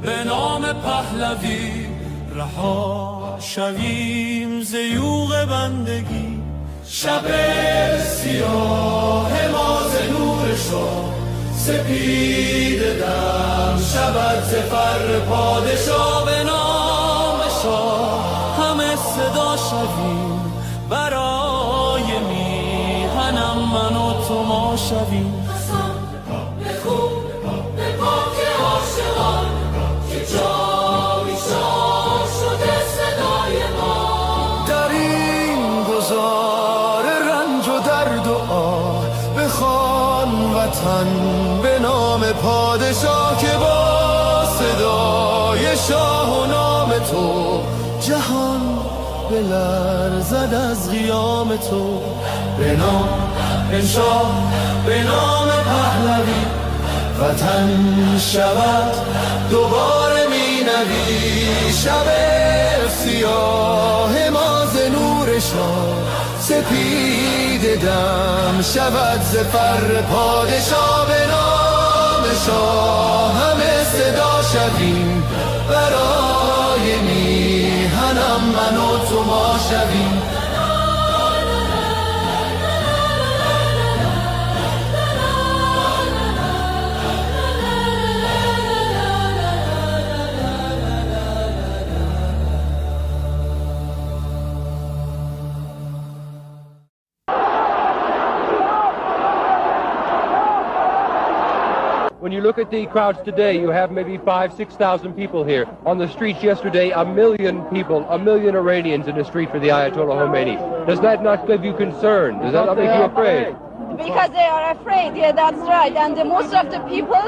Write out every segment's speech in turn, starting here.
به نام پهلوی رها شویم ز یوغ بندگی، شب سیاه ما ز نور شاه سپید دم شود ز فر پادشاه. به نام شاه همه صدا شویم، برای میهنم من و تو ما شویم. در این گذار رنج و درد و آه بخوان وطن به نام پادشاه، که با صدای شاه و نام تو جهان بلرزد از قیام تو. به نام شاه به نام پهلوی وطن شود دوباره می نوی، شب سیاه ما ز نور شاه سپید دم شود ز فر پادشاه. به نام شاه همه صدا شویم، برای میهنم من و تو ما شویم. When you look at the crowds today, you have maybe 5,000-6,000 people here. On the streets yesterday, 1 million people, 1 million Iranians in the street for the Ayatollah Khomeini. Does that not give you concern? Does that not make you afraid? Because they are afraid, yeah, that's right. And most of the people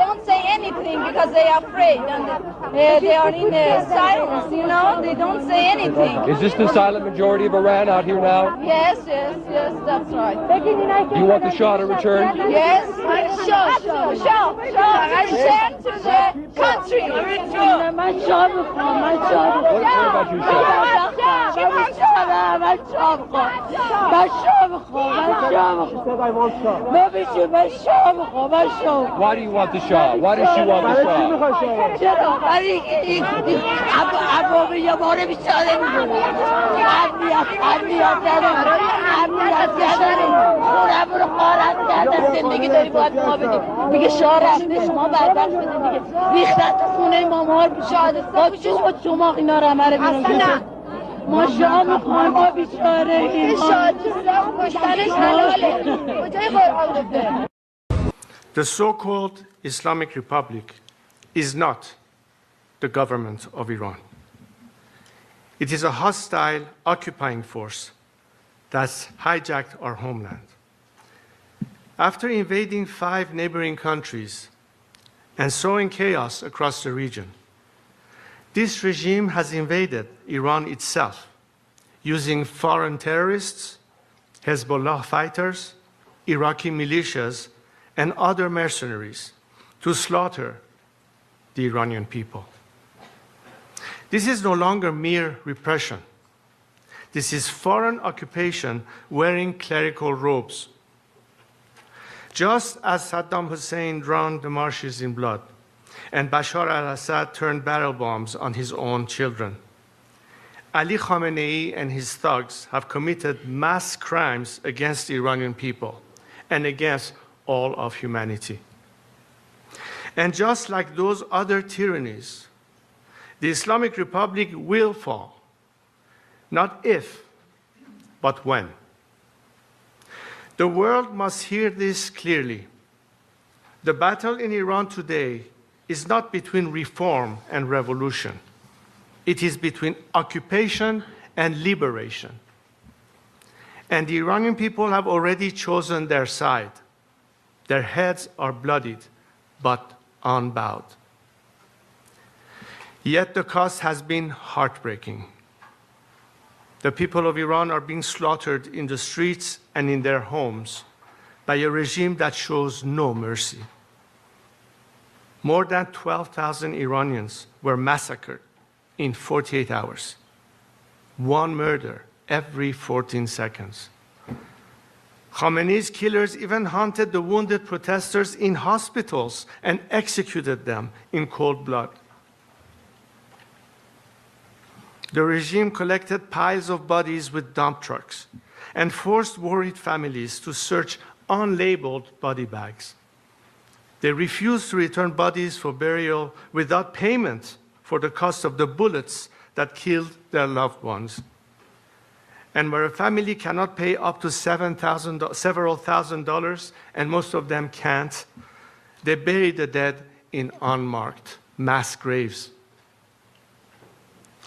don't say anything because they are afraid. And they are in silence, you know, they don't say anything. Is this the silent majority of Iran out here now? Yes, that's right. Do you want the Shah to return? Yes, Shah, return to the country. What about you, Shah? Why do you want the Shah? Why does she want the Shah? ما شاه میخوایم ما بیچاره این The so-called Islamic Republic is not the government of Iran. It is a hostile occupying force that's hijacked our homeland. After invading 5 neighboring countries and sowing chaos across the region, this regime has invaded Iran itself, using foreign terrorists, Hezbollah fighters, Iraqi militias, and other mercenaries to slaughter the Iranian people. This is no longer mere repression. This is foreign occupation wearing clerical robes. Just as Saddam Hussein drowned the marshes in blood, and Bashar al-Assad turned barrel bombs on his own children, Ali Khamenei and his thugs have committed mass crimes against the Iranian people and against all of humanity. And just like those other tyrannies, the Islamic Republic will fall, not if, but when. The world must hear this clearly. The battle in Iran today is not between reform and revolution. It is between occupation and liberation. And the Iranian people have already chosen their side. Their heads are bloodied, but unbowed. Yet the cost has been heartbreaking. The people of Iran are being slaughtered in the streets and in their homes by a regime that shows no mercy. More than 12,000 Iranians were massacred in 48 hours. One murder every 14 seconds. Khamenei's killers even hunted the wounded protesters in hospitals and executed them in cold blood. The regime collected piles of bodies with dump trucks and forced worried families to search unlabeled body bags. They refused to return bodies for burial without payment for the cost of the bullets that killed their loved ones. And where a family cannot pay up to several thousand dollars, and most of them can't, they bury the dead in unmarked mass graves.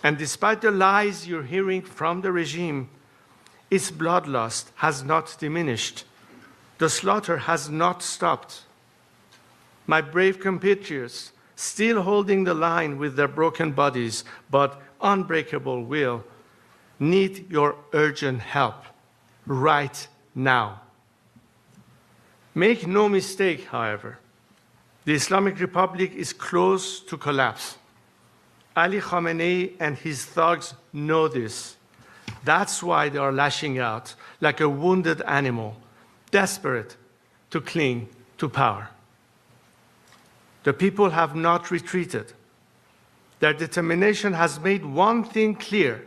And despite the lies you're hearing from the regime, its bloodlust has not diminished. The slaughter has not stopped. My brave compatriots, still holding the line with their broken bodies but unbreakable will, need your urgent help right now. Make no mistake, however, the Islamic Republic is close to collapse. Ali Khamenei and his thugs know this. That's why they are lashing out like a wounded animal, desperate to cling to power. The people have not retreated. Their determination has made one thing clear.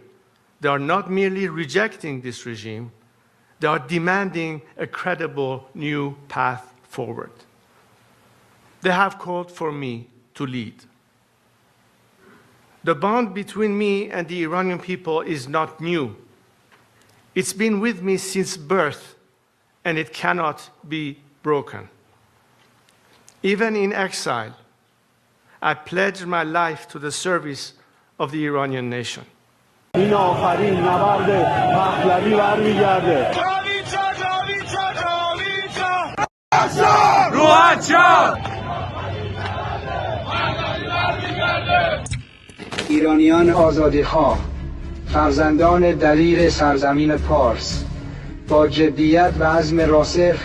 They are not merely rejecting this regime, they are demanding a credible new path forward. They have called for me to lead. The bond between me and the Iranian people is not new. It's been with me since birth, and it cannot be broken. Even in exile, I pledged my life to the service of the Iranian nation. این آخرین نبرد پهلوی برمیگرده. ایرانیان آزادیخواه، فرزندان دلیر سرزمین پارس، با جدیت و عزم راسخ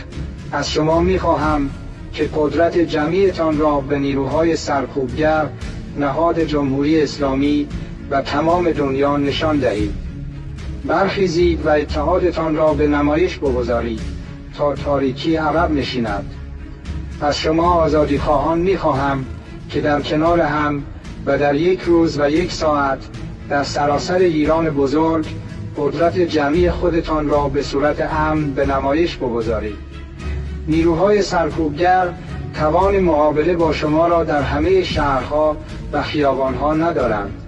از شما می‌خواهم که قدرت جمعیتان را به نیروهای سرکوبگر نهاد جمهوری اسلامی و تمام دنیا نشان دهید. برخیزید و اتحادتان را به نمایش بگذارید تا تاریکی عقب نشیند. از شما آزادیخواهان می‌خواهم که در کنار هم و در یک روز و یک ساعت در سراسر ایران بزرگ قدرت جمعی خودتان را به صورت امن به نمایش بگذارید. نیروهای سرکوبگر توان مقابله با شما را در همه شهرها و خیابانها ندارند.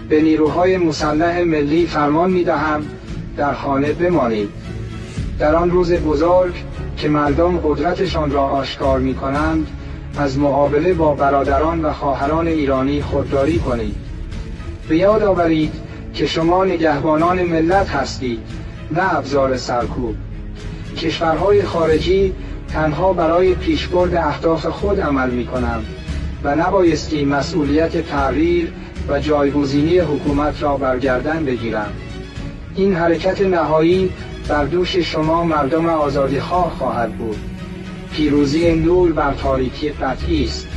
به نیروهای مسلح ملی فرمان می‌دهم در خانه بمانید. در آن روز بزرگ که مردم قدرتشان را آشکار می‌کنند، از مقابله با برادران و خواهران ایرانی خودداری کنید. به یاد آورید که شما نگهبانان ملت هستید، نه ابزار سرکوب. کشورهای خارجی تنها برای پیشبرد اهداف خود عمل می‌کنند و نبایستی مسئولیت تغییر و جایگزینی حکومت را بر گردن بگیرند. این حرکت نهایی بر دوش شما مردم آزادیخواه خواهد بود. پیروزی نور بر تاریکی قطعی است.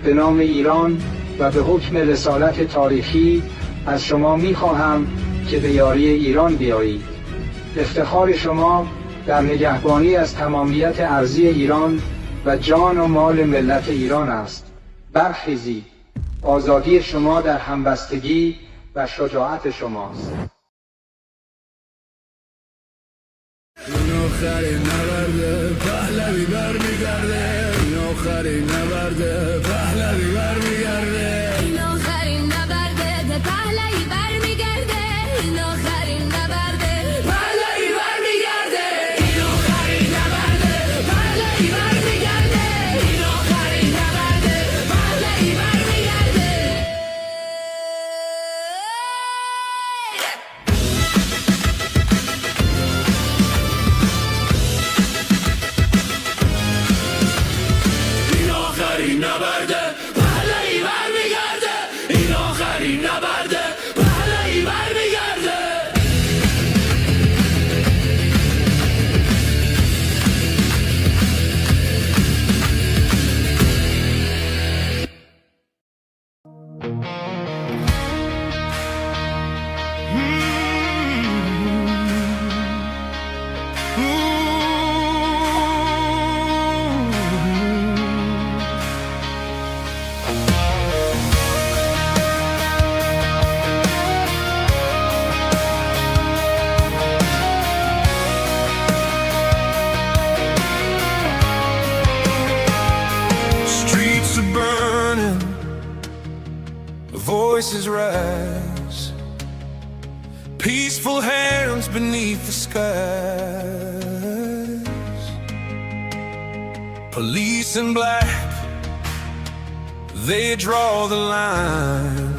به نام ایران و به حکم رسالت تاریخی از شما می‌خواهم که به یاری ایران بیایید. افتخار شما در نگهبانی از تمامیت ارضی ایران و جان و مال ملت ایران است. برخیزید. آزادی شما در همبستگی و شجاعت شماست. این آخرین نبرد پهلوی برمیگرده. این آخرین نبرد پهلوی برمیگرده. این آخرین نبرد پهلوی برمیگرده. این آخرین نبرد پهلوی برمیگرده. این آخرین نبرد پهلوی برمیگرده. این آخرین نبرد پهلوی برمیگرده. voices rise, peaceful hands beneath the skies. Police in black, they draw the line.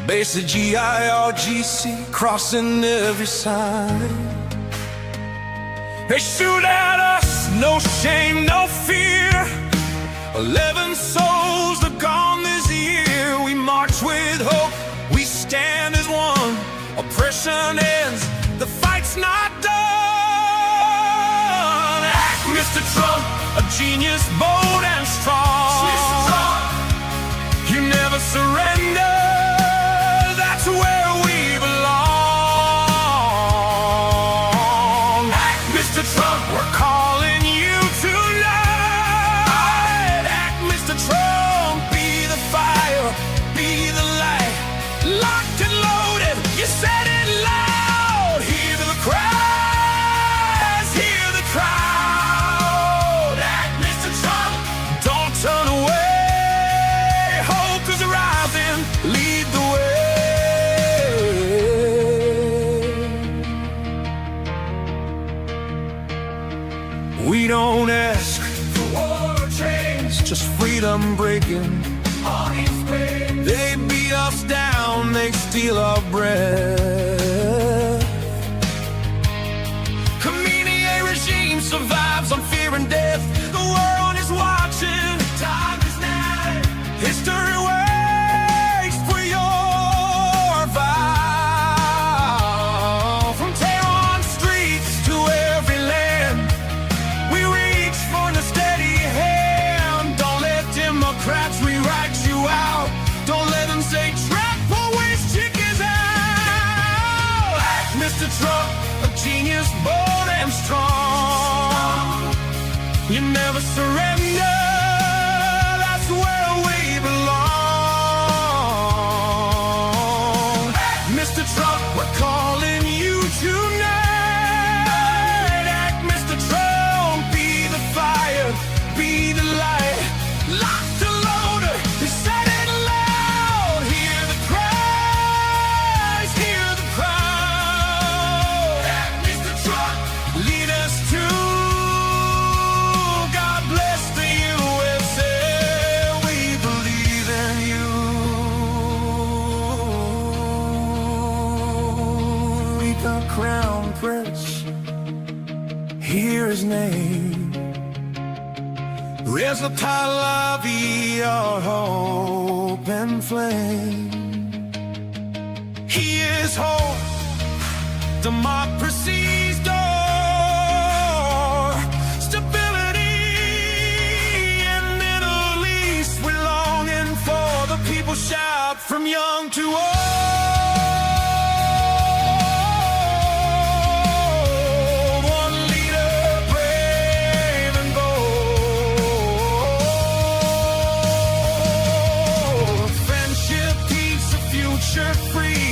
Basic GIRGC crossing every sign. They shoot at us, no shame, no fear. 11 souls have gone this year. We march with hope, we stand as one. Oppression ends, the fight's not done. Act, Mr. Trump, a genius, bold and strong. You never surrender, that's where we belong. Act, Mr. Trump, we're calling you tonight. Act, Mr. Trump, be the fire, be the light. Locked and loaded, you said it loud. Hear the cries, hear the crowd. Act, Mr. Trump, don't turn away. Hope is rising, lead the way. We don't ask for war trains, just freedom breaking. They beat us down, they steal our breath. Khamenei regime survives on fear and death. The world is watching, time is now. History waits for your vow. From Tehran streets to every land, we reach for the steady hand. Don't let Democrats rewrite you out. Don't let them say track for which chickens out. Act, Mr. Trump, a genius, bold and strong. You never surrender, that's where we belong. Act, Mr. Trump, we're calling you tonight. Act, Mr. Trump, be the fire, be the light. Lock the loader, you said it loud. Hear the cries, hear the crowd. Act, Mr. Trump, lead us to God bless the USA. We believe in you. We got Crown Prince, hear his name. Reza Pahlavi, our hope and flame. He is hope, democracy's door. Stability in Middle East, we're longing for. The people shout from young to old. One leader, brave and bold. Friendship, peace, a future free.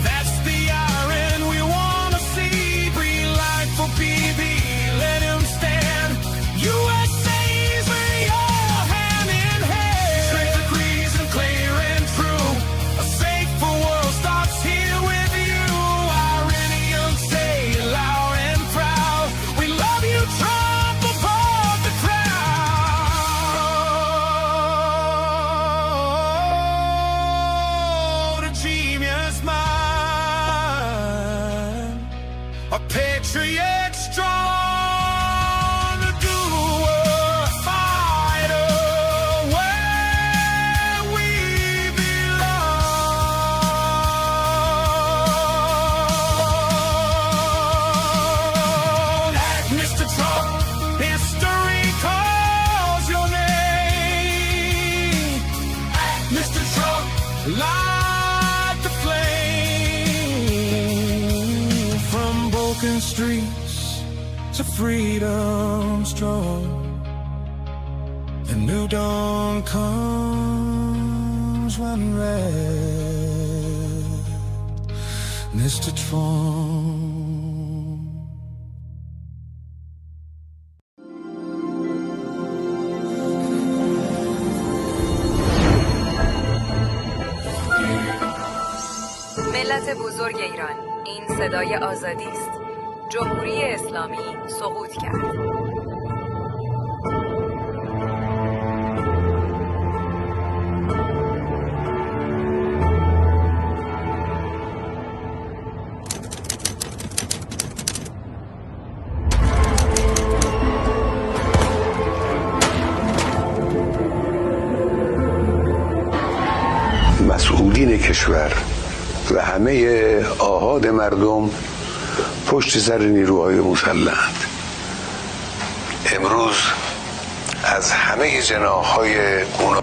That's the iron we want to see. Breathe life for PB, let him stand. USA's where you're hand in hand. Straight degrees and clear and true. A safer world starts here with you. Iranian, say it loud and proud. We love you, Trump, above the crowd. A genius mind, a patriot strong, a doer, fighter, where we belong. Act, Mr. Trump, history calls your name. Act, Mr. Trump, light the flame. From broken streets to freedom strong, a new dawn comes when red, Mr. Trump. ملت بزرگ ایران، این صدای آزادی است. جمهوری اسلامی سقوط کرد. مسئولین کشور و همه آحاد مردم پشت سر نیروهای مسلحند امروز از همه جناح‌های اونا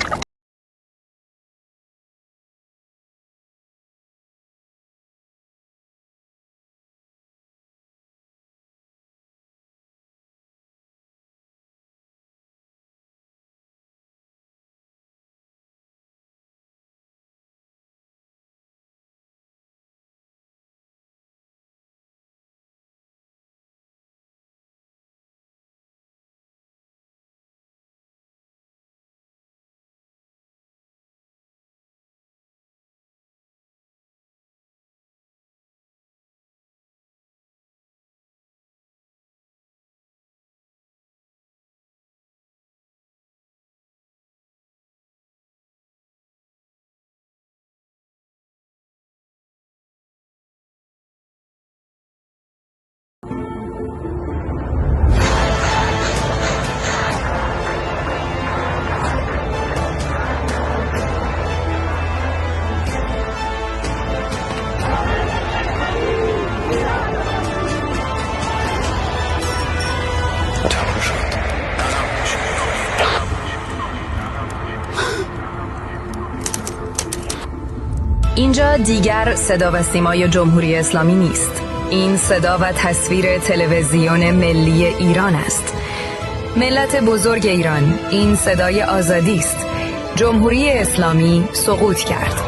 اینجا دیگر صدا و سیمای جمهوری اسلامی نیست. این صدا و تصویر تلویزیون ملی ایران است. ملت بزرگ ایران، این صدای آزادی است. جمهوری اسلامی سقوط کرد.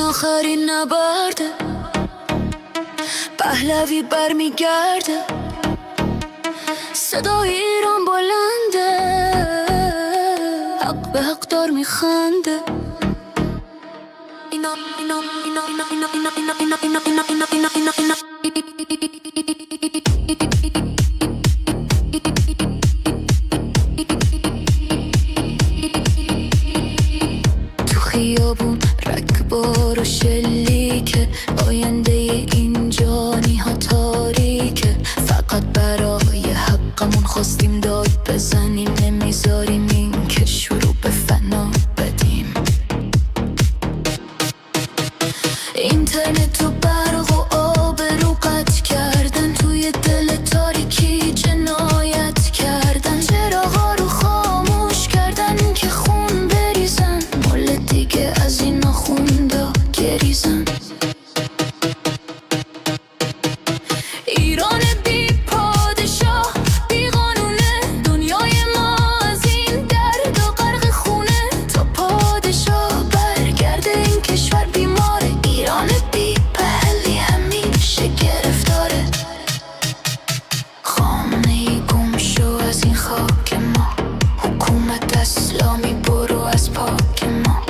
آخرین نبرده پهلوی برمیگرده صدای ایران بلنده حق به حق دار میخنده اینا اینا اینا اینا اینا اینا اینا اینا اینا اینا اینا اینا اینا اینا تو خیابون رکبار و شلیکه آینده اینجا نیها تاریکه فقط برای حقمون خواستیم داد بزنیم نمیذاریم این که شروع به فنا بدیم اینترنت و برق و آب رو قطع کردن توی دل تاریکی جنایت کردن چراغا رو خاموش کردن که خون بریزن مال دیگه از این ناخوندا گریزن ایران بی پادشاه بی قانونه دنیای ما از این درد و غرق خونه تا پادشاه برگرده این کشور بیماره ایران بی پهلی همیشه گرفتاره خامنه‌ای گم شو از این خاک ما حکومت اسلامی برو از پاک ما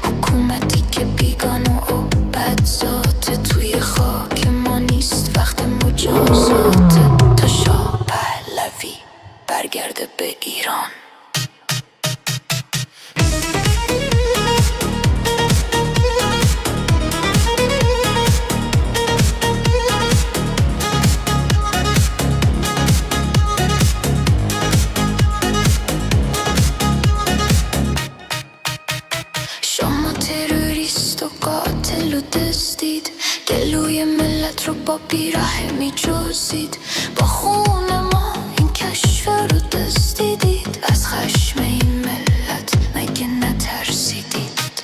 حکومتی که بیگانه و بدذاته توی خاک ما نیست وقت مجازات تا شاه پهلوی برگرده به ایران شما رو دست دید گلوی ملت رو با بیراه می جوزید با خون ما این کشور رو دست دیدید از خشم این ملت مگه نترسیدید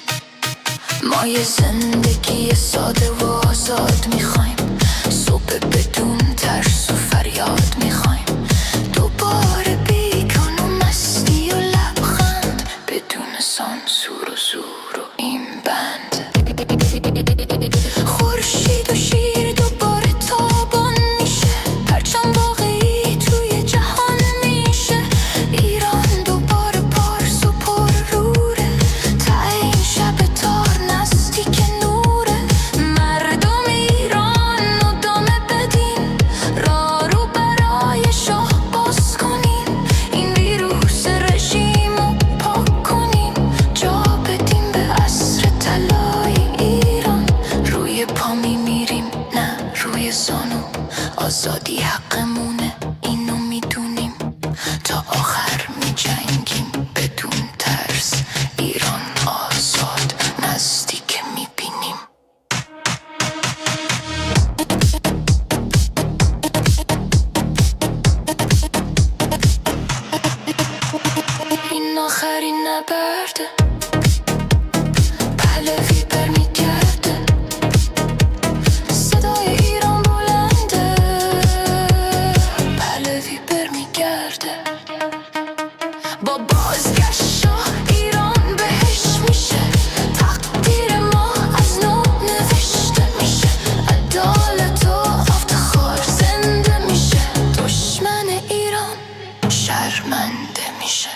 ما یه زندگی ساده و آزاد میخوایم صبح بدون ترس و فریاد میخوایم دوباره بیگان و مستی و لبخند بدون سانسور و زور و این بند خورشید و شیر دوباره تابان میشه پرچم واقعی توی جهان میشه ایران دوباره پارس و پر روره تا این شب تار نزدیک نوره مردم ایران ادامه بدین راه رو برای شاه باز کنین این ویروس رژیم رو پاک کنین جا بدین به عصر طلای ایران روی پا میمیریم نه روی زانو آزادی حقمونه اینو میدونیم تا آخر میجنگیم بدون ترس ایران آزاد نزدیک میبینیم این آخرین نبرده پهلوی برمیگرده صدای ایران بلنده پهلوی برمیگرده با بازگشت شاه ایران بهش میشه تقدیر ما از نو نوشته میشه عدالت و افتخار زنده میشه دشمن ایران شرمنده میشه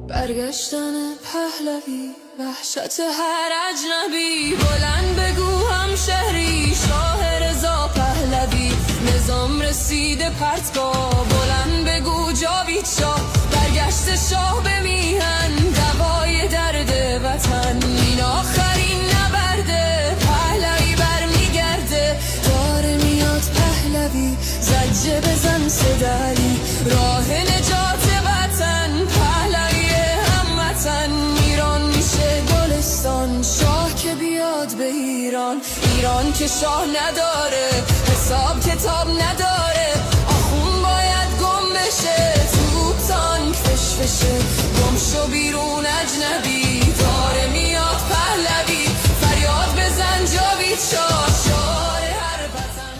برگشتن پهلوی وحشت هر اجنبی بلند بگو هم شهری شاه رضا پهلوی نظام رسیده پرتگاه بلند بگو جاوید شاه برگشت شاه به میهن دوای درد وطن این آخرین نبرده پهلوی برمیگرده داره میاد پهلوی زجه بزن صدایی راه نجات وطن پهلوی هموطن ایران میشه گلستان شاه که بیاد به ایران ایران که شاه نداره حساب کتاب نداره آخون باید گم بشه توپ تانک فشه گم شو بیرون اجنبی داره میاد پهلوی فریاد بزن جاوید شاه شاه هر وطن.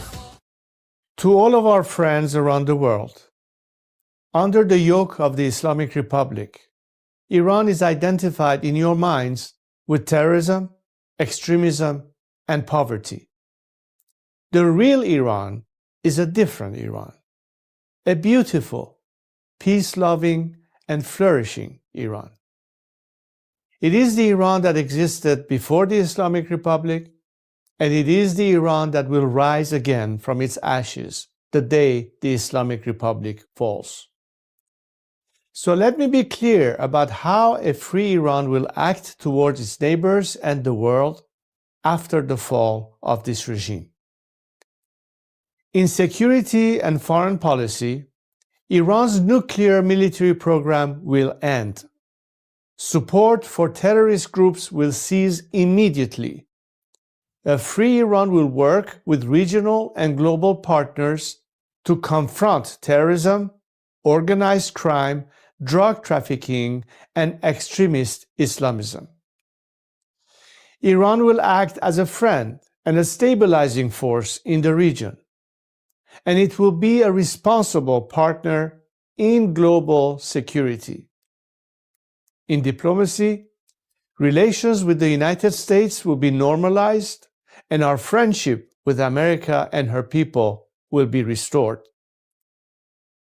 To all of our friends around the world, under the yoke of the Islamic Republic, Iran is identified in your minds with terrorism, extremism, and poverty. The real Iran is a different Iran, a beautiful, peace-loving, and flourishing Iran. It is the Iran that existed before the Islamic Republic, and it is the Iran that will rise again from its ashes the day the Islamic Republic falls. So let me be clear about how a free Iran will act towards its neighbors and the world after the fall of this regime. In security and foreign policy, Iran's nuclear military program will end. Support for terrorist groups will cease immediately. A free Iran will work with regional and global partners to confront terrorism, organized crime, drug trafficking, and extremist Islamism. Iran will act as a friend and a stabilizing force in the region, and it will be a responsible partner in global security. In diplomacy, Relations with the United States will be normalized, and our friendship with America and her people will be restored.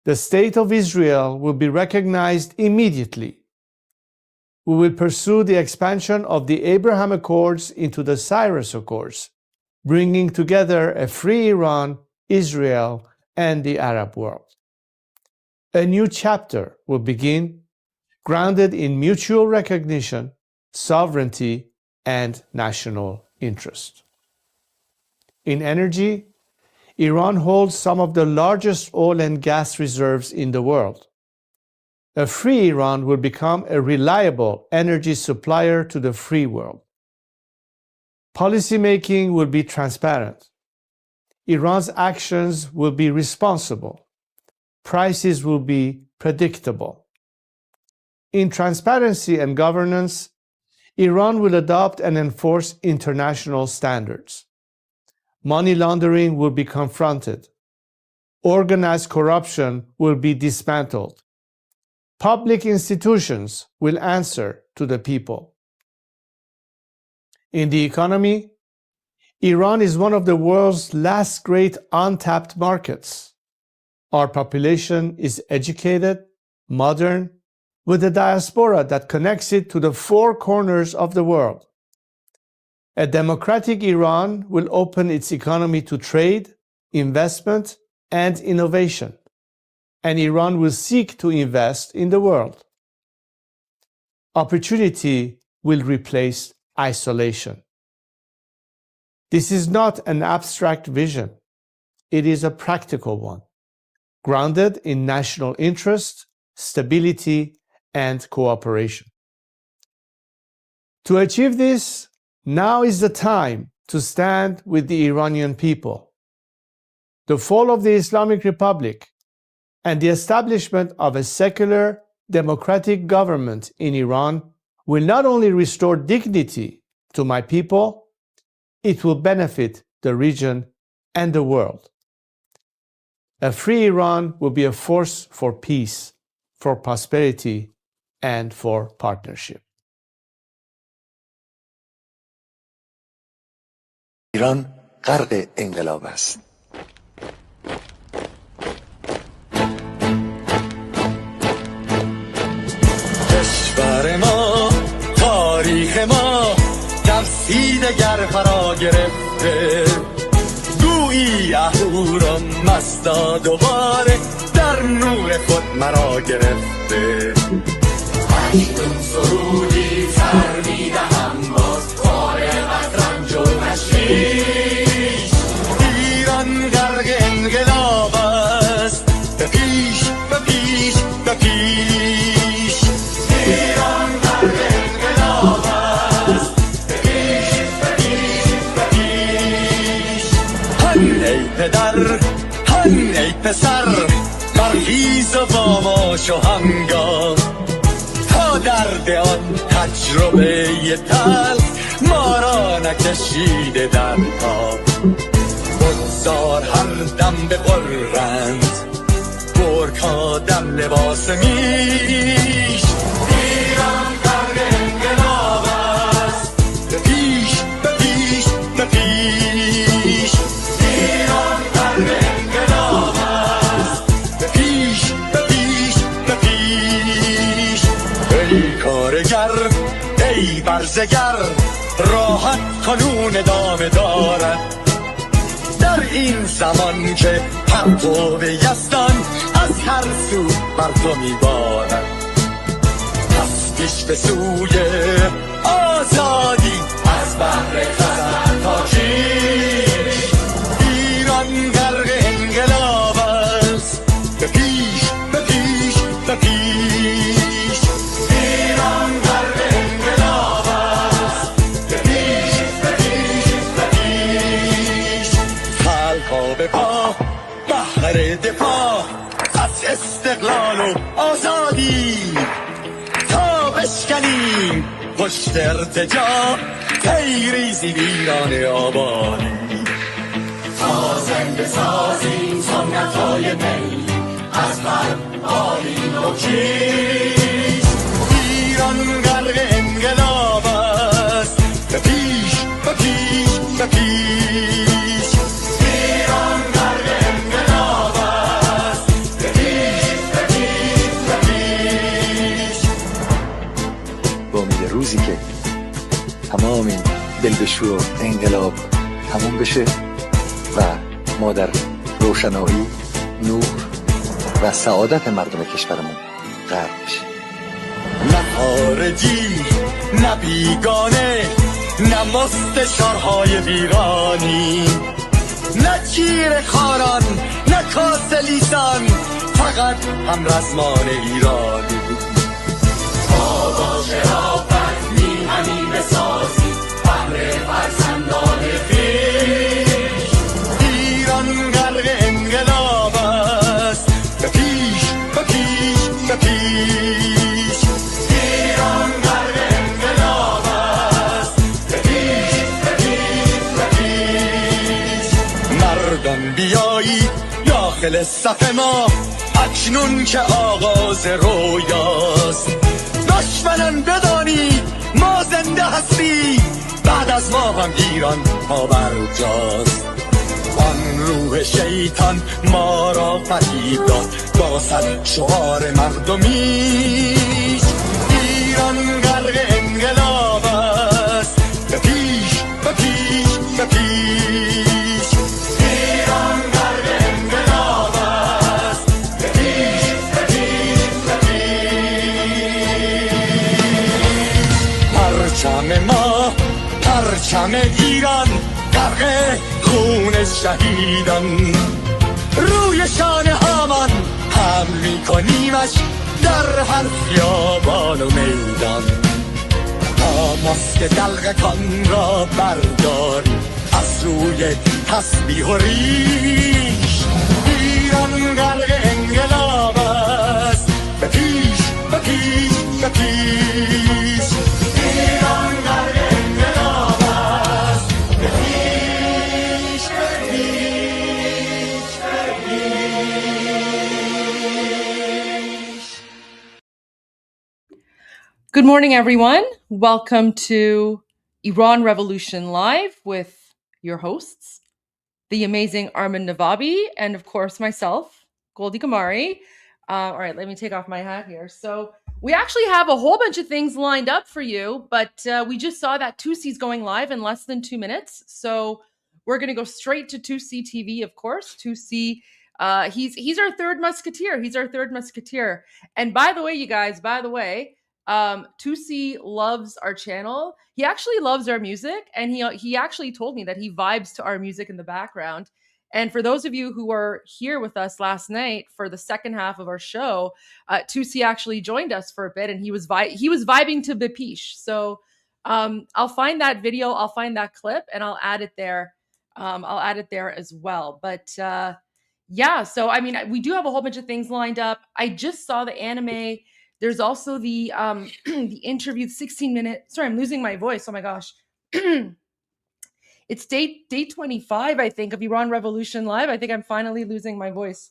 The State of Israel will be recognized immediately. We will pursue the expansion of the Abraham Accords into the Cyrus Accords, bringing together a free Iran, Israel, and the Arab world. A new chapter will begin, grounded in mutual recognition, sovereignty, and national interest. In energy, Iran holds some of the largest oil and gas reserves in the world. A free Iran will become a reliable energy supplier to the free world. Policymaking will be transparent. Iran's actions will be responsible. Prices will be predictable. In transparency and governance, Iran will adopt and enforce international standards. Money laundering will be confronted. Organized corruption will be dismantled. Public institutions will answer to the people. In the economy, Iran is one of the world's last great untapped markets. Our population is educated, modern, with a diaspora that connects it to the four corners of the world. A democratic Iran will open its economy to trade, investment, and innovation, and Iran will seek to invest in the world. Opportunity will replace isolation. This is not an abstract vision. It is a practical one, grounded in national interest, stability, and cooperation. To achieve this, now is the time to stand with the Iranian people. The fall of the Islamic Republic and the establishment of a secular, democratic government in Iran will not only restore dignity to my people, it will benefit the region and the world. A free Iran will be a force for peace, for prosperity, and for partnership. ایران غرق انقلاب است. کشور ما، تاریخ ما، نفسی دگر فرا گرفته، گویی اهورا مستا دوباره در نور خود مرا گرفته. هشتون سرودی سر میدهم باز فارغ از رنج و تشویش. ایران غرق انقلاب است، به پیش به پیش به پیش. ایران غرق انقلاب است، به پیش به پیش به پیش. هن ای پدر، هن ای پسر، برخیز و باماش و همگام، درد آن تجربه تلخ ما را نکشیده در خواب. بگذار هر دم بغرند گرگ‌ها دم لباس میش. ایران غرق انقلاب است، به پیش به پیش به پیش. ایران غرق انقلاب است، به پیش به پیش به پیش. ای کارگر، ای برزگر، راحت کنون ادامه دارد در این زمان که پرتو یزدان از هر سو بر تو میبارد. پس پیش به سوی آزادی از بحر خزر تا کیش. ایران غرق انقلاب است، به پیش به پیش به پیش. ایران غرق انقلاب است، به پیش به پیش به پیش. خلقا به پا بهر دفاع از استقلال و آزادی، تا بشکنیم پشت ارتجاع تیریزی ویران آبادی. تا زنده سازیم سنت‌های می از هر آیین و کیش. ایران غرق انقلاب تمام این دلبشو و انقلاب تموم بشه و ما در روشنایی، نور و سعادت مردم کشورمون غرق بشیم. نه خارجی نه بیگانه، نه مستشارهای ویرانی، نه چیر خاران نه کاسه لیسان، فقط هم رزمان ایرانی. ما با شرافت میهنیم بسازیم بهر فرزندان خویش. ایران غرق انقلاب است، به پیش به پیش به پیش. ایران غرق انقلاب است، به پیش به پیش به پیش. مردان بیایید داخل صف ما، اکنون که آغاز رویاست. دشمنان بدانید ما زنده هستیم، بعد از ما هم ایران پابرجاست. آن روح شیطان ما را فریب داد با صد شعار مردمیش. ایران غرق انقلاب است، به پیش به پیش به پیش. ایران غرق انقلاب است، به پیش به پیش به پیش. پرچم ما، پرچم ایران غرق خون شهیدان، روی شانه هامان حمل می‌کنیمش در هر خیابان و میدان. تا ماسک دلقکان را برداریم از روی تسبیح و ریش. ایران غرق انقلاب است، به پیش به پیش به پیش. ایران غرق انقلاب است، به پیش به پیش به پیش. Good morning, everyone. Welcome to Iran Revolution Live with your hosts, the amazing ARMIN Navabi, and of course myself, Goldie Gamari. All right, let me take off my hat here. So we actually have a whole bunch of things lined up for you, but we just saw that Tusi's going live in less than 2 minutes. So we're going to go straight to Tusi TV, of course. Tusi, he's our third musketeer. He's our third musketeer. And by the way, you guys, Tusi loves our channel. He actually loves our music, and he actually told me that he vibes to our music in the background. And for those of you who were here with us last night for the second half of our show, Tusi actually joined us for a bit, and he was vibing to Bipish. So I'll find that video, I'll find that clip, and I'll add it there. I'll add it there as well. But yeah, so I mean, we do have a whole bunch of things lined up. I just saw the anime. There's also the the interview, 16-minute. Sorry, I'm losing my voice. Oh my gosh. It's day 25, I think, of Iran Revolution Live. I think I'm finally losing my voice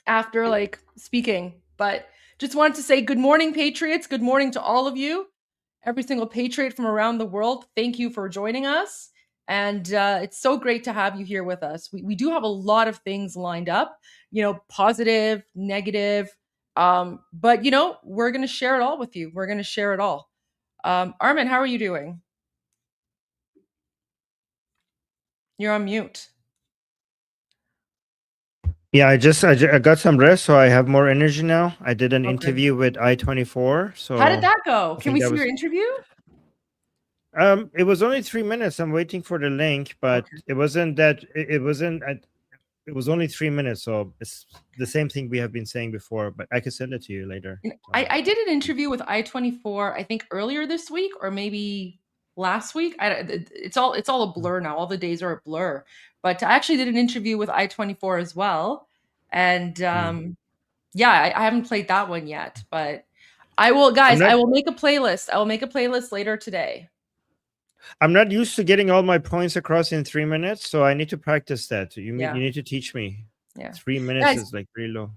after like speaking. But just wanted to say good morning, Patriots. Good morning to all of you. Every single Patriot from around the world. Thank you for joining us. And it's so great to have you here with us. We do have a lot of things lined up, you know, positive, negative. But, you know, we're going to share it all with you. We're going to share it all. Armin, how are you doing? You're on mute. Yeah, I got some rest, so I have more energy now. I did an interview with I-24. So how did that go? Can we see your interview? It was only 3 minutes. I'm waiting for the link, but it wasn't that. It wasn't. It was only 3 minutes, so it's the same thing we have been saying before. But I can send it to you later. I did an interview with I-24, I think earlier this week or maybe last week. It's all a blur now. All the days are a blur. But I actually did an interview with I-24 as well, and yeah, I haven't played that one yet. But I will, guys. I will make a playlist. I will make a playlist later today. I'm not used to getting all my points across in 3 minutes, so I need to practice that. You need to teach me. Yeah, 3 minutes is like pretty low.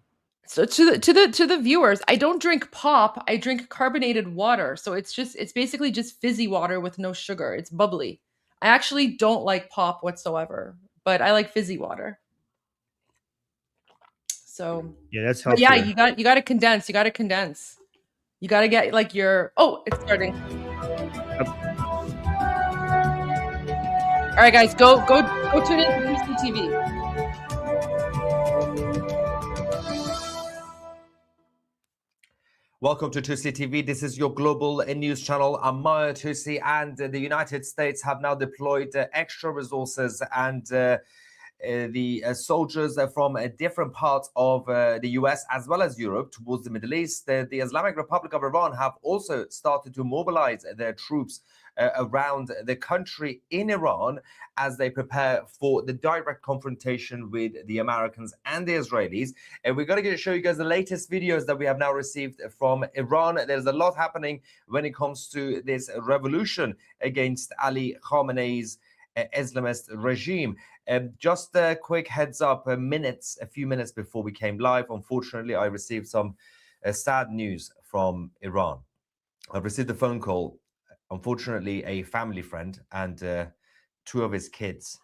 So to the viewers, I don't drink pop. I drink carbonated water. So it's basically just fizzy water with no sugar. It's bubbly. I actually don't like pop whatsoever, but I like fizzy water. So yeah, that's helpful. Yeah, you got to condense. You got to get like your. Oh, it's starting. All right, guys, go tune in to CCTV. Welcome to Tusi TV. This is your global news channel. I'm Maya Tusi, and the United States have now deployed extra resources and the soldiers from different parts of the US as well as Europe towards the Middle East. The Islamic Republic of Iran have also started to mobilize their troops around the country in Iran as they prepare for the direct confrontation with the Americans and the Israelis. And we're going to show you guys the latest videos that we have now received from Iran. There's a lot happening when it comes to this revolution against Ali Khamenei's Islamist regime. Just a quick heads up, a few minutes before we came live, unfortunately, I received some sad news from Iran. I've received a phone call. Unfortunately, a family friend and two of his kids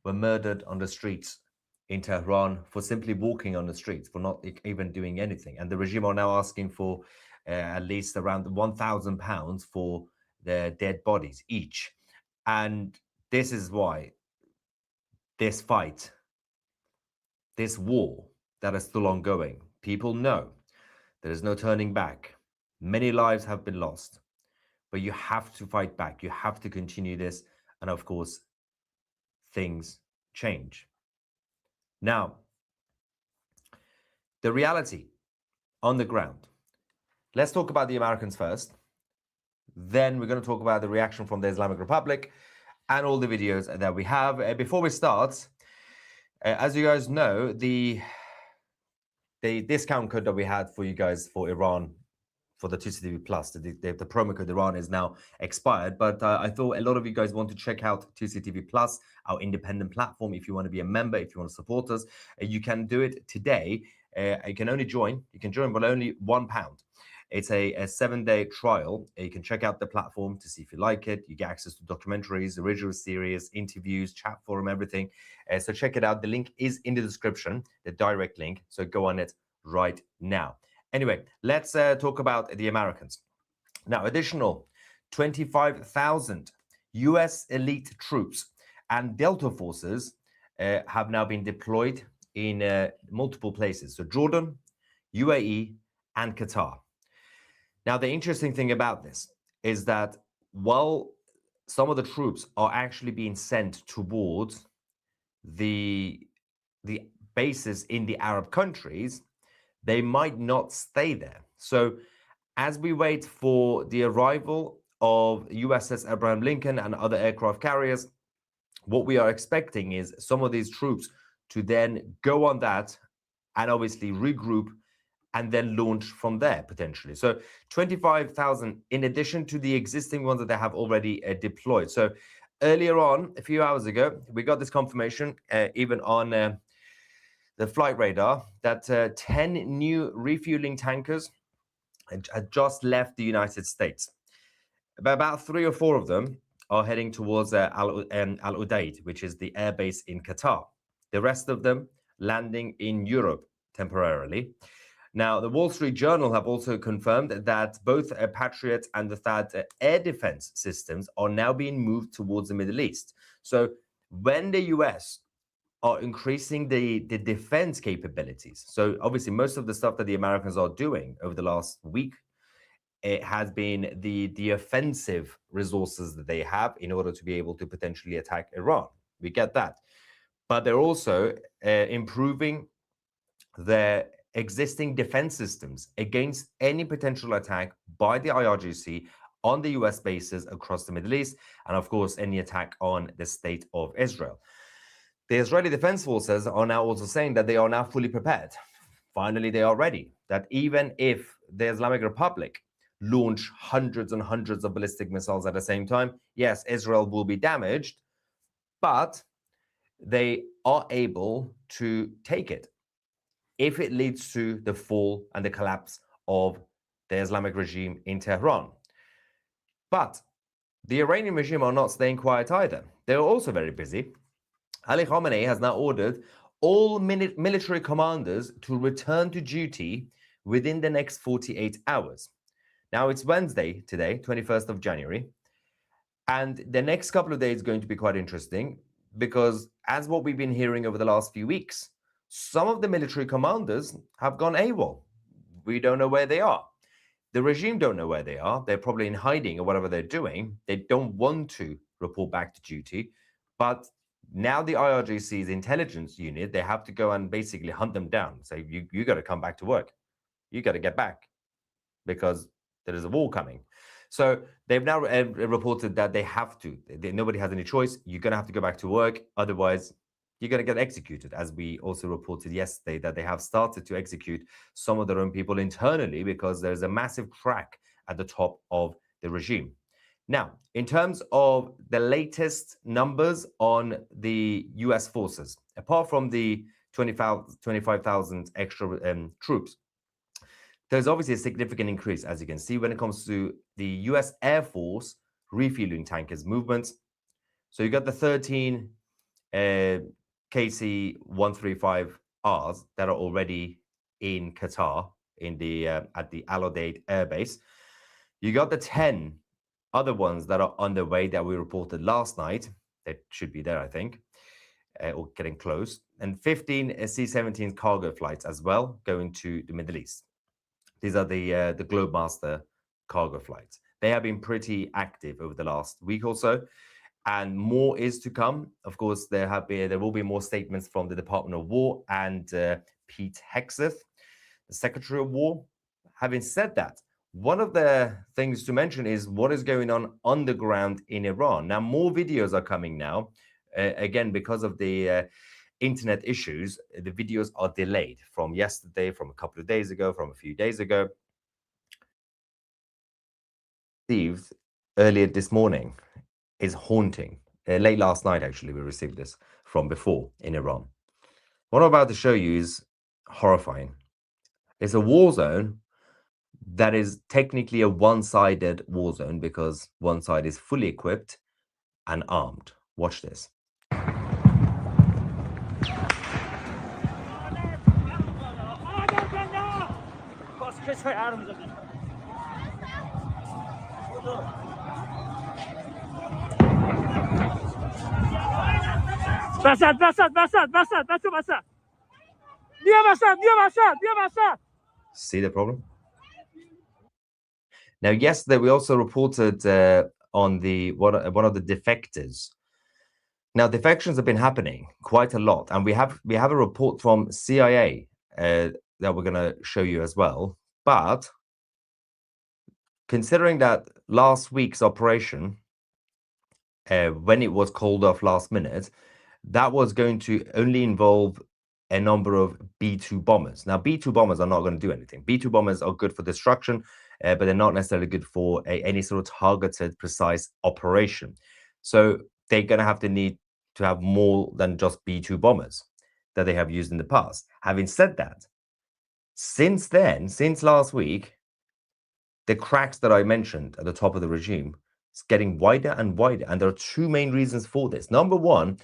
were murdered on the streets in Tehran for simply walking on the streets, for not even doing anything. And the regime are now asking for at least around £1,000 for their dead bodies each. And this is why this fight, this war that is still ongoing, people know there is no turning back. Many lives have been lost, but you have to fight back. You have to continue this. And of course, things change. Now, the reality on the ground. Let's talk about the Americans first. Then we're going to talk about the reaction from the Islamic Republic and all the videos that we have. Before we start, as you guys know, the discount code that we had for you guys for Iran, for the TCTV Plus, the promo code Iran is now expired. But I thought a lot of you guys want to check out TCTV Plus, our independent platform. If you want to be a member, if you want to support us, you can do it today. You can only join. You can join for only £1. It's a 7-day trial. You can check out the platform to see if you like it. You get access to documentaries, original series, interviews, chat forum, everything. So check it out. The link is in the description, the direct link. So go on it right now. Anyway, let's talk about the Americans. Now, additional 25,000 US elite troops and Delta forces have now been deployed in multiple places. So Jordan, UAE, and Qatar. Now, the interesting thing about this is that while some of the troops are actually being sent towards the bases in the Arab countries, they might not stay there. So as we wait for the arrival of USS Abraham Lincoln and other aircraft carriers, what we are expecting is some of these troops to then go on that and obviously regroup and then launch from there potentially. So 25,000 in addition to the existing ones that they have already deployed. So earlier on, a few hours ago, we got this confirmation, even on the flight radar, that 10 new refueling tankers had just left the United States. About 3 or 4 of them are heading towards Al Udeid, which is the airbase in Qatar. The rest of them landing in Europe temporarily. Now, the Wall Street Journal have also confirmed that both Patriot and the THAAD air defense systems are now being moved towards the Middle East. So when the US are increasing the defense capabilities, so obviously most of the stuff that the Americans are doing over the last week, it has been the offensive resources that they have in order to be able to potentially attack Iran. We get that. But they're also improving their existing defense systems against any potential attack by the IRGC on the US bases across the Middle East, and of course, any attack on the state of Israel. The Israeli Defense Forces are now also saying that they are now fully prepared. Finally, they are ready. That even if the Islamic Republic launch hundreds and hundreds of ballistic missiles at the same time, yes, Israel will be damaged, but they are able to take it if it leads to the fall and the collapse of the Islamic regime in Tehran. But the Iranian regime are not staying quiet either. They're also very busy. Ali Khamenei has now ordered all military commanders to return to duty within the next 48 hours. Now it's Wednesday today, 21st of January. And the next couple of days is going to be quite interesting because as what we've been hearing over the last few weeks, some of the military commanders have gone AWOL. We don't know where they are. The regime don't know where they are. They're probably in hiding or whatever they're doing. They don't want to report back to duty. But now the IRGC's intelligence unit, they have to go and basically hunt them down. Say, you got to come back to work. You got to get back because there is a war coming. So they've now reported that they have to. Nobody has any choice. You're going to have to go back to work. Otherwise, you're going to get executed, as we also reported yesterday, that they have started to execute some of their own people internally because there's a massive crack at the top of the regime. Now, in terms of the latest numbers on the US forces, apart from the 25,000 extra troops, there's obviously a significant increase, as you can see, when it comes to the US Air Force refueling tankers movements. So you got the 13 KC-135Rs that are already in Qatar in the at the Al Udeid Air Base. You got the 10 other ones that are on the way that we reported last night. They should be there, I think, or getting close. And 15 C-17 cargo flights as well going to the Middle East. These are the Globemaster cargo flights. They have been pretty active over the last week or so. And more is to come. Of course, there will be more statements from the Department of War and Pete Hegseth, the Secretary of War. Having said that, one of the things to mention is what is going on the ground in Iran. Now, more videos are coming now. Again, because of the internet issues, the videos are delayed from yesterday, from a couple of days ago, from a few days ago. Received earlier this morning is haunting. Late last night, actually, we received this from before in Iran. What I'm about to show you is horrifying. It's a war zone that is technically a one-sided war zone because one side is fully equipped and armed. Watch this. See the problem? Now, yesterday we also reported on one of the defectors. Now, defections have been happening quite a lot, and we have a report from CIA that we're going to show you as well. But considering that last week's operation, when it was called off last minute, that was going to only involve a number of B-2 bombers. Now, B-2 bombers are not going to do anything. B-2 bombers are good for destruction, but they're not necessarily good for any sort of targeted, precise operation. So they're going to have to need to have more than just B-2 bombers that they have used in the past. Having said that, since then, since last week, the cracks that I mentioned at the top of the regime is getting wider and wider. And there are two main reasons for this. Number one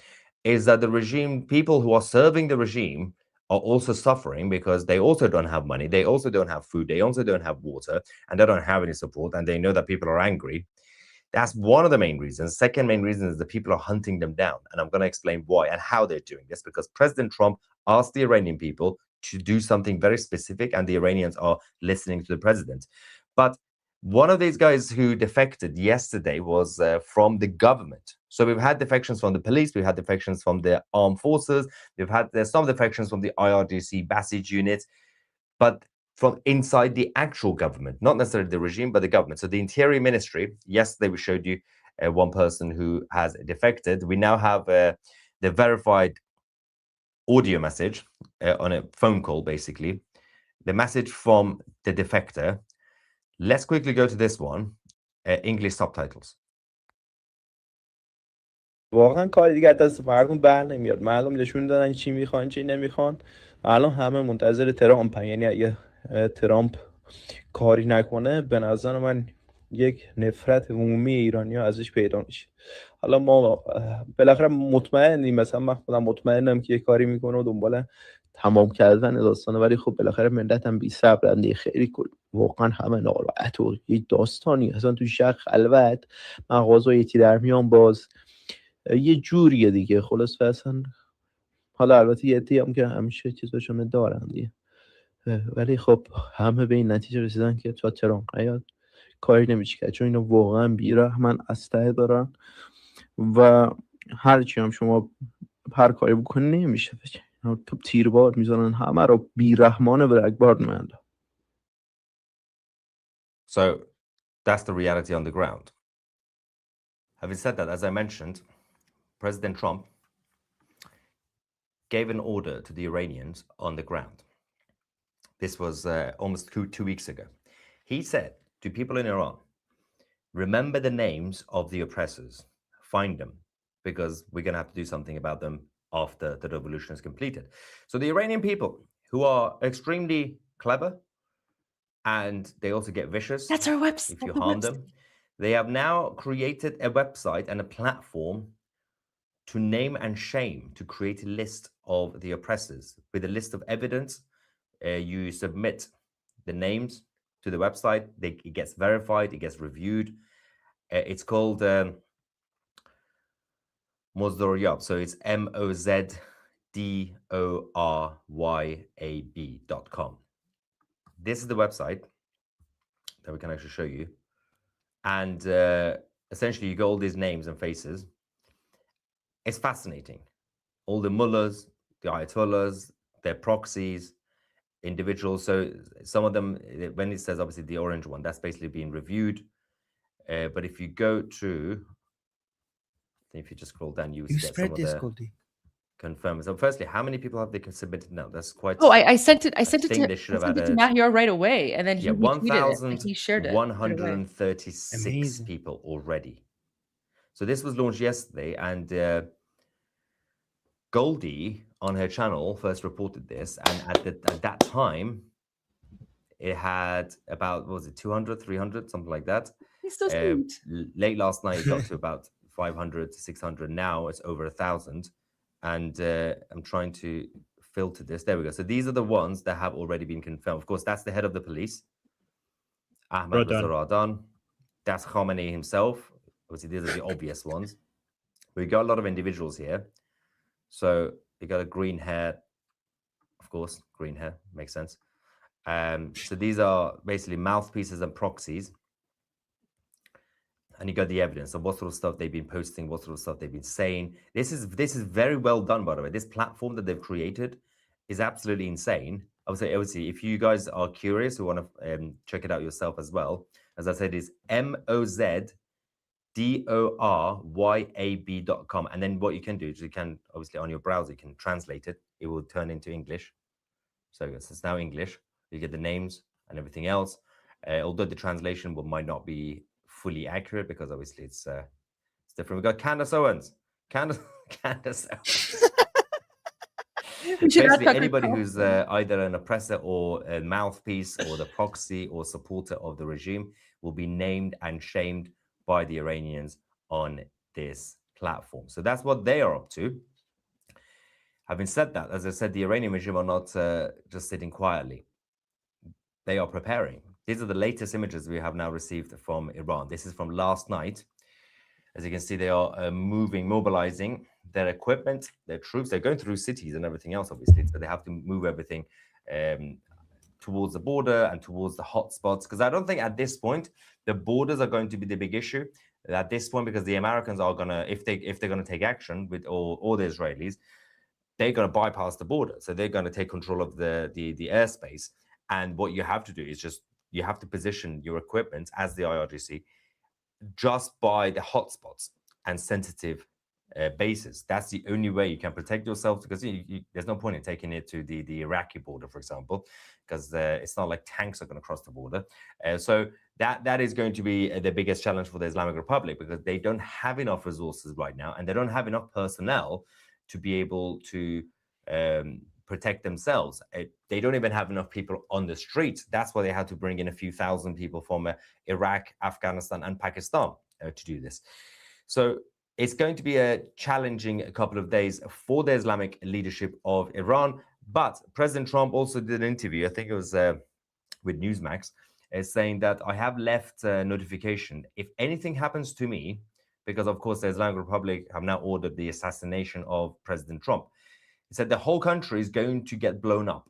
is that the regime, people who are serving the regime are also suffering because they also don't have money. They also don't have food. They also don't have water, and they don't have any support. And they know that people are angry. That's one of the main reasons. Second main reason is that people are hunting them down. And I'm going to explain why and how they're doing this, because President Trump asked the Iranian people to do something very specific, and the Iranians are listening to the president. But one of these guys who defected yesterday was from the government. So we've had defections from the police, we've had defections from the armed forces, there's some defections from the IRGC Basij unit, but from inside the actual government, not necessarily the regime, but the government. So the Interior Ministry, yesterday we showed you one person who has defected. We now have the verified audio message on a phone call, basically. The message from the defector. Let's quickly go to this one, English subtitles. واقعا کار دیگه دست مردم بر نمیاد. مردم نشون دادن چی میخوان چی نمیخوان. الان همه منتظر ترامپ، یعنی اگه ترامپ کاری نکنه به نظر من یک نفرت عمومی ایرانی‌ها ازش پیدا میشه. حالا ما بالاخره مطمئنیم، مثلا من خودم مطمئنم که یه کاری میکنه و دنبال تمام کردن داستانه، ولی خب بالاخره ملت هم بی صبرن، خیلی واقعا همه ناراحت و یه داستانی اصلا تو شهر خلوت، مغازه یکی در میان باز، یه جوریه دیگه. خلاص اصلا حالا البته یه عده‌ای هم که همیشه چیزاشونو دارن دیگه، ولی خب همه به این نتیجه رسیدن که تا ترامپ نیاد کاری نمیشه کرد، چون اینا واقعا بیرحمن، اسلحه دارن و هرچی هم شما هر کاری بکنی نمیشه. تو تیربار میزنن، همه رو بیرحمانه به رگبار میاندازن. So that's the reality on the ground. Having said that, as I mentioned, President Trump gave an order to the Iranians on the ground. This was almost 2 weeks ago. He said to people in Iran, remember the names of the oppressors, find them, because we're going to have to do something about them after the revolution is completed. So the Iranian people, who are extremely clever, and they also get vicious. That's our website. If you harm them, they have now created a website and a platform to name and shame, to create a list of the oppressors with a list of evidence. You submit the names to the website. It gets verified. It gets reviewed. It's called Mozdoryab. So it's MOZDORYAB.com. This is the website that we can actually show you. And essentially, you get all these names and faces. It's fascinating. All the mullahs, the ayatollahs, their proxies, individuals. So some of them, when it says obviously the orange one, that's basically being reviewed. But if you go to, if you just scroll down, you will get some of the Goldie. confirm. So firstly, how many people have they submitted now? That's quite. Oh, I sent it. I sent it to Mahiar right away, and then he retweeted it. He shared it. 1,136 people already. So this was launched yesterday, and Goldie on her channel first reported this, and at that time, it had about, what was it, 200, 300, something like that. He's so sweet. Late last night, it got to about 500 to 600. Now it's over 1,000. And I'm trying to filter this. There we go. So these are the ones that have already been confirmed. Of course, that's the head of the police, Ahmad Radan. That's Khamenei himself. Obviously, these are the obvious ones. We got a lot of individuals here. So we got a green hair. Of course, green hair makes sense. So these are basically mouthpieces and proxies. And you got the evidence of what sort of stuff they've been posting, what sort of stuff they've been saying. This is very well done, by the way. This platform that they've created is absolutely insane. Obviously, if you guys are curious, who want to check it out yourself as well, as I said, it's MOZDORYAB.com. And then what you can do is you can, obviously on your browser, you can translate it. It will turn into English. So it's now English. You get the names and everything else. Although the translation might not be fully accurate, because obviously it's different. We got Candace Owens. Candace Owens. Basically, anybody who's either an oppressor or a mouthpiece or the proxy or supporter of the regime will be named and shamed by the Iranians on this platform. So that's what they are up to. Having said that, as I said, the Iranian regime are not just sitting quietly. They are preparing. These are the latest images we have now received from Iran. This is from last night. As you can see, they are mobilizing their equipment, their troops. They're going through cities and everything else, obviously. So they have to move everything towards the border and towards the hotspots. Because I don't think at this point, the borders are going to be the big issue. At this point, because the Americans are going to, if they're going to take action with all the Israelis, they're going to bypass the border. So they're going to take control of the airspace. And what you have to do is just, you have to position your equipment as the IRGC just by the hotspots and sensitive bases. That's the only way you can protect yourself, because there's no point in taking it to the Iraqi border, for example, because it's not like tanks are going to cross the border. So that is going to be the biggest challenge for the Islamic Republic, because they don't have enough resources right now, and they don't have enough personnel to be able to protect themselves. They don't even have enough people on the streets. That's why they had to bring in a few thousand people from Iraq, Afghanistan, and Pakistan to do this. So it's going to be a challenging couple of days for the Islamic leadership of Iran. But President Trump also did an interview, I think it was with Newsmax, saying that I have left notification if anything happens to me, because of course the Islamic Republic have now ordered the assassination of President Trump. He said the whole country is going to get blown up,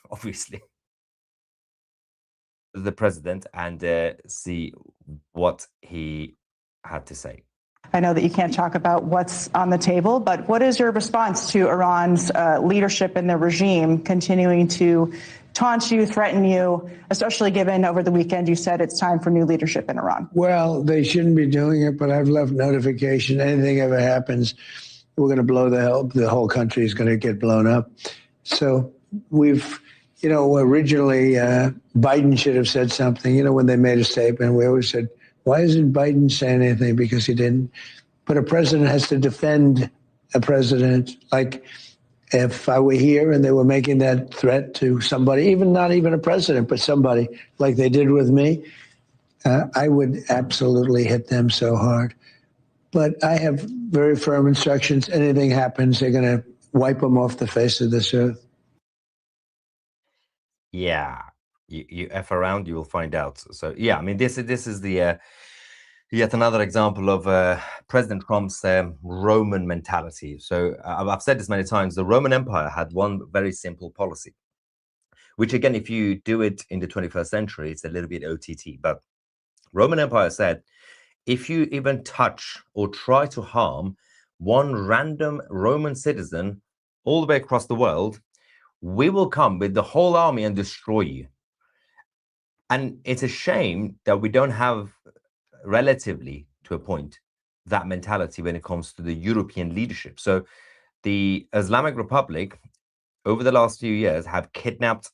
obviously. The president and see what he had to say. I know that you can't talk about what's on the table, but what is your response to Iran's leadership and the regime continuing to taunt you, threaten you, especially given over the weekend you said it's time for new leadership in Iran? Well, they shouldn't be doing it, but I've left notification. Anything ever happens, we're going to blow the whole country is going to get blown up. So we've, originally Biden should have said something, when they made a statement, we always said, why isn't Biden saying anything? Because he didn't. But a president has to defend a president. Like if I were here and they were making that threat to somebody, not even a president, but somebody like they did with me, I would absolutely hit them so hard. But I have very firm instructions. Anything happens, they're going to wipe them off the face of this earth. Yeah, you F around, you will find out. So, yeah, I mean, this is the yet another example of President Trump's Roman mentality. So I've said this many times, the Roman Empire had one very simple policy, which again, if you do it in the 21st century, it's a little bit OTT. But Roman Empire said, if you even touch or try to harm one random Roman citizen all the way across the world, we will come with the whole army and destroy you. And it's a shame that we don't have, relatively to a point, that mentality when it comes to the European leadership. So the Islamic Republic, over the last few years, have kidnapped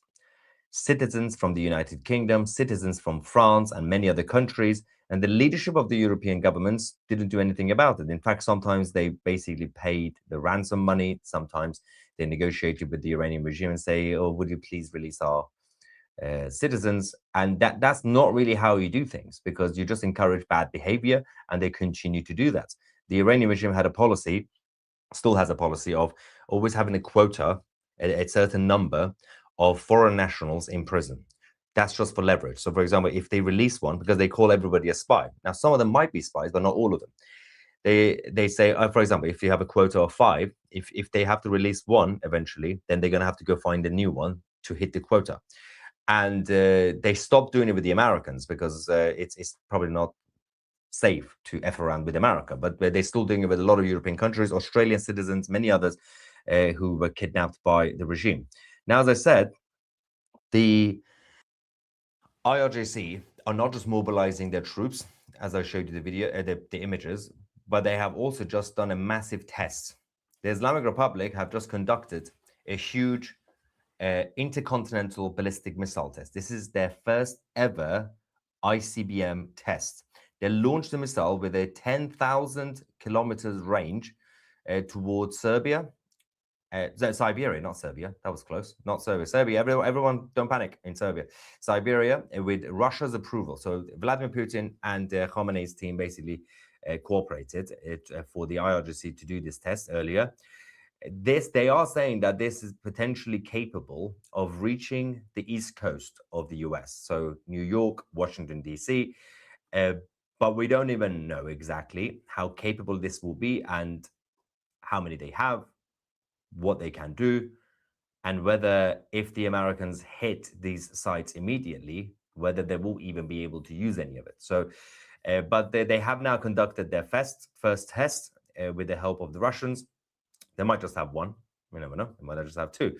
citizens from the United Kingdom, citizens from France and many other countries, and the leadership of the European governments didn't do anything about it. In fact, sometimes they basically paid the ransom money. Sometimes they negotiated with the Iranian regime and say, oh, would you please release our citizens? And that's not really how you do things, because you just encourage bad behavior, and they continue to do that. The Iranian regime had a policy, still has a policy, of always having a quota, a certain number of foreign nationals in prison. That's just for leverage. So, for example, if they release one, because they call everybody a spy. Now, some of them might be spies, but not all of them. They say, for example, if you have a quota of 5, if they have to release one eventually, then they're going to have to go find a new one to hit the quota. And they stopped doing it with the Americans because it's probably not safe to F around with America. But they're still doing it with a lot of European countries, Australian citizens, many others who were kidnapped by the regime. Now, as I said, the IRGC are not just mobilizing their troops, as I showed you the video, the images, but they have also just done a massive test. The Islamic Republic have just conducted a huge intercontinental ballistic missile test. This is their first ever ICBM test. They launched the missile with a 10,000 kilometers range towards Serbia. Siberia, not Serbia. That was close. Not Serbia. Serbia, everyone don't panic in Serbia. Siberia, with Russia's approval. So Vladimir Putin and Khamenei's team basically cooperated for the IRGC to do this test earlier. They are saying that this is potentially capable of reaching the east coast of the US. So New York, Washington, D.C. But we don't even know exactly how capable this will be and how many they have, what they can do, and whether if the Americans hit these sites immediately, whether they will even be able to use any of it. So, but they have now conducted their first test with the help of the Russians. They might just have one. We never know. They might just have 2.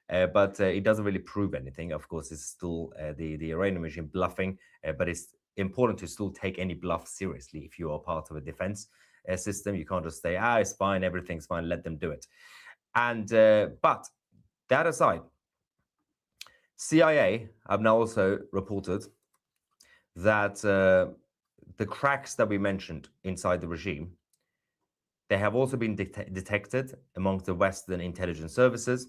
But it doesn't really prove anything. Of course, it's still the Iranian regime bluffing, but it's important to still take any bluff seriously if you are part of a defense system. You can't just say, it's fine, everything's fine, let them do it. And but that aside, CIA have now also reported that the cracks that we mentioned inside the regime, they have also been detected amongst the Western intelligence services.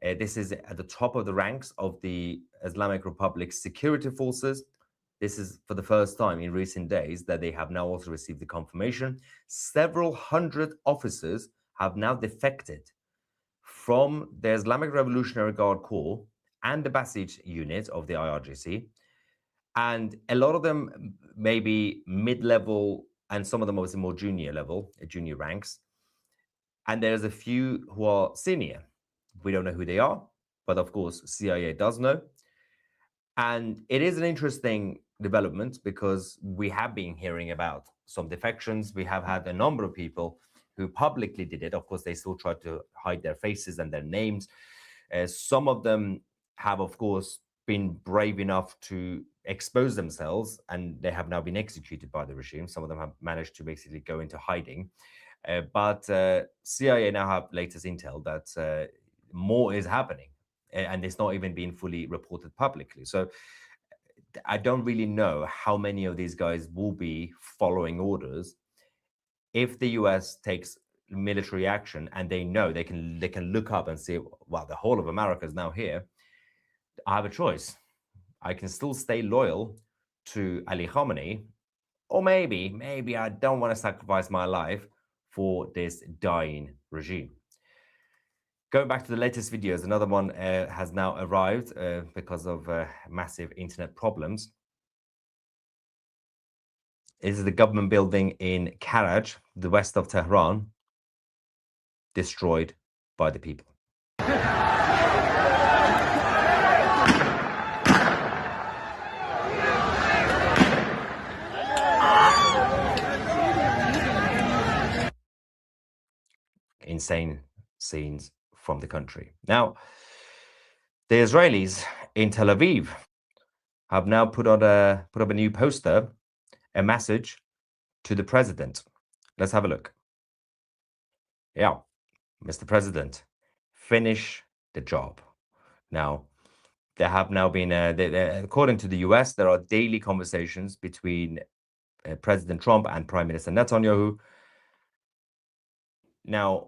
This is at the top of the ranks of the Islamic Republic's security forces. This is for the first time in recent days that they have now also received the confirmation. Several hundred officers have now defected from the Islamic Revolutionary Guard Corps and the Basij unit of the IRGC. And a lot of them maybe mid-level, and some of them obviously more junior level, junior ranks. And there's a few who are senior. We don't know who they are, but of course, CIA does know. And it is an interesting development because we have been hearing about some defections. We have had a number of people who publicly did it. Of course, they still try to hide their faces and their names. Some of them have, of course, been brave enough to expose themselves, and they have now been executed by the regime. Some of them have managed to basically go into hiding. But CIA now have latest intel that more is happening, and it's not even being fully reported publicly. So I don't really know how many of these guys will be following orders. If the US takes military action and they know they can look up and see, well, the whole of America is now here, I have a choice. I can still stay loyal to Ali Khamenei, or maybe I don't want to sacrifice my life for this dying regime. Going back to the latest videos, another one has now arrived because of massive internet problems. This is the government building in Karaj, the west of Tehran, destroyed by the people. Insane scenes from the country. Now, the Israelis in Tel Aviv have now put up a new poster, a message to the president. Let's have a look. Yeah, Mr. President, finish the job. Now, there have now been, according to the US, there are daily conversations between President Trump and Prime Minister Netanyahu. Now,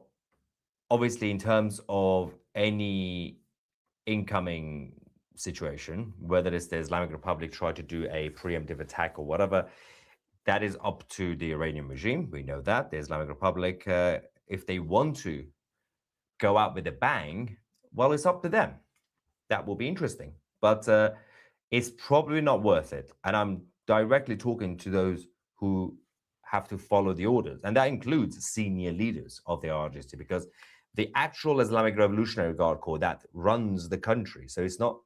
obviously, in terms of any incoming situation, whether it's the Islamic Republic try to do a preemptive attack or whatever, that is up to the Iranian regime. We know that. The Islamic Republic, if they want to go out with a bang, well, it's up to them. That will be interesting. But it's probably not worth it. And I'm directly talking to those who have to follow the orders. And that includes senior leaders of the IRGC, because the actual Islamic Revolutionary Guard Corps that runs the country. So it's not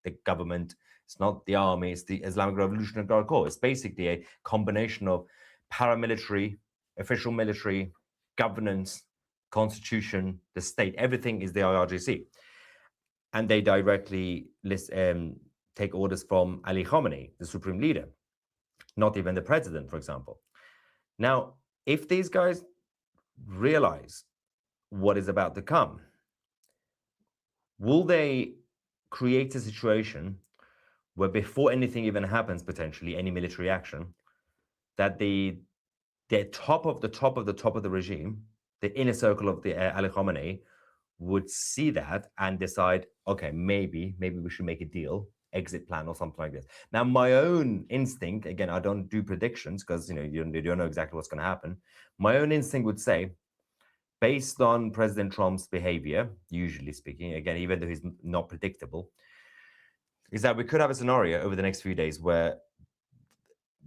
the government, it's not the army, it's the Islamic Revolutionary Guard Corps. It's basically a combination of paramilitary, official military, governance, constitution, the state. Everything is the IRGC. And they directly take orders from Ali Khamenei, the supreme leader, not even the president, for example. Now, if these guys realize what is about to come, will they create a situation where before anything even happens, potentially any military action, that the top of the regime, the inner circle of the Ali Khamenei, would see that and decide, okay, maybe we should make a deal, exit plan or something like this. Now, my own instinct, again, I don't do predictions because you don't know exactly what's going to happen. My own instinct would say, based on President Trump's behavior, usually speaking, again, even though he's not predictable, is that we could have a scenario over the next few days where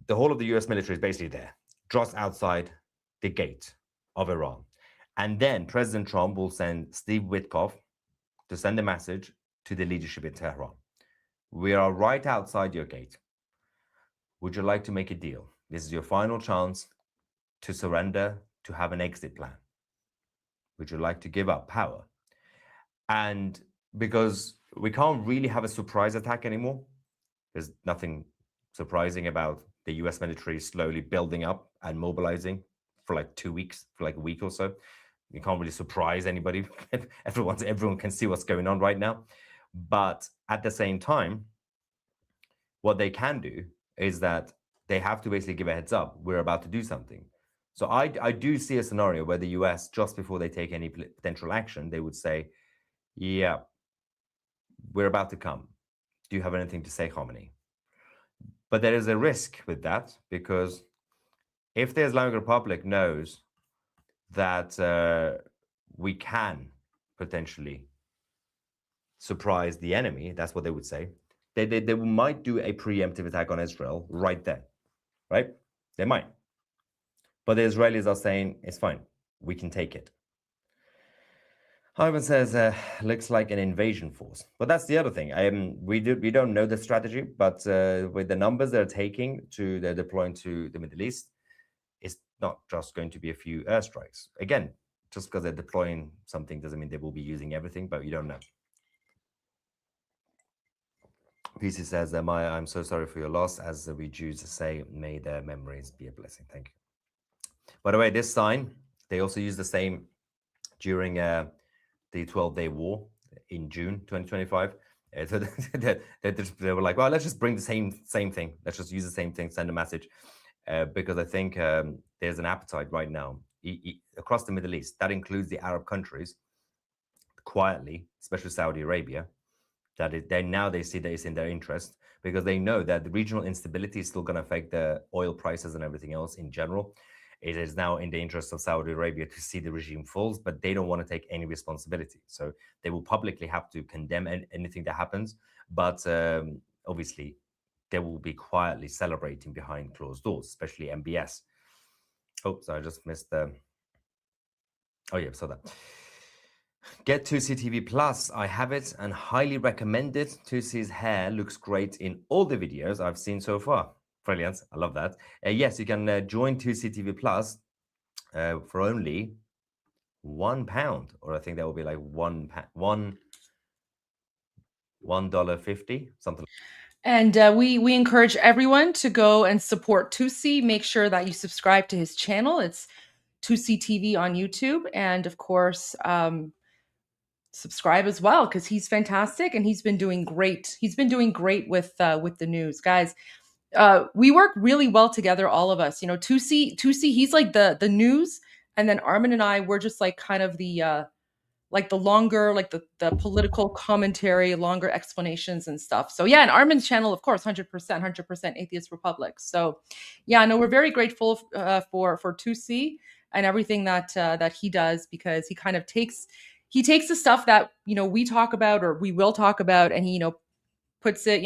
the whole of the US military is basically there, just outside the gate of Iran. And then President Trump will send Steve Witkoff to send a message to the leadership in Tehran. We are right outside your gate. Would you like to make a deal? This is your final chance to surrender, to have an exit plan. Would you like to give up power? And because we can't really have a surprise attack anymore, there's nothing surprising about the US military slowly building up and mobilizing for like 2 weeks, for like a week or so. You can't really surprise anybody. Everyone can see what's going on right now. But at the same time, what they can do is that they have to basically give a heads up. We're about to do something. So I do see a scenario where the US, just before they take any potential action, they would say, yeah, we're about to come. Do you have anything to say, Khamenei? But there is a risk with that, because if the Islamic Republic knows that we can potentially surprise the enemy, that's what they would say, they might do a preemptive attack on Israel right then, right? They might. But the Israelis are saying, it's fine, we can take it. Ivan says, looks like an invasion force. But that's the other thing. We don't know the strategy, but with the numbers they're deploying to the Middle East, it's not just going to be a few airstrikes. Again, just because they're deploying something doesn't mean they will be using everything, but you don't know. PC says, I'm so sorry for your loss. As we Jews say, may their memories be a blessing. Thank you. By the way, this sign, they also use the same during the 12-day war in June 2025. So they were like, well, let's just bring the same thing. Let's just use the same thing, send a message. Because I think there's an appetite right now across the Middle East. That includes the Arab countries, quietly, especially Saudi Arabia, that they see that it's in their interest, because they know that the regional instability is still going to affect the oil prices and everything else in general. It is now in the interest of Saudi Arabia to see the regime falls, but they don't want to take any responsibility. So they will publicly have to condemn anything that happens, but obviously they will be quietly celebrating behind closed doors, especially MBS. Oh, sorry, I just missed the... Oh yeah, saw that. Get 2C TV Plus. I have it and highly recommend it. 2C's hair looks great in all the videos I've seen so far. Brilliant. I love that. Yes, you can join 2C TV Plus for only £1, or I think that will be like $1.50, something. And we encourage everyone to go and support 2C. Make sure that you subscribe to his channel. It's 2C TV on YouTube, and of course, subscribe as well, because he's fantastic and he's been doing great. He's been doing great with the news, guys. We work really well together, all of us. 2C, he's like the news, and then Armin and I, we're just like kind of the longer, like the political commentary, longer explanations and stuff. So yeah, and Armin's channel, of course, 100% Atheist Republic. So yeah, no, we're very grateful for 2C and everything that he does, because he kind of takes the stuff that we talk about, or we will talk about, and he puts it,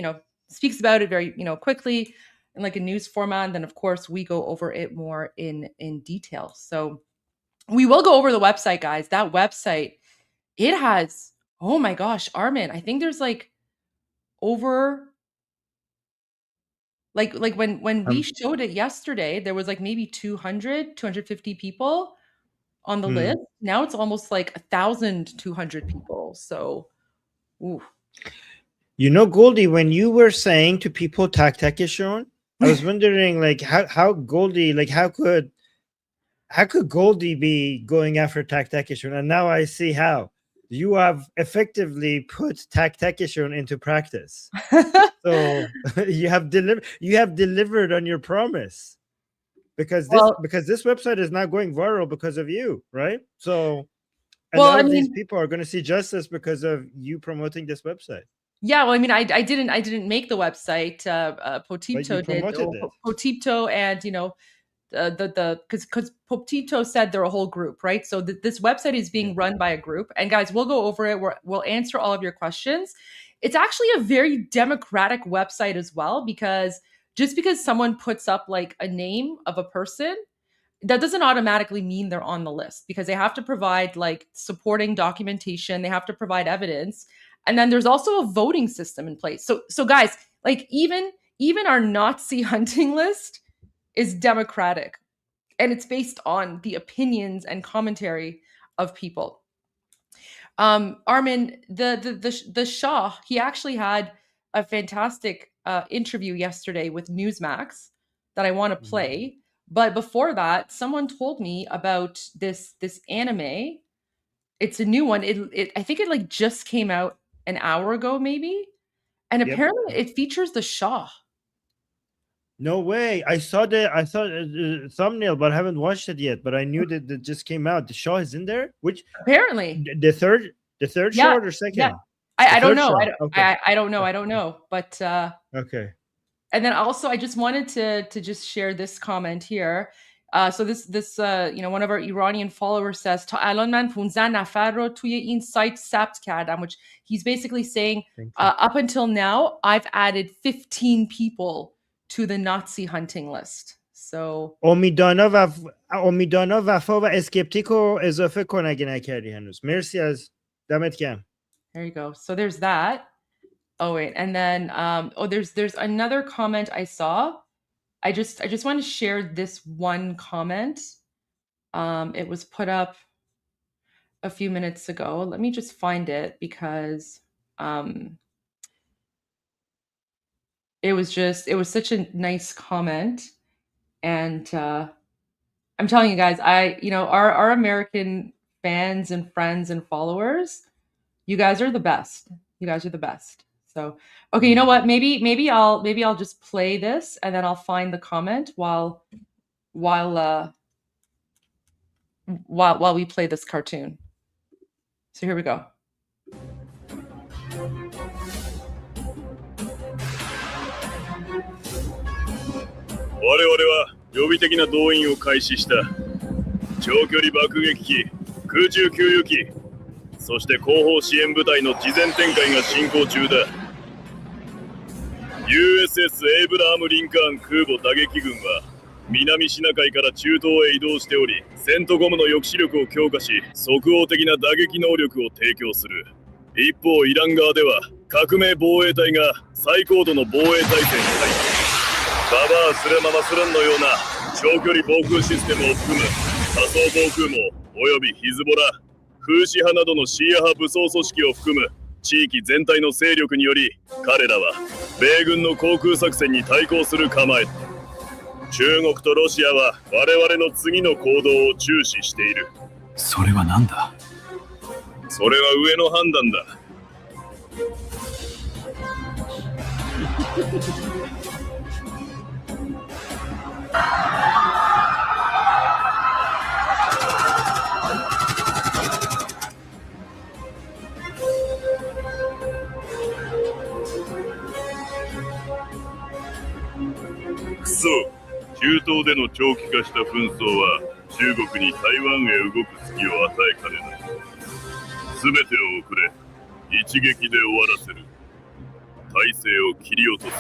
speaks about it very quickly in like a news format, and then of course we go over it more in detail. So we will go over the website, guys. That website, it has, oh my gosh, Armin, I think there's like over, like when we showed it yesterday, there was like maybe 250 people on the list. Now it's almost like 1,200 people. So, ooh. Goldie, when you were saying to people taktekishon, I was wondering like how Goldie, like how could Goldie be going after taktekishon? And now I see how you have effectively put taktekishon into practice. So you have delivered on your promise, because this website is not going viral because of you, right? So these people are going to see justice because of you promoting this website. Yeah, well, I mean, I didn't make the website. Potito did. Potito, and because Potito said they're a whole group, right? So this website is being run by a group, and guys, we'll go over it. We'll answer all of your questions. It's actually a very democratic website as well, because just because someone puts up like a name of a person, that doesn't automatically mean they're on the list, because they have to provide like supporting documentation. They have to provide evidence. And then there's also a voting system in place. So guys, like even our Nazi hunting list is democratic, and it's based on the opinions and commentary of people. Armin, the Shah, he actually had a fantastic interview yesterday with Newsmax that I want to play. But before that, someone told me about this anime. It's a new one. I think it like just came out an hour ago, maybe. And apparently it features the Shah. No way. I saw the thumbnail, but I haven't watched it yet. But I knew that it just came out. The Shah is in there? Which apparently the third Shah or second? Yeah. I don't know. I don't know. But okay. And then also, I just wanted to just share this comment here. So this one of our Iranian followers says تا الان من 15 نفر رو توی این سایت ثبت کردم, which he's basically saying up until now I've added 15 people to the Nazi hunting list. So امیدانا وفا و اسکپتیک رو اضافه کن اگه نکردی هنوز. مرسی از دمت گرم. there you go. So there's that. Oh wait, and then there's another comment I saw. I just want to share this one comment. It was put up a few minutes ago. Let me just find it because it was such a nice comment. And I'm telling you guys, our American fans and friends and followers, you guys are the best. You guys are the best. So, okay, you know what? Maybe I'll just play this and then I'll find the comment while we play this cartoon. So here we go. USS エイブラハム・リンカーン空母打撃群は南シナ海から中東へ移動しており、セントゴムの抑止力を強化し、即応的な打撃能力を提供する。一方、イラン側では革命防衛隊が最高度の防衛体制に入り、カバーするままするんのような長距離防空システムを含む仮想防空網およびヒズボラ、フーシ派などのシーア派武装組織を含む地域全体の勢力により、彼らは米軍の航空作戦に対抗する構え。中国とロシアは我々の次の行動を注視している。それは何だ？それは上の判断だ。クソ、中東での長期化した紛争は中国に台湾へ動く隙を与えかねない。すべてを遅れ、一撃で終わらせる。体制を切り落とす。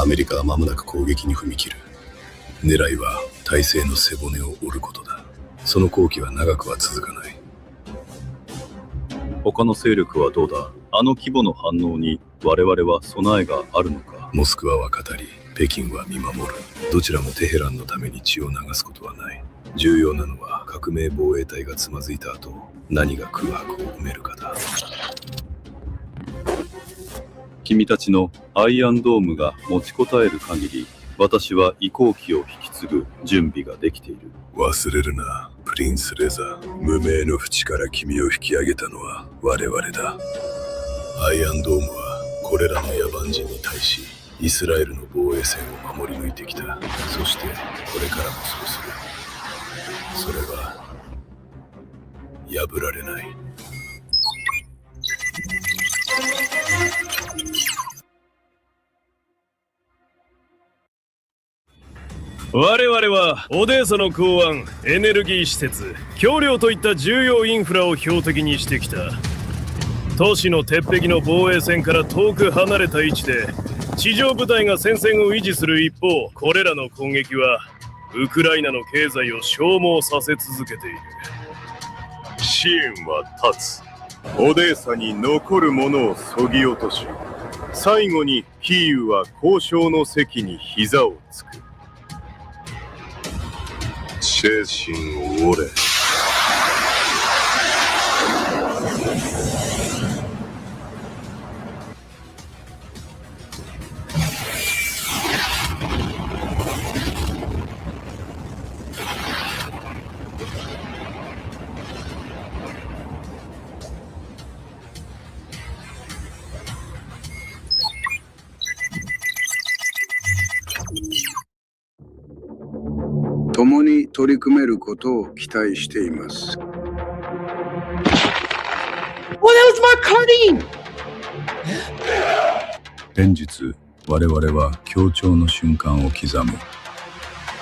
アメリカは間もなく攻撃に踏み切る。狙いは体制の背骨を折ることだ。その攻撃は長くは続かない。他の勢力はどうだ？あの規模の反応に我々は備えがあるのか？モスクワは語り、北京は見守る。どちらもテヘランのために血を流すことはない。重要なのは革命防衛隊がつまずいた後、何が空白を埋めるかだ。君たちのアイアンドームが持ちこたえる限り、私は移行期を引き継ぐ準備ができている。忘れるな、プリンスレザー。無名の淵から君を引き上げたのは我々だ。アイアンドームはこれらの野蛮人に対し、イスラエルの防衛線を守り抜いてきた。そしてこれからもそうする。それは破られない。我々はオデーサの港湾、エネルギー施設、橋梁といった重要インフラを標的にしてきた。都市の鉄壁の防衛線から遠く離れた位置で地上部隊が戦線を維持する一方、これらの攻撃はウクライナの経済を消耗させ続けている。支援は立つ。オデーサに残るものを削ぎ落とし、最後にキーウは交渉の席に膝をつく。精神を折れ。共に取り組めることを期待しています。Oh, that was Mark Carney! 連日、我々は協調の瞬間を刻む。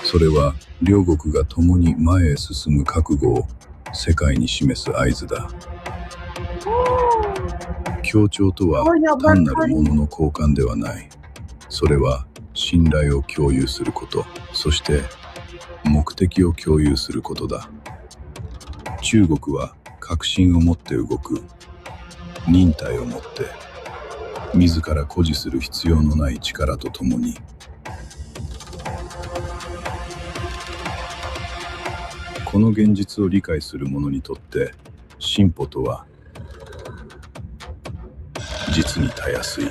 それは両国が共に前へ進む覚悟を世界に示す合図だ。協調とは単なるものの交換ではない。それは信頼を共有すること、そして目的を共有することだ。中国は確信を持って動く。忍耐を持って、自ら誇示する必要のない力とともに。この現実を理解する者にとって、進歩とは実にたやすい。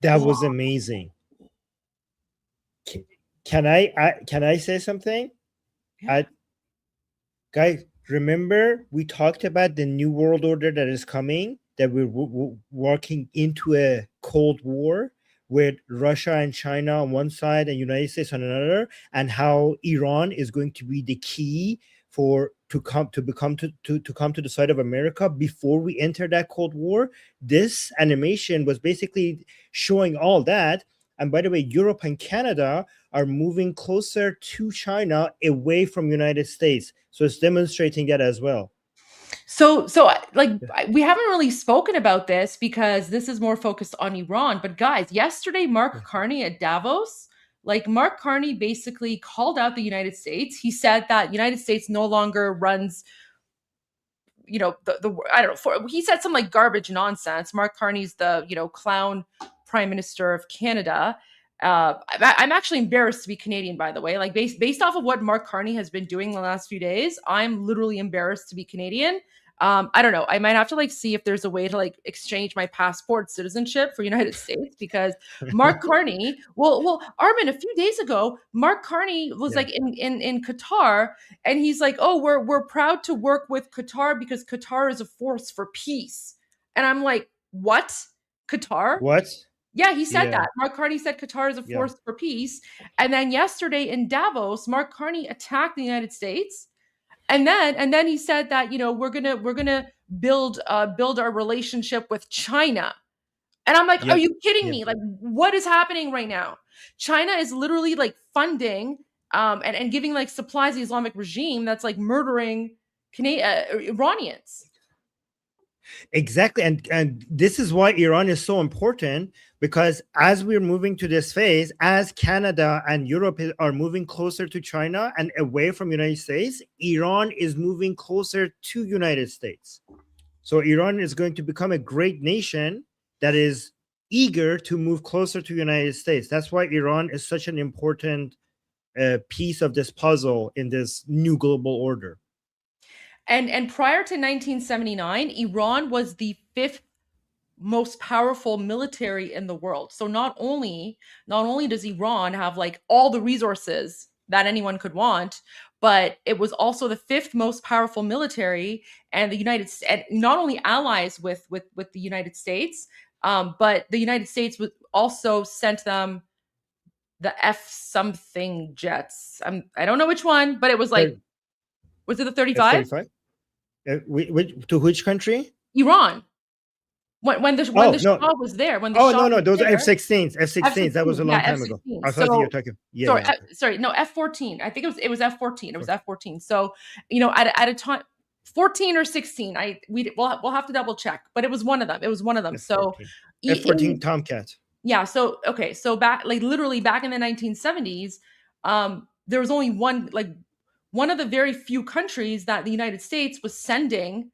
That was amazing. Can I say something? Guys, remember we talked about the new world order that is coming, that we're walking into a Cold War with Russia and China on one side and United States on another, and how Iran is going to be the key to come to the side of America before we enter that Cold War. This animation was basically showing all that. And by the way, Europe and Canada are moving closer to China away from United States. So it's demonstrating that as well. So like we haven't really spoken about this because this is more focused on Iran. But guys, yesterday, Mark Carney at Davos, like Mark Carney basically called out the United States. He said that United States no longer runs, you know, I don't know, he said some like garbage nonsense. Mark Carney's the, you know, clown Prime Minister of Canada. I'm actually embarrassed to be Canadian, by the way. Like based off of what Mark Carney has been doing the last few days, I'm literally embarrassed to be Canadian. I don't know. I might have to like see if there's a way to like exchange my passport citizenship for United States, because Mark Carney, well, Armin, a few days ago, Mark Carney was like in Qatar, and he's like, oh, we're proud to work with Qatar because Qatar is a force for peace. And I'm like, what? Qatar? What? Yeah, he said that. Mark Carney said Qatar is a force for peace. And then yesterday in Davos, Mark Carney attacked the United States. And then he said that, you know, we're gonna build our relationship with China. And I'm like, are you kidding me? Like, what is happening right now? China is literally like funding and giving like supplies to the Islamic regime that's like murdering Iranians. Exactly. And this is why Iran is so important, because as we're moving to this phase, as Canada and Europe are moving closer to China and away from United States, Iran is moving closer to United States. So Iran is going to become a great nation that is eager to move closer to United States. That's why Iran is such an important piece of this puzzle in this new global order. And prior to 1979, Iran was the 5th most powerful military in the world. So not only does Iran have like all the resources that anyone could want, but it was also the 5th most powerful military, and the United States, not only allies with the United States, but the United States also sent them the F something jets. I don't know which one, but it was like, was it the 35? To which country? Iran. When the Shah was there. When the Shah no, those are F-16s. F-16s. That was a long time ago. I thought you were talking. Sorry, no, F-14. I think it was F-14. It was F-14. So, you know, at a time, 14 or 16. We'll have to double check, but it was one of them. F-14. So F-14 Tomcat. Yeah. So okay. So literally back in the 1970s, there was only one of the very few countries that the United States was sending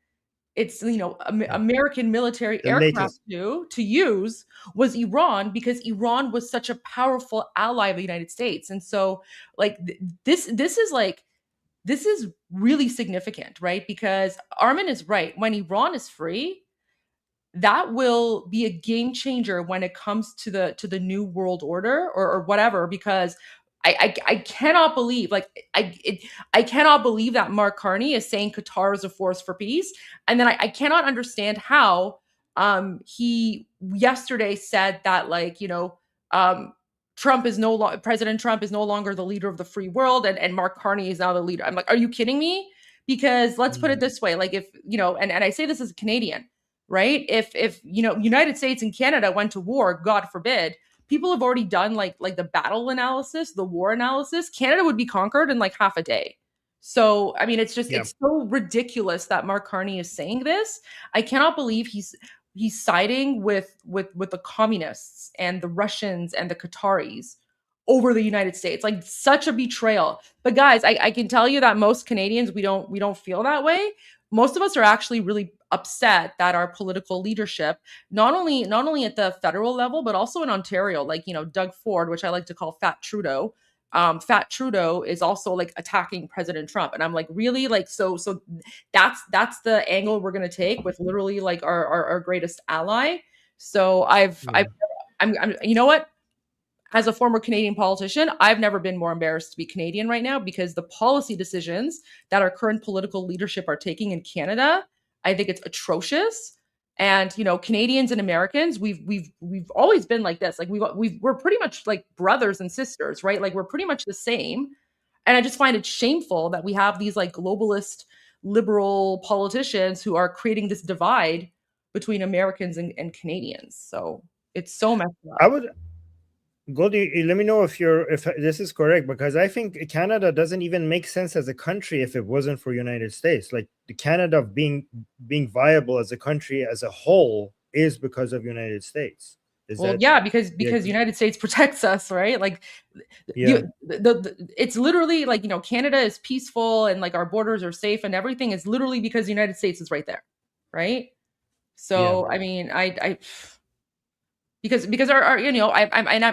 its, you know, American military aircraft to use was Iran, because Iran was such a powerful ally of the United States. And so like this is really significant, right? Because Armin is right. When Iran is free, that will be a game changer when it comes to the new world order or whatever, because I cannot believe I cannot believe that Mark Carney is saying Qatar is a force for peace. And then I cannot understand how he yesterday said that, like, you know, President Trump is no longer the leader of the free world, and Mark Carney is now the leader. I'm like, are you kidding me? Because let's put it this way, like if, and I say this as a Canadian, right? If United States and Canada went to war, God forbid, people have already done like the battle analysis, the war analysis. Canada would be conquered in like half a day. So, I mean, it's so ridiculous that Mark Carney is saying this. I cannot believe he's siding with the communists and the Russians and the Qataris over the United States. Like, such a betrayal. But guys, I can tell you that most Canadians, we don't feel that way. Most of us are actually really upset that our political leadership, not only at the federal level, but also in Ontario, like, Doug Ford, which I like to call Fat Trudeau. Fat Trudeau is also like attacking President Trump, and I'm like, really? Like, so that's the angle we're gonna take with literally like our greatest ally. So I'm you know what? As a former Canadian politician, I've never been more embarrassed to be Canadian right now, because the policy decisions that our current political leadership are taking in Canada, I think it's atrocious. And Canadians and Americans, we've always been like this. Like we're pretty much like brothers and sisters, right? Like we're pretty much the same. And I just find it shameful that we have these like globalist liberal politicians who are creating this divide between Americans and Canadians. So it's so messed up. Goldie, let me know if this is correct, because I think Canada doesn't even make sense as a country if it wasn't for United States. Like the Canada being viable as a country as a whole is because of United States. Because United States protects us, right? Like, it's literally like Canada is peaceful and like our borders are safe and everything is literally because the United States is right there, right? So I mean, because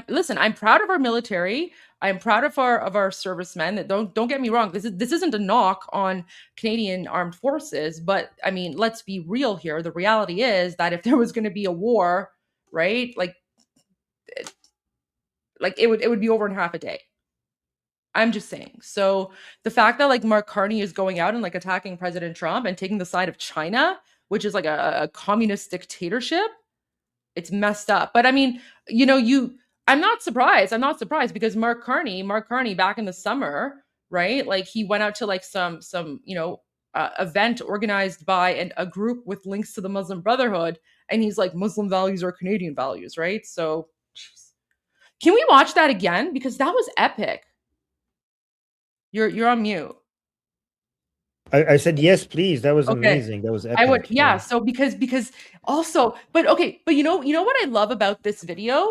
listen, I'm proud of our military. I'm proud of our servicemen. That don't get me wrong. This isn't a knock on Canadian armed forces, but I mean, let's be real here. The reality is that if there was going to be a war, right, like it would be over in half a day. I'm just saying. So the fact that like Mark Carney is going out and like attacking President Trump and taking the side of China, which is like a communist dictatorship, it's messed up. But I mean, I'm not surprised. I'm not surprised because Mark Carney back in the summer, right? Like he went out to like some event organized by a group with links to the Muslim Brotherhood, and he's like, Muslim values are Canadian values, right? So, can we watch that again? Because that was epic. You're on mute. I said yes, please. That was amazing. That was epic. I would, yeah. So because also, but you know what I love about this video,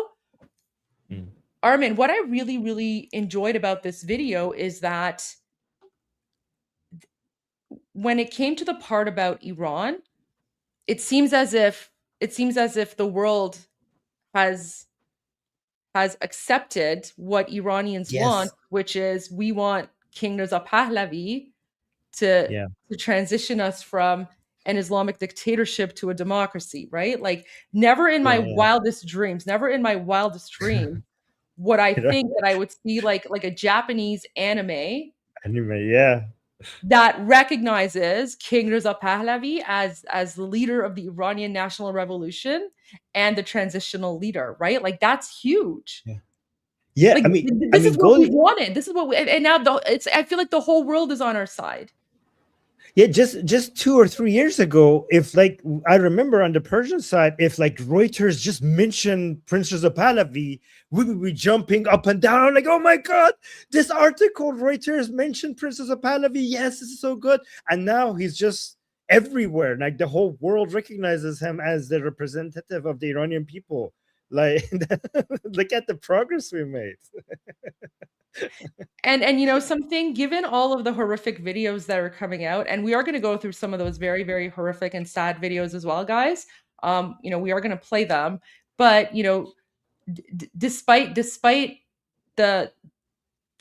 Armin. What I really really enjoyed about this video is that when it came to the part about Iran, it seems as if the world has accepted what Iranians want, which is we want King Reza Pahlavi to transition us from an Islamic dictatorship to a democracy, right? Like never in my wildest dreams would I think that I would see like a Japanese anime that recognizes King Reza Pahlavi as the leader of the Iranian national revolution and the transitional leader, right? Like that's huge. Yeah, like, this is what we wanted. This is what and now I feel like the whole world is on our side. Yeah, just 2 or 3 years ago, if like I remember on the Persian side, if like Reuters just mentioned Prince Reza Pahlavi, we would be jumping up and down. I'm like, oh my God, this article, Reuters mentioned Prince Reza Pahlavi. Yes, this is so good. And now he's just everywhere. Like the whole world recognizes him as the representative of the Iranian people. Like, look at the progress we made. And something, given all of the horrific videos that are coming out, and we are going to go through some of those very, very horrific and sad videos as well, guys. We are going to play them, but despite the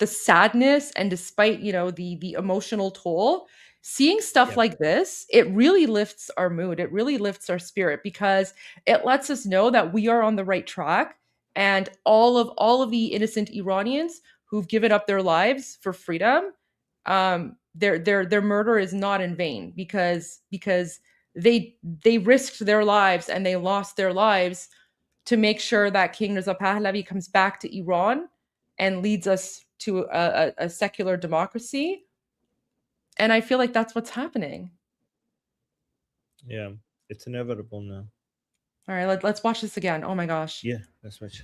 sadness and despite the emotional toll, seeing stuff like this, it really lifts our mood. It really lifts our spirit because it lets us know that we are on the right track, and all of the innocent Iranians who've given up their lives for freedom, their murder is not in vain because they risked their lives and they lost their lives to make sure that King Reza Pahlavi comes back to Iran and leads us to a secular democracy. And I feel like that's what's happening. Yeah, it's inevitable now. All right, let's watch this again. Oh my gosh. Yeah, let's watch.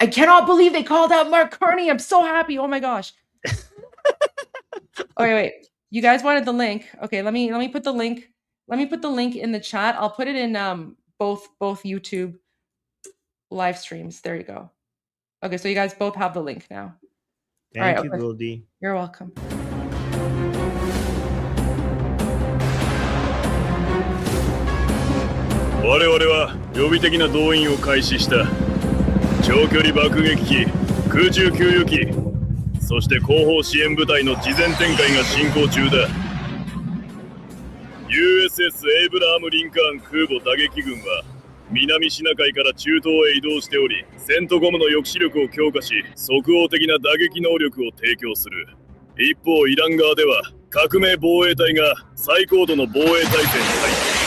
I cannot believe they called out Mark Carney. I'm so happy. Oh my gosh. Oh, wait. You guys wanted the link. Okay, let me put the link. Let me put the link in the chat. I'll put it in both YouTube live streams. There you go. Okay, so you guys both have the link now. Thank you, Goldie. You're welcome. 我々は予備的な動員を開始した。長距離爆撃機、空中給油機、そして後方支援部隊の事前展開が進行中だ。USS エイブラハム・リンカーン空母打撃群は南シナ海から中東へ移動しており、セントゴムの抑止力を強化し、即応的な打撃能力を提供する。一方、イラン側では革命防衛隊が最高度の防衛体制に入っている。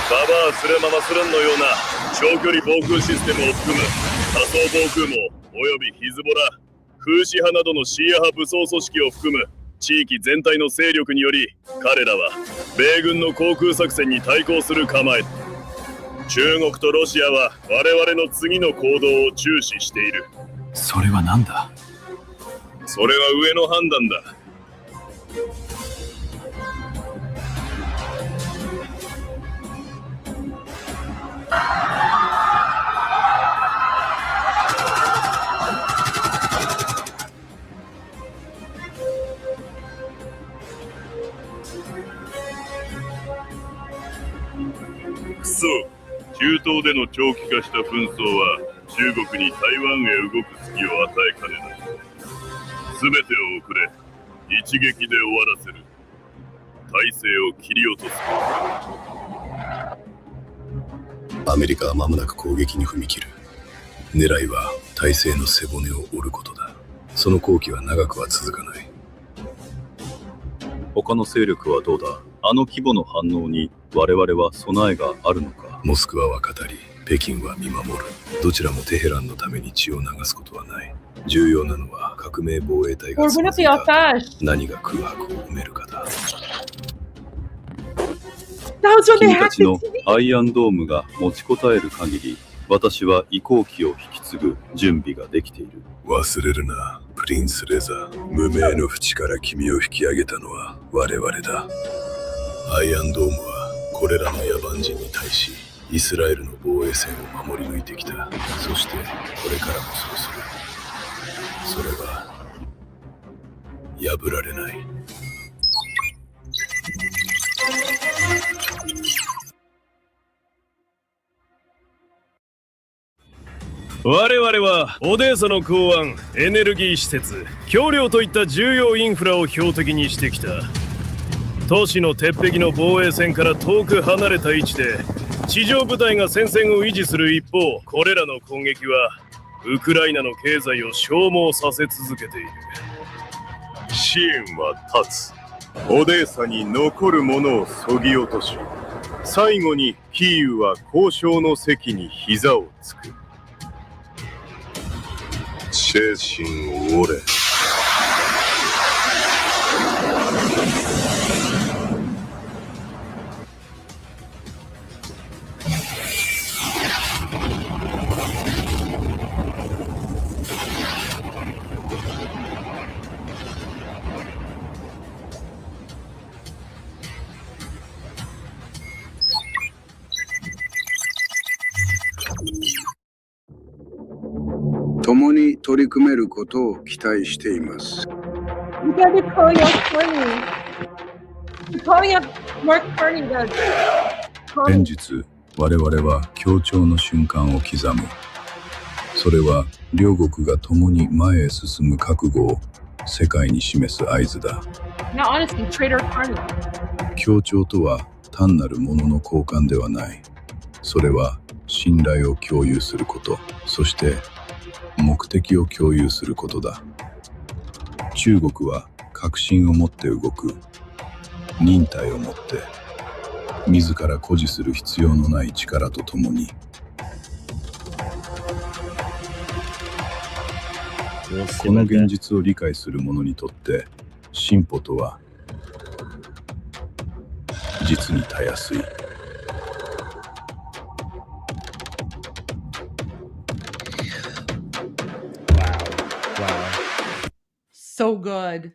ババアスレママスルンのような長距離防空システムを含む仮想防空網およびヒズボラ、フーシ派などのシーア派武装組織を含む地域全体の勢力により、彼らは米軍の航空作戦に対抗する構え。中国とロシアは我々の次の行動を注視している。それは何だ？それは上の判断だ。中東での長期化した紛争は中国に台湾へ動く隙を与えかねない。全てを遅れ、一撃で終わらせる。体制を切り落とす。アメリカは間もなく攻撃に踏み切る。狙いは体制の背骨を折ることだ。その好機は長くは続かない。他の勢力はどうだ？あの規模の反応に我々は備えがあるのか？モスクワは語り、北京は見守る。どちらもテヘランのために血を流すことはない。重要なのは革命防衛隊がつまずいた後、何が空白を埋めるかだ。君たちのアイアンドームが持ちこたえる限り、私は移行期を引き継ぐ準備ができている。忘れるな、プリンスレザー。無名の淵から君を引き上げたのは我々だ。アイアンドームはこれらの野蛮人に対しイスラエルの防衛線を守り抜いてきた。そしてこれからもそうする。それは破られない。我々はオデーサの港湾、エネルギー施設、橋梁といった重要インフラを標的にしてきた。都市の鉄壁の防衛線から遠く離れた位置で地上部隊が戦線を維持する一方、これらの攻撃はウクライナの経済を消耗させ続けている。支援は立つ。オデーサに残るものを削ぎ落とし、最後にキーウは交渉の席に膝をつく。精神を折れ。共に取り組めることを期待しています。連日、我々は協調の瞬間を刻む。それは両国が共に前へ進む覚悟を世界に示す合図だ。協調とは単なるものの交換ではない。それは信頼を共有すること、そして目的を共有することだ。中国は確信を持って動く。忍耐を持って。自ら誇示する必要のない力とともにこの現実を理解する者にとって進歩とは実にたやすい。So good.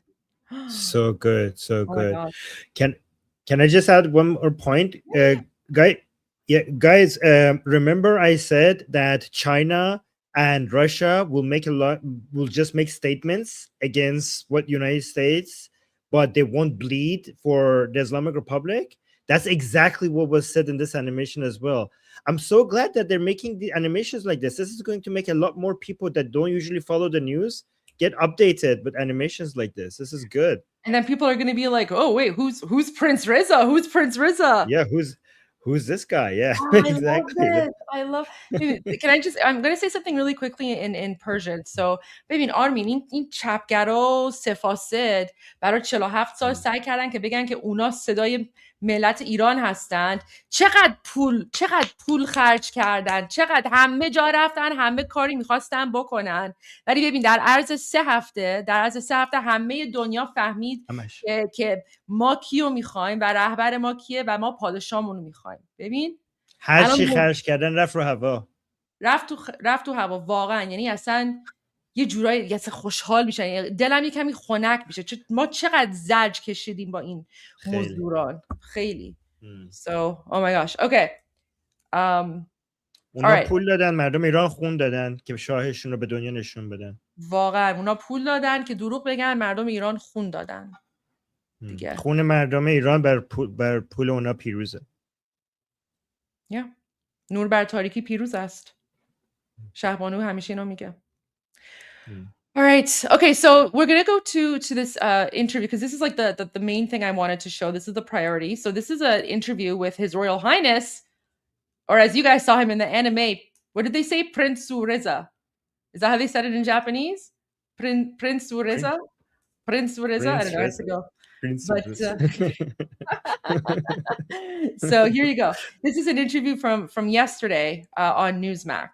So good, so Oh my good. gosh. Can I just add one more point, guys? Remember I said that China and Russia will just make statements against what United States, but they won't bleed for the Islamic Republic. That's exactly what was said in this animation as well. I'm so glad that they're making the animations like this. This is going to make a lot more people that don't usually follow the news get updated with animations like this. This is good. And then people are going to be like, "Oh wait, who's Prince Reza? Who's Prince Reza?" Yeah, who's this guy? Yeah, Oh, exactly. I love it. I'm going to say something really quickly in Persian. So ببین آرمین این چپگرا سفاسد برای 47 سال سعی کردن که بگن که اونا صدای ملت ایران هستند. چقدر پول خرج کردن، چقدر همه جا رفتن، همه کاری میخواستن بکنن، ولی ببین در عرض 3 هفته همه دنیا فهمید که ما کیو میخوایم و رهبر ما کیه و ما پادشاهمون رو میخوایم. ببین هر چی خرج کردن رفت رو هوا، رفت تو هوا واقعا. یعنی اصلا یه جورایی یه خوشحال میشن، دلم یه کمی خنک میشه. ما چقدر زجر کشیدیم با این مزدوران، خیلی. So oh my gosh, okay. اونا پول دادن، مردم ایران خون دادن که شاهشون رو به دنیا نشون بدن. واقعا اونا پول دادن که دروغ بگن، مردم ایران خون دادن دیگه. خون مردم ایران بر پول اونا پیروزه. نور بر تاریکی پیروز است. شهبانو همیشه اینو میگه. All right. Okay, so we're going to go to this interview because this is like the main thing I wanted to show. This is the priority. So this is an interview with His Royal Highness, or as you guys saw him in the anime, what did they say? Prince Reza. Is that how they said it in Japanese? Prince Reza? Prince Reza? I don't know how to go. But, so here you go. This is an interview from yesterday on Newsmax.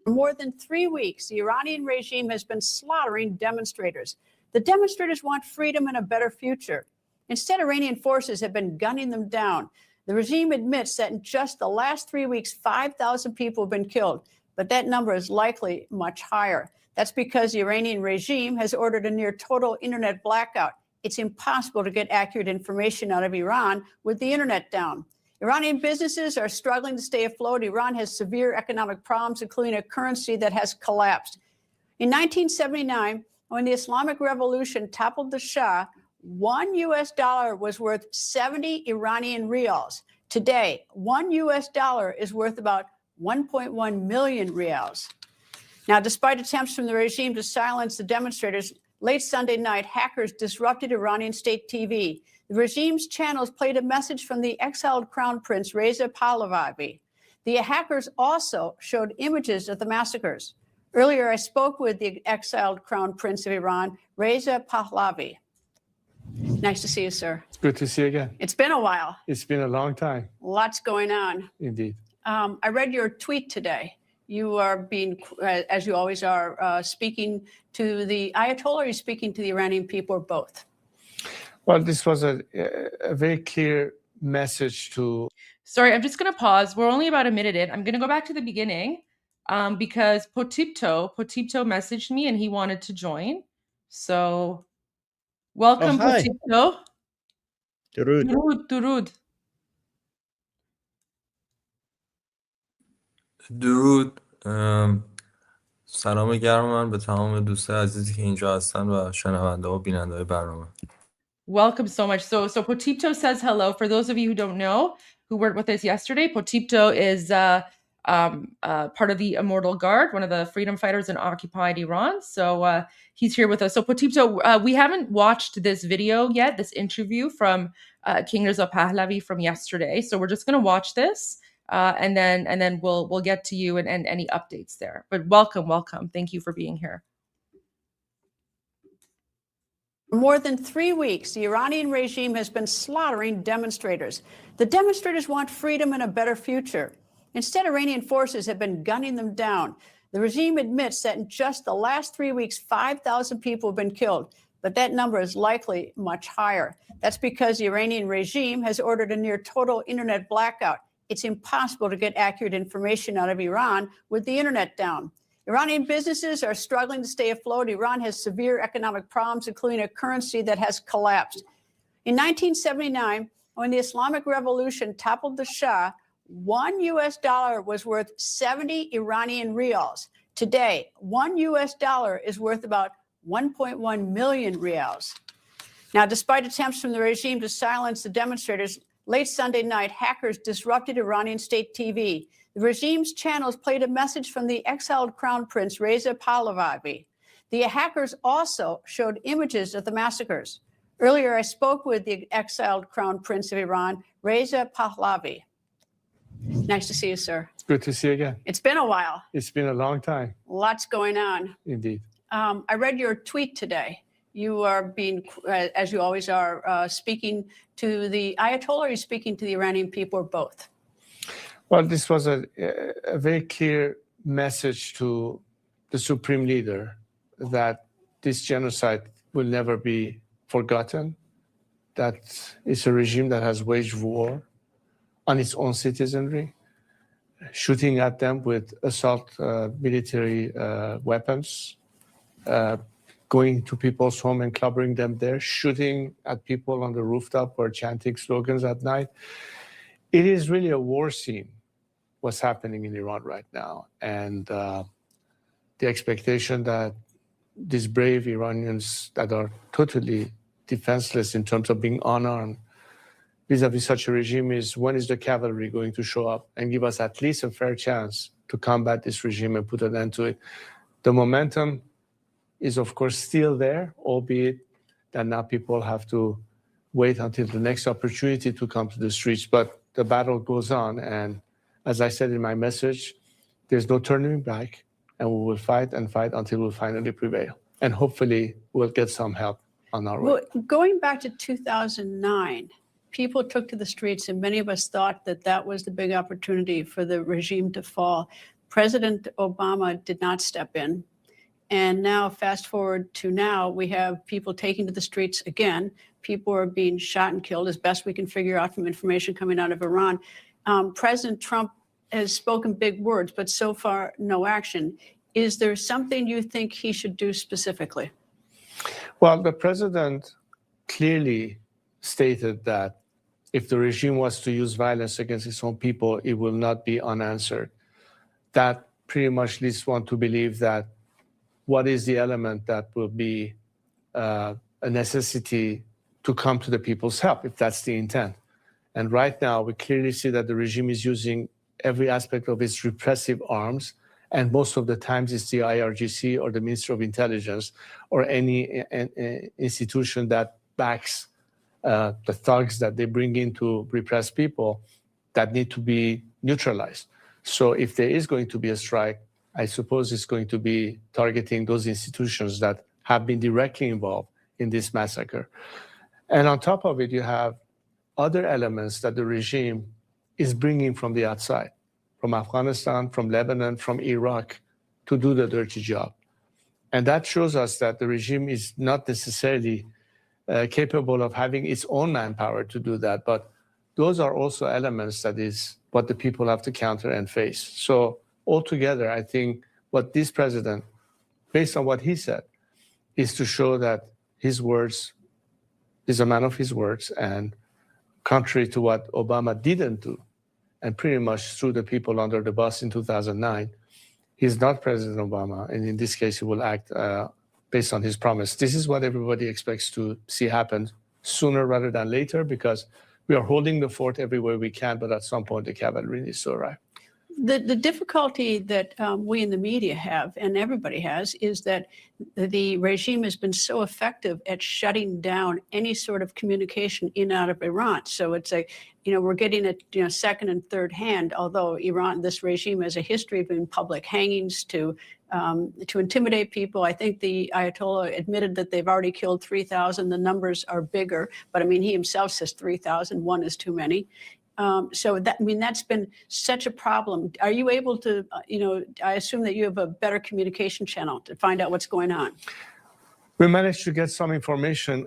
For more than 3 weeks, the Iranian regime has been slaughtering demonstrators. The demonstrators want freedom and a better future. Instead, Iranian forces have been gunning them down. The regime admits that in just the last 3 weeks, 5,000 people have been killed, but that number is likely much higher. That's because the Iranian regime has ordered a near total internet blackout. It's impossible to get accurate information out of Iran with the internet down. Iranian businesses are struggling to stay afloat. Iran has severe economic problems, including a currency that has collapsed. In 1979, when the Islamic Revolution toppled the Shah, $1 was worth 70 Iranian rials. Today, $1 is worth about 1.1 million rials. Now, despite attempts from the regime to silence the demonstrators, late Sunday night, hackers disrupted Iranian state TV. The regime's channels played a message from the exiled crown prince, Reza Pahlavi. The hackers also showed images of the massacres. Earlier, I spoke with the exiled crown prince of Iran, Reza Pahlavi. Nice to see you, sir. It's good to see you again. It's been a while. It's been a long time. Lots going on. Indeed. I read your tweet today. You are being, as you always are, speaking to the Ayatollah, or you're speaking to the Iranian people, or both? Well, this was a very clear message to... Sorry, I'm just going to pause. We're only about a minute in. I'm going to go back to the beginning because Potipto messaged me and he wanted to join. So, welcome, Potipto. Durud. درود. سلام گرم من به تمام دوستان عزیزی که اینجا هستن و شنونده و بیننده های برنامه. Welcome so much. So Potipto says hello. For those of you who don't know, who worked with us yesterday, Potipto is part of the Immortal Guard, one of the freedom fighters in occupied Iran. So he's here with us. So Potipto, we haven't watched this video yet, this interview from King Reza Pahlavi from yesterday. So we're just going to watch this. And then we'll get to you and any updates there. But welcome. Thank you for being here. For more than 3 weeks, the Iranian regime has been slaughtering demonstrators. The demonstrators want freedom and a better future. Instead, Iranian forces have been gunning them down. The regime admits that in just the last 3 weeks, 5,000 people have been killed, but that number is likely much higher. That's because the Iranian regime has ordered a near total internet blackout. It's impossible to get accurate information out of Iran with the internet down. Iranian businesses are struggling to stay afloat. Iran has severe economic problems, including a currency that has collapsed. In 1979, when the Islamic Revolution toppled the Shah, $1 was worth 70 Iranian rials. Today, $1 is worth about 1.1 million rials. Now, despite attempts from the regime to silence the demonstrators, late Sunday night, hackers disrupted Iranian state TV. The regime's channels played a message from the exiled Crown Prince Reza Pahlavi. The hackers also showed images of the massacres. Earlier, I spoke with the exiled Crown Prince of Iran, Reza Pahlavi. Nice to see you, sir. Good to see you again. It's been a while. It's been a long time. Lots going on. Indeed. I read your tweet today. You are being, as you always are, speaking to the Ayatollah, or are you speaking to the Iranian people, or both? Well, this was a very clear message to the supreme leader that this genocide will never be forgotten, that it's a regime that has waged war on its own citizenry, shooting at them with assault military weapons, going to people's home and clobbering them there, shooting at people on the rooftop or chanting slogans at night. It is really a war scene, what's happening in Iran right now. And the expectation that these brave Iranians that are totally defenseless in terms of being unarmed vis-a-vis such a regime is, when is the cavalry going to show up and give us at least a fair chance to combat this regime and put an end to it? The momentum is, of course, still there, albeit that now people have to wait until the next opportunity to come to the streets. But the battle goes on. And as I said in my message, there's no turning back, and we will fight and fight until we finally prevail. And hopefully we'll get some help on our way. Well, going back to 2009, people took to the streets, and many of us thought that that was the big opportunity for the regime to fall. President Obama did not step in. And now, fast forward to now, we have people taking to the streets again. People are being shot and killed, as best we can figure out from information coming out of Iran. President Trump has spoken big words, but so far, no action. Is there something you think he should do specifically? Well, the president clearly stated that if the regime was to use violence against its own people, it will not be unanswered. That pretty much leads one to believe that what is the element that will be a necessity to come to the people's help, if that's the intent. And right now, we clearly see that the regime is using every aspect of its repressive arms, and most of the times it's the IRGC or the Ministry of Intelligence or any institution that backs the thugs that they bring in to repress people that need to be neutralized. So if there is going to be a strike, I suppose it's going to be targeting those institutions that have been directly involved in this massacre. And on top of it, you have other elements that the regime is bringing from the outside, from Afghanistan, from Lebanon, from Iraq, to do the dirty job. And that shows us that the regime is not necessarily capable of having its own manpower to do that, but those are also elements that is what the people have to counter and face. So altogether, I think what this president, based on what he said, is to show that his words is a man of his words, and contrary to what Obama didn't do, and pretty much threw the people under the bus in 2009, he's not President Obama, and in this case, he will act based on his promise. This is what everybody expects to see happen sooner rather than later, because we are holding the fort everywhere we can, but at some point the cavalry needs to arrive. The difficulty that we in the media have, and everybody has, is that the regime has been so effective at shutting down any sort of communication in and out of Iran. So it's a, we're getting it, second and third hand, although Iran, this regime has a history of in public hangings to to intimidate people. I think the Ayatollah admitted that they've already killed 3,000. The numbers are bigger, but I mean, he himself says 3,000. One is too many. So that, I mean, that's been such a problem. Are you able to, I assume that you have a better communication channel to find out what's going on? We managed to get some information,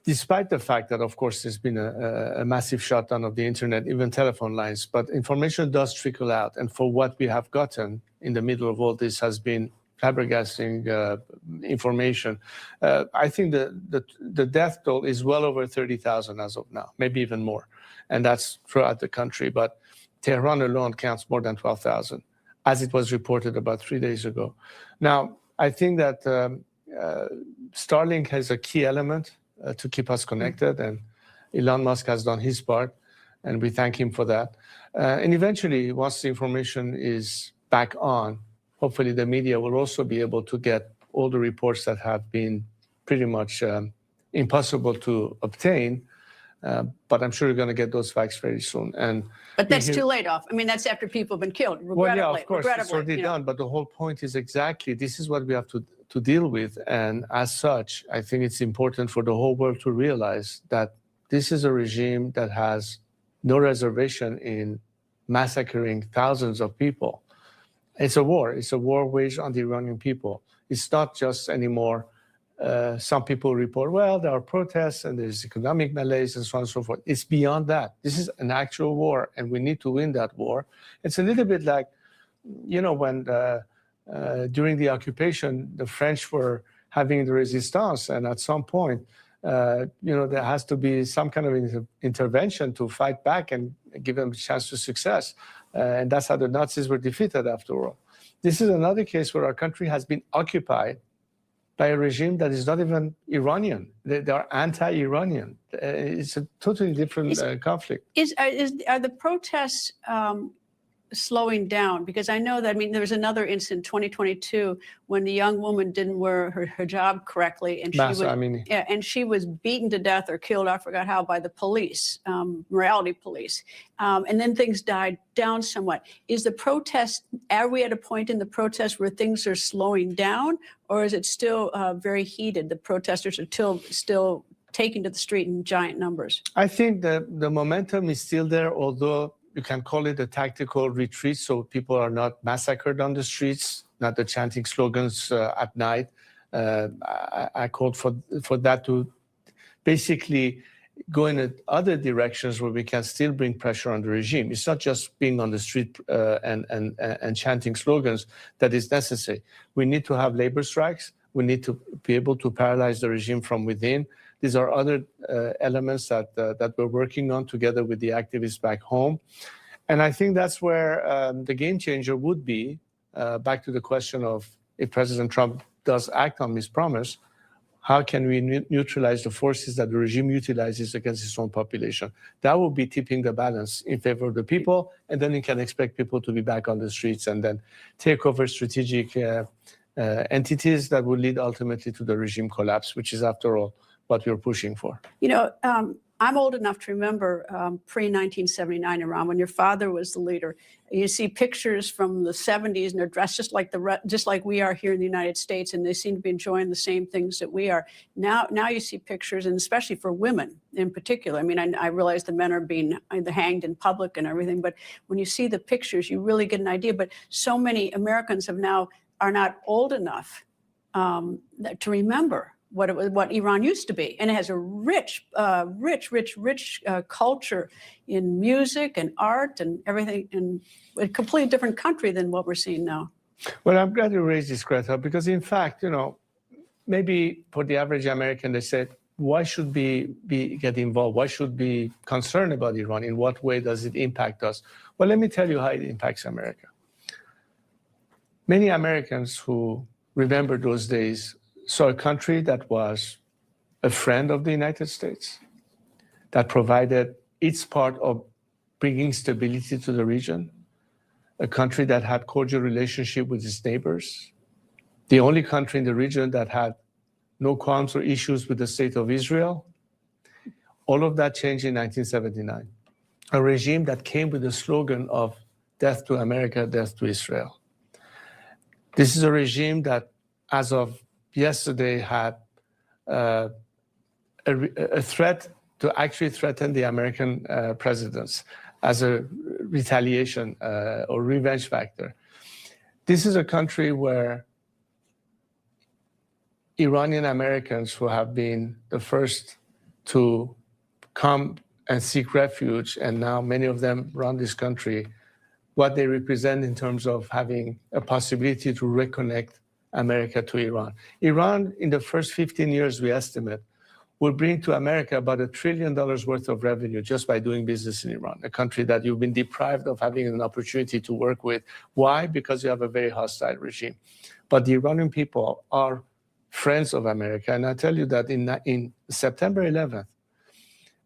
despite the fact that, of course, there's been a massive shutdown of the internet, even telephone lines, but information does trickle out. And for what we have gotten in the middle of all this has been flabbergasting information. I think the death toll is well over 30,000 as of now, maybe even more. And that's throughout the country. But Tehran alone counts more than 12,000, as it was reported about 3 days ago. Now, I think that Starlink has a key element to keep us connected, and Elon Musk has done his part, and we thank him for that. And eventually, once the information is back on, hopefully the media will also be able to get all the reports that have been pretty much impossible to obtain. But I'm sure you're going to get those facts very soon. But that's too late off. I mean, that's after people have been killed. Well, yeah, of course, it's already done. But the whole point is exactly this is what we have to deal with. And as such, I think it's important for the whole world to realize that this is a regime that has no reservation in massacring thousands of people. It's a war. It's a war waged on the Iranian people. It's not just anymore. Some people report, well, there are protests and there's economic malaise and so on and so forth. It's beyond that. This is an actual war, and we need to win that war. It's a little bit like, when during the occupation, the French were having the resistance, and at some point, there has to be some kind of intervention to fight back and give them a chance to success. And that's how the Nazis were defeated, after all. This is another case where our country has been occupied by a regime that is not even Iranian. They are anti-Iranian. It's a totally different conflict. Are the protests slowing down? Because I know that, I mean, there was another incident, 2022, when the young woman didn't wear her hijab correctly, and she was beaten to death or killed, I forgot how, by the police, morality police. And then things died down somewhat. Is the protest, are we at a point in the protest where things are slowing down, or is it still very heated? The protesters are still taking to the street in giant numbers? I think that the momentum is still there, although you can call it a tactical retreat, so people are not massacred on the streets, not the chanting slogans at night. I called for that to basically go in other directions where we can still bring pressure on the regime. It's not just being on the street and chanting slogans that is necessary. We need to have labor strikes. We need to be able to paralyze the regime from within. These are other elements that we're working on together with the activists back home. And I think that's where the game changer would be, back to the question of if President Trump does act on his promise, how can we neutralize the forces that the regime utilizes against its own population? That will be tipping the balance in favor of the people, and then you can expect people to be back on the streets and then take over strategic entities that will lead ultimately to the regime collapse, which is, after all, what we're pushing for. I'm old enough to remember pre-1979 Iran, when your father was the leader. You see pictures from the 70s, and they're dressed just like we are here in the United States, and they seem to be enjoying the same things that we are. Now you see pictures, and especially for women in particular. I mean, I realize the men are being hanged in public and everything, but when you see the pictures, you really get an idea. But so many Americans are not old enough to remember what Iran used to be. And it has a rich culture in music and art and everything, and a completely different country than what we're seeing now. Well, I'm glad you raised this, Greta, because in fact, maybe for the average American, they said, why should we get involved? Why should we be concerned about Iran? In what way does it impact us? Well, let me tell you how it impacts America. Many Americans who remember those days saw a country that was a friend of the United States, that provided its part of bringing stability to the region, a country that had cordial relationship with its neighbors, the only country in the region that had no qualms or issues with the state of Israel. All of that changed in 1979. A regime that came with the slogan of death to America, death to Israel. This is a regime that, as of yesterday, had a threat to actually threaten the American presidents as a retaliation or revenge factor. This is a country where Iranian Americans, who have been the first to come and seek refuge, and now many of them run this country, what they represent in terms of having a possibility to reconnect America to Iran. Iran, in the first 15 years, we estimate, will bring to America about $1 trillion worth of revenue just by doing business in Iran, a country that you've been deprived of having an opportunity to work with. Why? Because you have a very hostile regime. But the Iranian people are friends of America. And I tell you that in September 11th,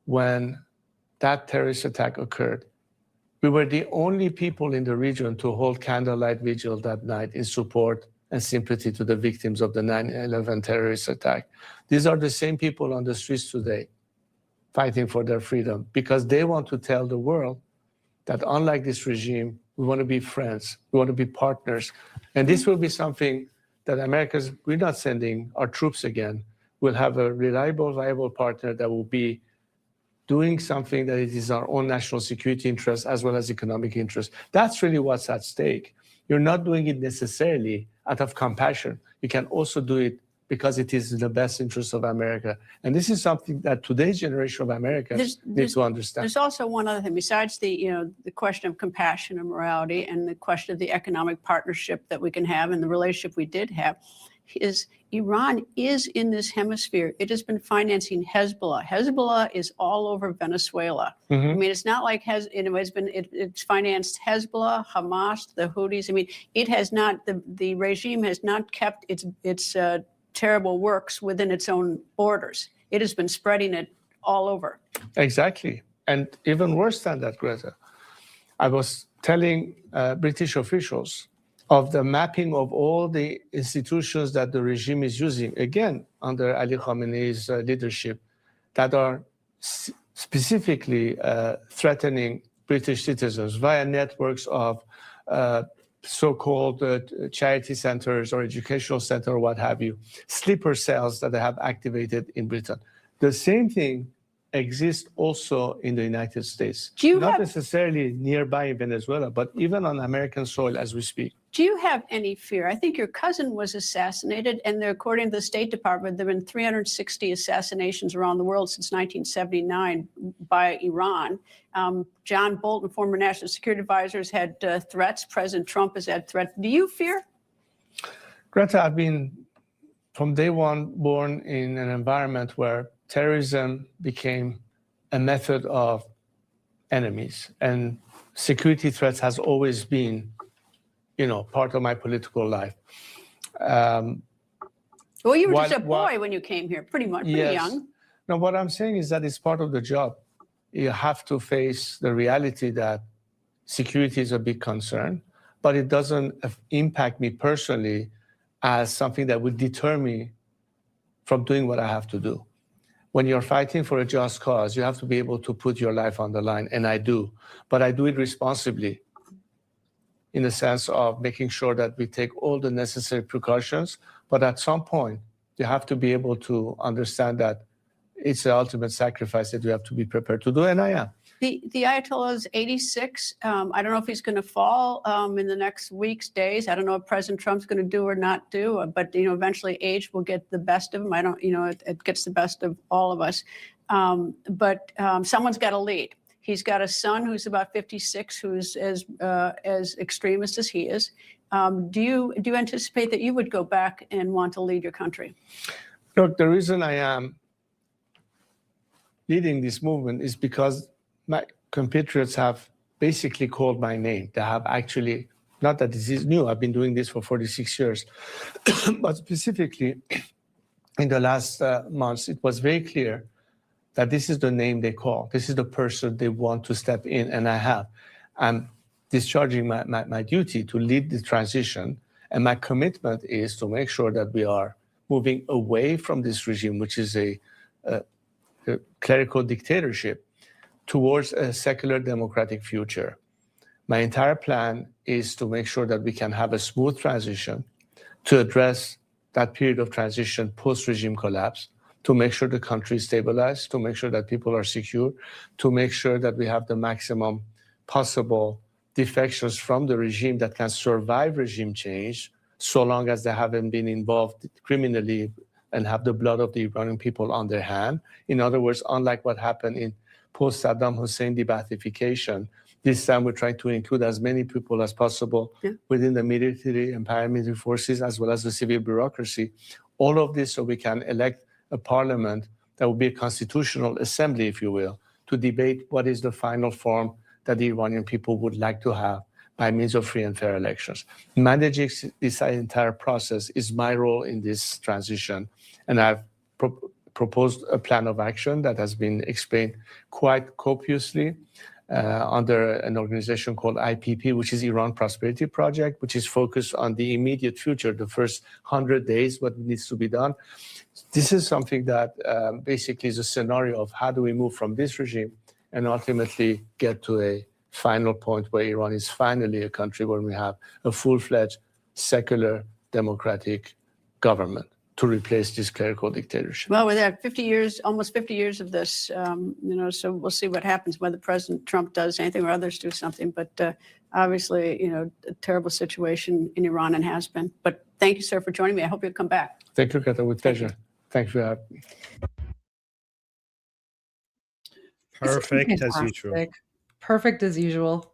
when that terrorist attack occurred, we were the only people in the region to hold candlelight vigil that night in support and sympathy to the victims of the 9/11 terrorist attack. These are the same people on the streets today fighting for their freedom because they want to tell the world that unlike this regime, we want to be friends, we want to be partners. And this will be something that America's, we're not sending our troops again. We'll have a reliable, viable partner that will be doing something that it is our own national security interest as well as economic interest. That's really what's at stake. You're not doing it necessarily out of compassion. You can also do it because it is in the best interest of America. And this is something that today's generation of Americans need to understand. There's also one other thing besides the question of compassion and morality and the question of the economic partnership that we can have and the relationship we did have is Iran is in this hemisphere. It has been financing Hezbollah. Hezbollah is all over Venezuela. I mean, it's not like it's financed Hezbollah, Hamas, the Houthis. I mean, it has not, the regime has not kept its terrible works within its own borders. It has been spreading it all over. Exactly. And even worse than that, Greta, I was telling British officials of the mapping of all the institutions that the regime is using, again, under Ali Khamenei's leadership, that are specifically threatening British citizens via networks of so-called charity centers or educational center or what have you, sleeper cells that they have activated in Britain. The same thing exists also in the United States. Not necessarily nearby in Venezuela, but even on American soil as we speak. Do you have any fear? I think your cousin was assassinated, and according to the State Department, there have been 360 assassinations around the world since 1979 by Iran. John Bolton, former National Security Advisor, has had threats. President Trump has had threats. Do you fear? Greta, I've been, from day one, born in an environment where terrorism became a method of enemies, and security threats has always been part of my political life. Well, you were just a boy when you came here, pretty much, pretty young. No, what I'm saying is that it's part of the job. You have to face the reality that security is a big concern, but it doesn't impact me personally as something that would deter me from doing what I have to do. When you're fighting for a just cause, you have to be able to put your life on the line, and I do. But I do it responsibly, in the sense of making sure that we take all the necessary precautions. But at some point, you have to be able to understand that it's the ultimate sacrifice that you have to be prepared to do, and I am. The Ayatollah is 86. I don't know if he's going to fall in the next weeks, days. I don't know what President Trump's going to do or not do. But eventually, age will get the best of him. I don't. It gets the best of all of us. But someone's got to lead. He's got a son who's about 56, who's as extremist as he is. Do you anticipate that you would go back and want to lead your country? Look, the reason I am leading this movement is because my compatriots have basically called my name. They have actually, not that this is new, I've been doing this for 46 years, but specifically in the last months, it was very clear that this is the name they call. This is the person they want to step in, and I have. I'm discharging my duty to lead the transition, and my commitment is to make sure that we are moving away from this regime, which is a clerical dictatorship, towards a secular democratic future. My entire plan is to make sure that we can have a smooth transition to address that period of transition post-regime collapse, to make sure the country is stabilized, to make sure that people are secure, to make sure that we have the maximum possible defections from the regime that can survive regime change, so long as they haven't been involved criminally and have the blood of the Iranian people on their hand. In other words, unlike what happened in post-Saddam Hussein de-Baathification, this time we're trying to include as many people as possible within the military and paramilitary forces, as well as the civil bureaucracy. All of this so we can elect a parliament that will be a constitutional assembly, if you will, to debate what is the final form that the Iranian people would like to have by means of free and fair elections. Managing this entire process is my role in this transition, and I've proposed a plan of action that has been explained quite copiously under an organization called IPP, which is Iran Prosperity Project, which is focused on the immediate future, the first 100 days, what needs to be done. This is something that basically is a scenario of how do we move from this regime and ultimately get to a final point where Iran is finally a country where we have a full-fledged secular democratic government to replace this clerical dictatorship. Well, we've had 50 years, almost 50 years of this, so we'll see what happens, whether President Trump does anything or others do something. But obviously, a terrible situation in Iran and has been. But thank you, sir, for joining me. I hope you'll come back. Thank you, Kata, with pleasure. Thank you for having me. Perfect as usual. Perfect as usual.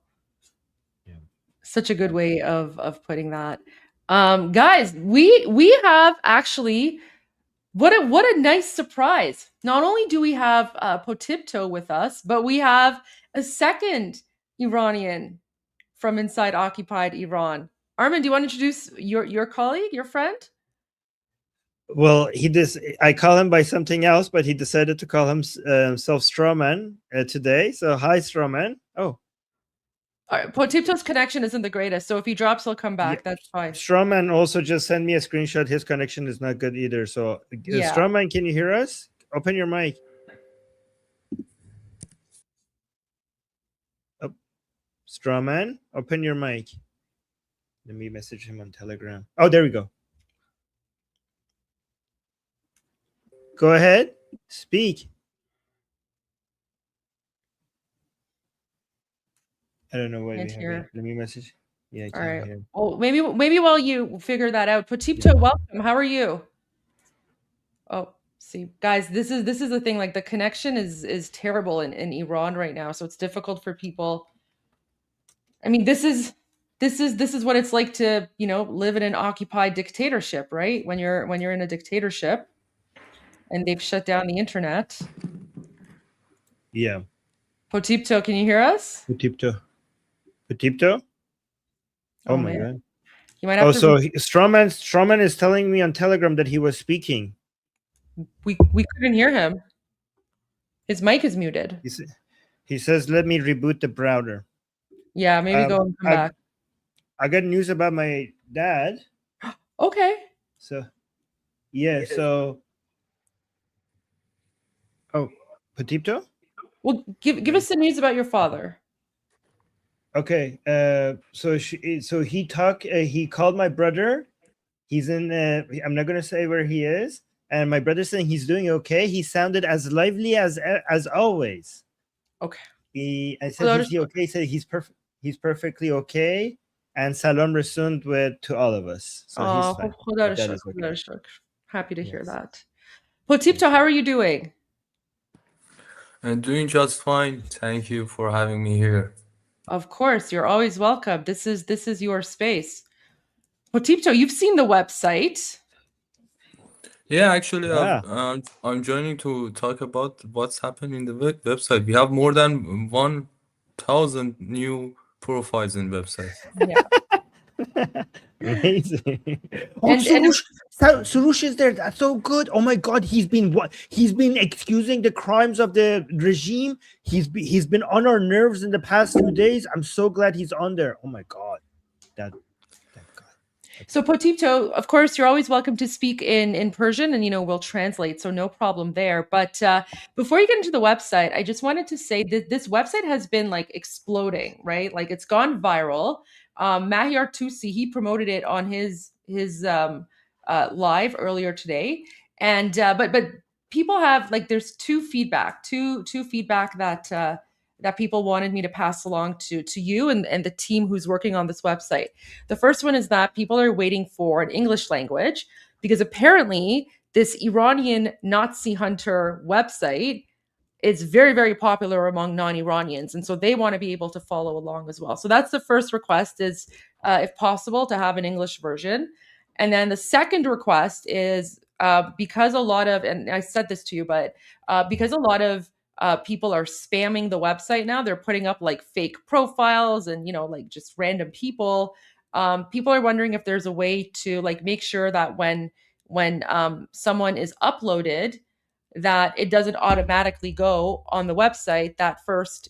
Yeah. Such a good way of putting that. Guys, we have actually what a nice surprise. Not only do we have Potipto with us, but we have a second Iranian from inside occupied Iran. Armin, do you want to introduce your colleague, your friend? Well, I call him by something else, but he decided to call himself Strawman today. So hi, Strawman. Oh. All right, Potipto's connection isn't the greatest, so if he drops, he'll come back. That's fine. Strawman also just sent me a screenshot. His connection is not good either. So, Strawman, can you hear us? Open your mic. Oh. Strawman, open your mic. Let me message him on Telegram. Oh, there we go. Go ahead, speak. I don't know what we have. Let me message. Yeah, I can't all right. hear. Well, maybe while you figure that out, Potipto, welcome. How are you? Oh, see, guys, this is the thing. Like the connection is terrible in Iran right now, so it's difficult for people. I mean, this is what it's like to live in an occupied dictatorship, right? When you're in a dictatorship, and they've shut down the internet. Yeah. Potipto, can you hear us? Potipto. Oh my God. You might have to. So Strawman is telling me on Telegram that he was speaking. We couldn't hear him. His mic is muted. He says, "Let me reboot the browser." Yeah, maybe go and come back. I got news about my dad. Okay. So, yeah. So. Oh, Potipto? Well, give us the news about your father. Okay. So he called my brother. He's in. I'm not gonna say where he is. And my brother's saying he's doing okay. He sounded as lively as always. Okay. I said, "Is he okay?" He said he's perfect. He's perfectly okay. And salam resund to all of us. So he's fine. Okay. Happy to hear that. Potipto, how are you doing? I'm doing just fine. Thank you for having me here. Of course, you're always welcome. This is your space. Potipto, you've seen the website. Yeah, actually, I'm joining to talk about what's happening in the website. We have more than 1,000 new profiles in website. Yeah. Amazing. Soroush is there. That's so good. Oh my God, he's been excusing the crimes of the regime. He's been on our nerves in the past 2 days. I'm so glad he's on there. Oh my God. So Potipto, of course, you're always welcome to speak in Persian, and we'll translate, so no problem there. But before you get into the website, I just wanted to say that this website has been like exploding, right? Like it's gone viral. Mahyar Tusi, he promoted it on his live earlier today, and but people have like there's two feedback that people wanted me to pass along to you and the team who's working on this website. The first one is that people are waiting for an English language because apparently this Iranian Nazi hunter website is very, very popular among non-Iranians. And so they want to be able to follow along as well. So that's the first request is, if possible, to have an English version. And then the second request is because a lot of, and I said this to you, but because a lot of people are spamming the website now, they're putting up like fake profiles and, like just random people. People are wondering if there's a way to like make sure that when someone is uploaded, that it doesn't automatically go on the website, that first,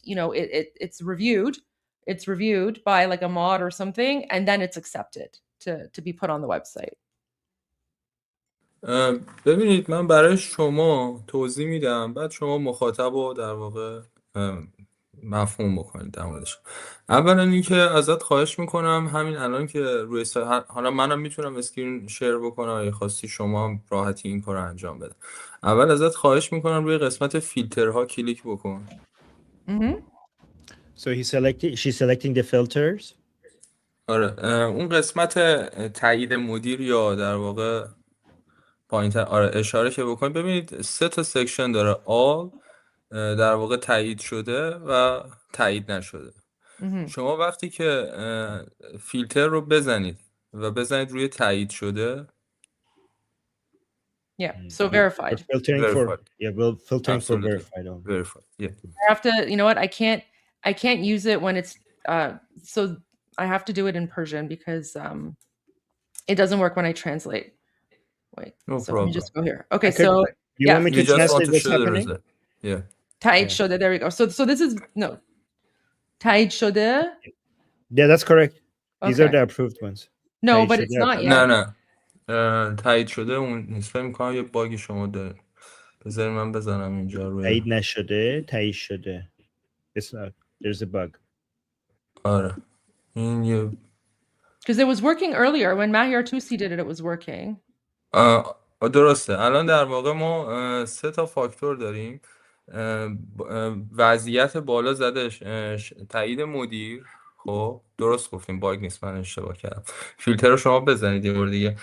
it's reviewed by like a mod or something, and then it's accepted to be put on the website. ببینید من برای شما توضیح میدم، بعد شما مخاطب رو در واقع مفهوم بکنید در موردش. اولا اینکه ازت خواهش میکنم همین الان که روی حالا منم میتونم اسکرین شیر بکنم اگه خواستی شما هم راحتی این کار رو انجام بده. اول ازت خواهش میکنم روی قسمت فیلترها کلیک بکن. So she's selecting the filters. آره اون قسمت تایید مدیر یا در واقع پایینتر اشاره که بکنید ببینید 3 تا سکشن داره. all در واقع تایید شده و تایید نشده. شما وقتی که فیلتر رو بزنید و بزنید روی تایید شده. Yeah, so verified. We're filtering for verified. Verified. Yeah. I have to, you know what? I can't use it when it's so I have to do it in Persian because it doesn't work when I translate. Wait. No so problem. let me just go here. Okay, so you want me to translate what's happening? Yeah. Tayid shode. There we go. So this is no. Tayid shode. Yeah, that's correct. These are the approved ones. No, but it's not yet. نه تایید شده اون نیست. فکر می‌کنم یه باگی شما داره. بذار من بزنم اینجا روی تایید نشده، تایید شده. It's not. There's a bug. آره. این یه Because it was working earlier when Mahyar Tusi did it, it was working. درسته. الان در واقع ما 3 تا فاکتور داریم. وضعیت بالا زده تایید مدیر. خب درست گفتیم، باگ نیست، من اشتباه کردم. فیلتر رو شما بزنید یه بار دیگه.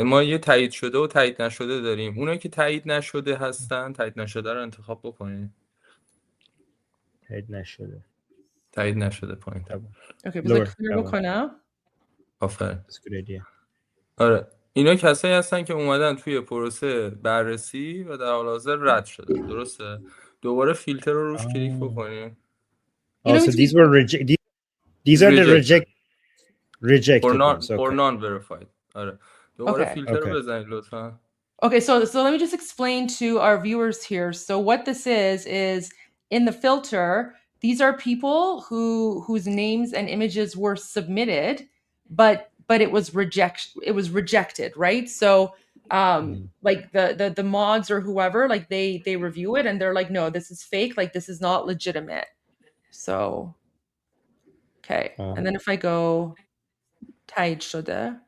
ما یه تایید شده و تایید نشده داریم. اونایی که تایید نشده هستن، تایید نشده رو انتخاب بکنید. تایید نشده پایین. Okay, بذار کلیر بکنم. آفرین. That's a good idea. آره اینا کسایی هستن که اومدن توی پروسه بررسی و در حال حاضر رد شدن. درسته؟ دوباره فیلتر رو روش کلیک بکنید. So these were rejected. These are the rejected ones. Or non-verified. آره. دوباره فیلتر رو بزنید لطفا. Okay, so let me just explain to our viewers here. So what this is in the filter, these are people whose names and images were submitted, but it was rejected, right? So like the mods or whoever, like they review it and they're like, no, this is fake, like this is not legitimate. So okay. And then if I go تایید شده.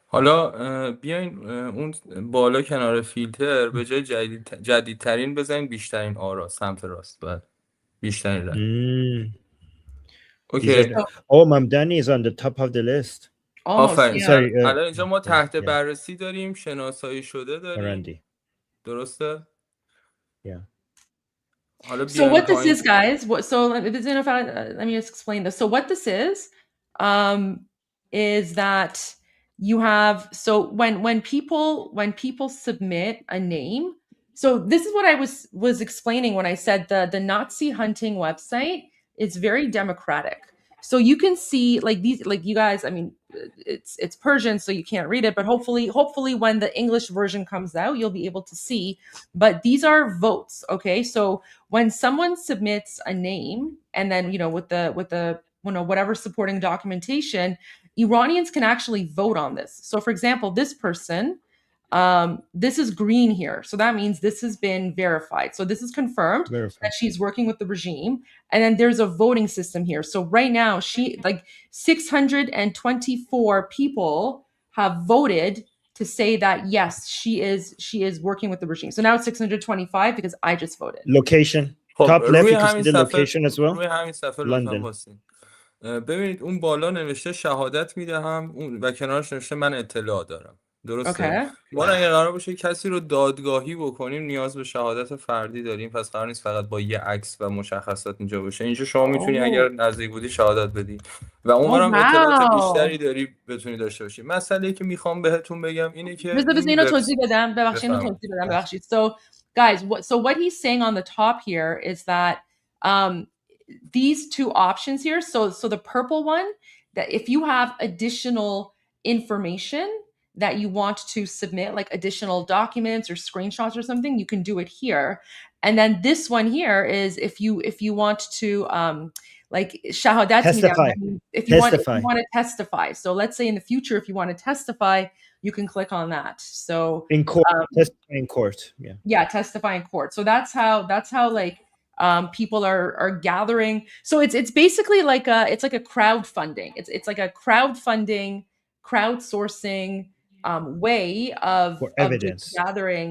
حالا بیاین اون بالا کنار فیلتر به جای جدیدترین بزنین بیشترین آرا سمت راست بعد بیشترین رد. Okay. Oh, Mamdani is on the top of the list. آفرین. الان اینجا ما تحت بررسی داریم، شناسایی شده داریم. درسته؟ Yeah. So what this is, guys, let me just explain this. So what this is that you have, so when people submit a name, so this is what I was explaining when I said the Nazi hunting website is very democratic. So you can see like these, like you guys, I mean, it's Persian, so you can't read it, but hopefully when the English version comes out, you'll be able to see. But these are votes, okay? So when someone submits a name, and then with the whatever supporting documentation, Iranians can actually vote on this. So for example, this person, This is green here. So that means this has been verified. So this is confirmed that she's working with the regime. And then there's a voting system here. So right now, 624 people have voted to say that, yes, she is working with the regime. So now it's 625 because I just voted. Location. خب Top left, روی you can see همین the صفحه location as well. روی همین صفحه لطفاً London. واسین ببینید اون بالا نوشته شهادت میدهم و کنارش نوشته من اطلاع دارم. درسته؟ ما اگه قرار باشه کسی رو دادگاهی بکنیم نیاز به شهادت فردی داریم، پس قرار نیست فقط با یه عکس و مشخصات اینجا باشه. اینجا شما میتونی اگر نزدیک بودی شهادت بدی و اونورم اطلاعات بیشتری داری بتونی داشته باشی. مسئله‌ای که میخوام بهتون بگم اینه که اینو توضیح بدم. ببخشید. So guys, what he's saying on the top here is that these two options here, so the purple one, that if you have additional information that you want to submit, like additional documents or screenshots or something, you can do it here. And then this one here is if you want to like shahadat, if you want to testify. So let's say in the future, if you want to testify, you can click on that. So in court, testify in court. Yeah, testify in court. So that's how like people are gathering. So it's basically like it's like a crowdfunding. It's like a crowdsourcing way of gathering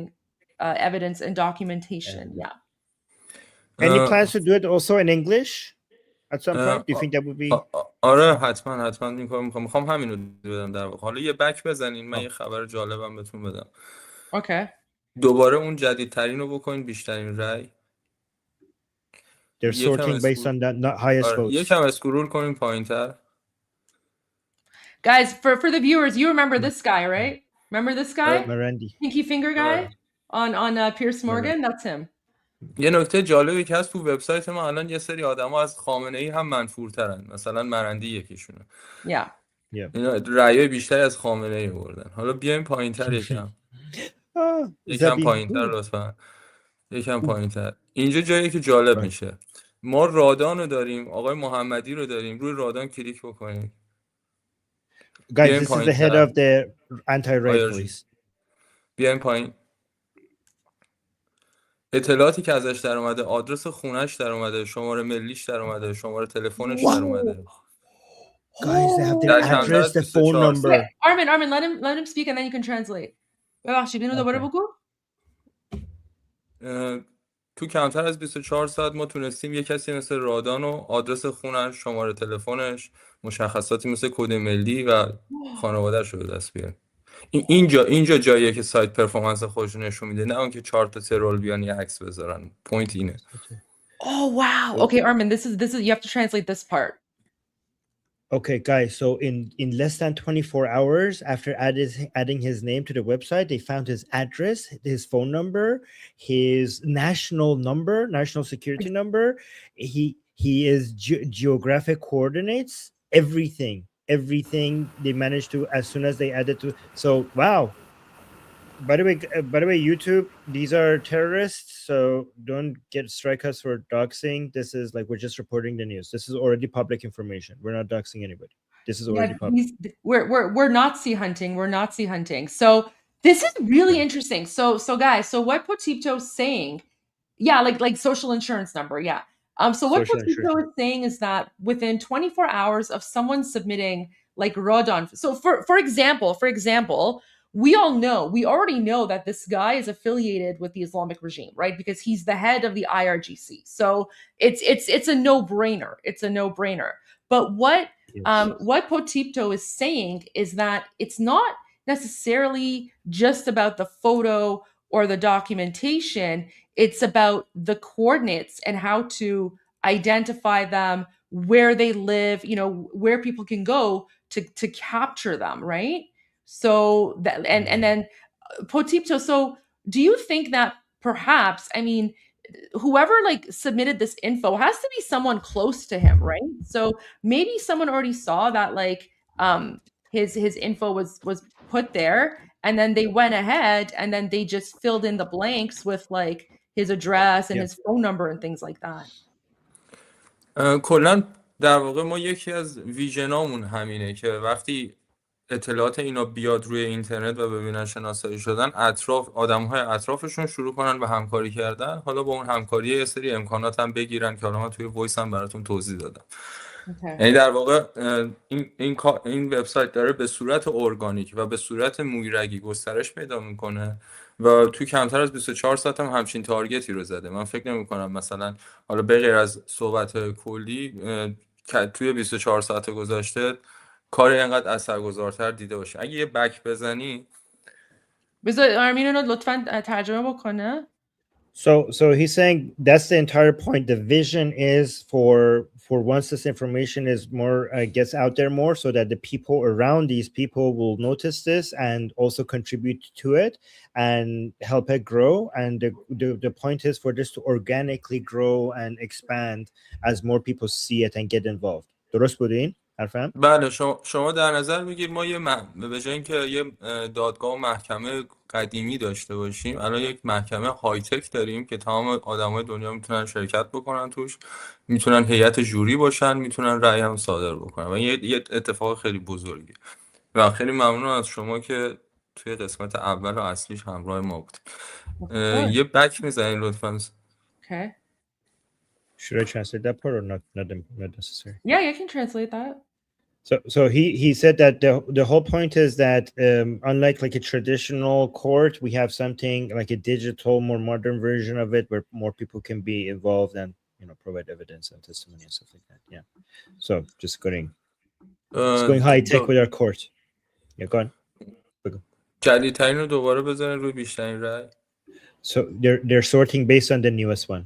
evidence and documentation. Yeah. Any plans to do it also in English at some point? Do you think that would be? آره حتما این کارو میخوام همینو بدم در واقع. حالا یه بک بزنین من یه خبر جالبم بهتون بدم. Okay. دوباره اون جدیدترین رو بکنین بیشترین رای. They're sorting based on the highest votes. یکم اسکرول کنین پایینتر. Guys, for the viewers, you remember this guy, right? Remember this guy? Marandi. Pinky finger guy on Piers Morgan? That's him. یه نکته جالبی که هست تو وبسایت ما الان یه سری آدما از خامنه ای هم منفورترن. مثلا مرندی یکیشونه. اینا رأی بیشتری از خامنه ای آوردن. حالا بیایم پایینتر یکم پایینتر لطفا. یکم پایینتر. اینجا جایی که جالب میشه. ما رادان رو داریم، آقای محمدی رو داریم. روی رادان کلیک بکنید. Guys, this is the head of the anti-rape police. بیایم پایین. اطلاعاتی که ازش در اومده، آدرس خونش در اومده، شماره ملیش در اومده، شماره تلفنش در اومده. Guys, they have their address, the phone number. Armin, let him speak and then you can translate. ببخشید اینو دوباره بگو. تو کمتر از 24 ساعت ما تونستیم یه کسی مثل رادان و آدرس خونش، شماره تلفنش، مشخصاتی مثل کد ملی و خانواده‌اش رو دست بیاریم. اینجا جاییه که سایت پرفورمنس خودش نشون میده، نه اون که 4 تا ترول بیان یه عکس بذارن. پوینت اینه. Oh wow. Okay, Armin, this is you have to translate this part. Okay, guys, so in less than 24 hours after adding his name to the website, they found his address, his phone number, his national security number. He is geographic coordinates, everything they managed to as soon as they added to. So wow. By the way, YouTube, these are terrorists, so don't strike us for doxing. This is like we're just reporting the news. This is already public information. We're not doxing anybody. This is already public. We're Nazi hunting. We're Nazi hunting. So this is really interesting. So guys, so what Potipto is saying, like social insurance number, yeah. So what Potipto is saying is that within 24 hours of someone submitting like Rodon. So for example, we already know that this guy is affiliated with the Islamic regime, right? Because he's the head of the IRGC. So it's a no-brainer. It's a no-brainer. But what Potipto is saying is that it's not necessarily just about the photo or the documentation. It's about the coordinates and how to identify them, where they live, where people can go to capture them, right? So that and then Potipto, so do you think that perhaps, I mean, whoever like submitted this info has to be someone close to him, right? So maybe someone already saw that like his info was put there, and then they went ahead and then they just filled in the blanks with like his address and his phone number and things like that. کلا در واقع ما یکی از ویژنامون همینه که وقتی اطلاعات اینا بیاد روی اینترنت و ببینن شناسایی شدن، آدم‌های اطرافشون شروع کنن به همکاری کردن. حالا با اون همکاری یه سری امکانات هم بگیرن که حالا من توی وایس هم براتون توضیح دادم. یعنی در واقع این وبسایت داره به صورت ارگانیک و به صورت مویرگی گسترش پیدا میکنه و تو کمتر از 24 ساعت هم همچین تارگتی رو زده. من فکر نمی‌کنم مثلا حالا به غیر از صحبت کلی توی 24 ساعت گذشته کار اینقدر اثرگذارتر دیده باشه. اگه یه بک بزنی بذار آرمین رو لطفاً ترجمه بکنه. So he's saying that's the entire point. The vision is for once this information is more gets out there more, so that the people around these people will notice this and also contribute to it and help it grow. And the point is for this to organically grow and expand as more people see it and get involved. درست بودین؟ حرفم؟ بله، شما در نظر بگیر ما به جای اینکه یه دادگاه و محکمه قدیمی داشته باشیم، الان یک محکمه های تک داریم که تمام آدمای دنیا میتونن شرکت بکنن توش، میتونن هیئت جوری باشن، میتونن رأی هم صادر بکنن و یه اتفاق خیلی بزرگی. و خیلی ممنون از شما که توی قسمت اول و اصلیش همراه ما بودید. یه بک میزنید لطفاً. Okay. Should I translate that part or not necessary? Yeah, you can translate that. So he said that the whole point is that unlike like a traditional court, we have something like a digital, more modern version of it where more people can be involved and provide evidence and testimony and stuff like that. Yeah. So just going high tech with our court. Yeah, go on. جدیدترین رو دوباره بزنید روی بیشترین رأی. So they're sorting based on the newest one.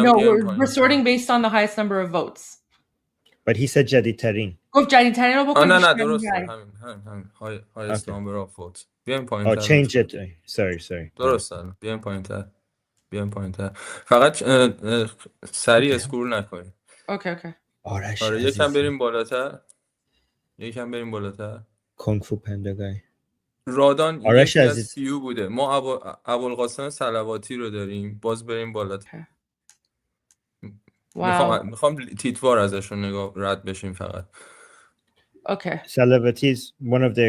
No, we're sorting based on the highest number of votes. But he said جدیدترین. گفت جدیدترین رو بکن. نه درسته، همین highest number of votes. بیایم پایین‌تر. Oh, change it. Sorry. درسته. بیایم پایین‌تر. فقط سریع اسکرول نکنید. Okay. آرش. آره یکم بریم بالاتر. کونگ فو پندا گای. رادان یکی از سیو بوده. ما ابوالقاسم صلواتی رو داریم. باز بریم بالاتر. میخوام تیتوار ازشون رد بشیم فقط. Okay. Salavati is one of the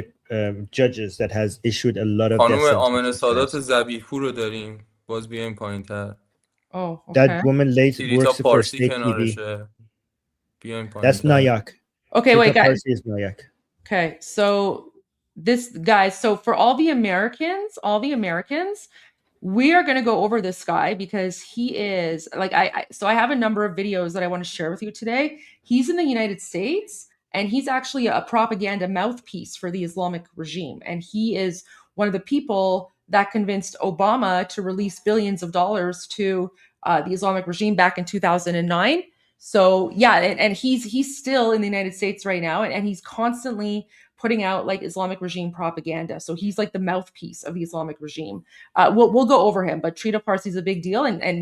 judges that has issued a lot of خانم آمنه سادات ذبیحپور رو داریم. باز بیایم پایین‌تر. Oh, okay. That woman late works for state TV. بیایم پایین‌تر. That's Nayak. Okay, wait, guys. Is Nayak. Okay, so for all the Americans, we are going to go over this guy because he is like, I have a number of videos that I want to share with you today. He's in the United States and he's actually a propaganda mouthpiece for the Islamic regime. And he is one of the people that convinced Obama to release billions of dollars to the Islamic regime back in 2009. So yeah, and he's still in the United States right now. And he's constantly putting out like Islamic regime propaganda. So he's like the mouthpiece of the Islamic regime. We'll go over him, but Trita Parsi is a big deal. And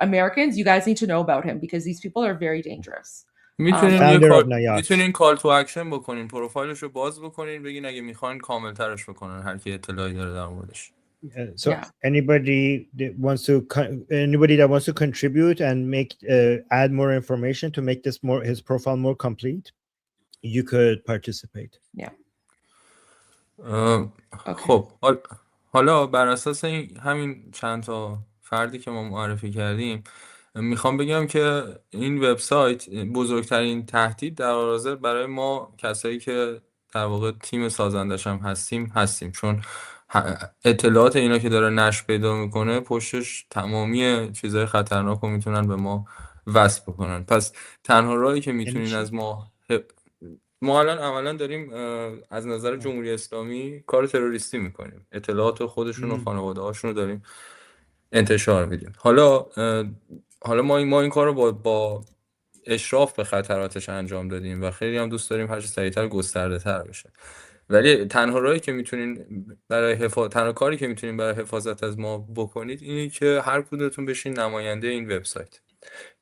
Americans, you guys need to know about him because these people are very dangerous. میتونین کال تو اکشن بکنین، پروفایلش رو باز بکنین، بگین اگه میخوان کامل ترش بکنن هر کی اطلاعی داره در موردش. So anybody that wants to contribute and make add more information to make this his profile more complete, you could participate. Yeah. خب حالا بر اساس همین چند تا فردی که ما معرفی کردیم میخوام بگم که این وبسایت بزرگترین تهدید در حال حاضر برای ما کسایی که در واقع تیم سازندش هم هستیم، چون اطلاعات اینا که داره نشر پیدا میکنه پشتش تمامی چیزهای خطرناک رو میتونن به ما وصل بکنن. پس تنها راهی که میتونین از ما الان عملا داریم از نظر جمهوری اسلامی کار تروریستی میکنیم، اطلاعات خودشون و خانواده هاشون رو داریم انتشار میدیم. حالا ما این کار رو با اشراف به خطراتش انجام دادیم و خیلی هم دوست داریم هر چه سریعتر گسترده تر بشه، ولی تنها راهی که میتونین تنها کاری که میتونین برای حفاظت از ما بکنید اینه که هر کدومتون بشین نماینده این وبسایت.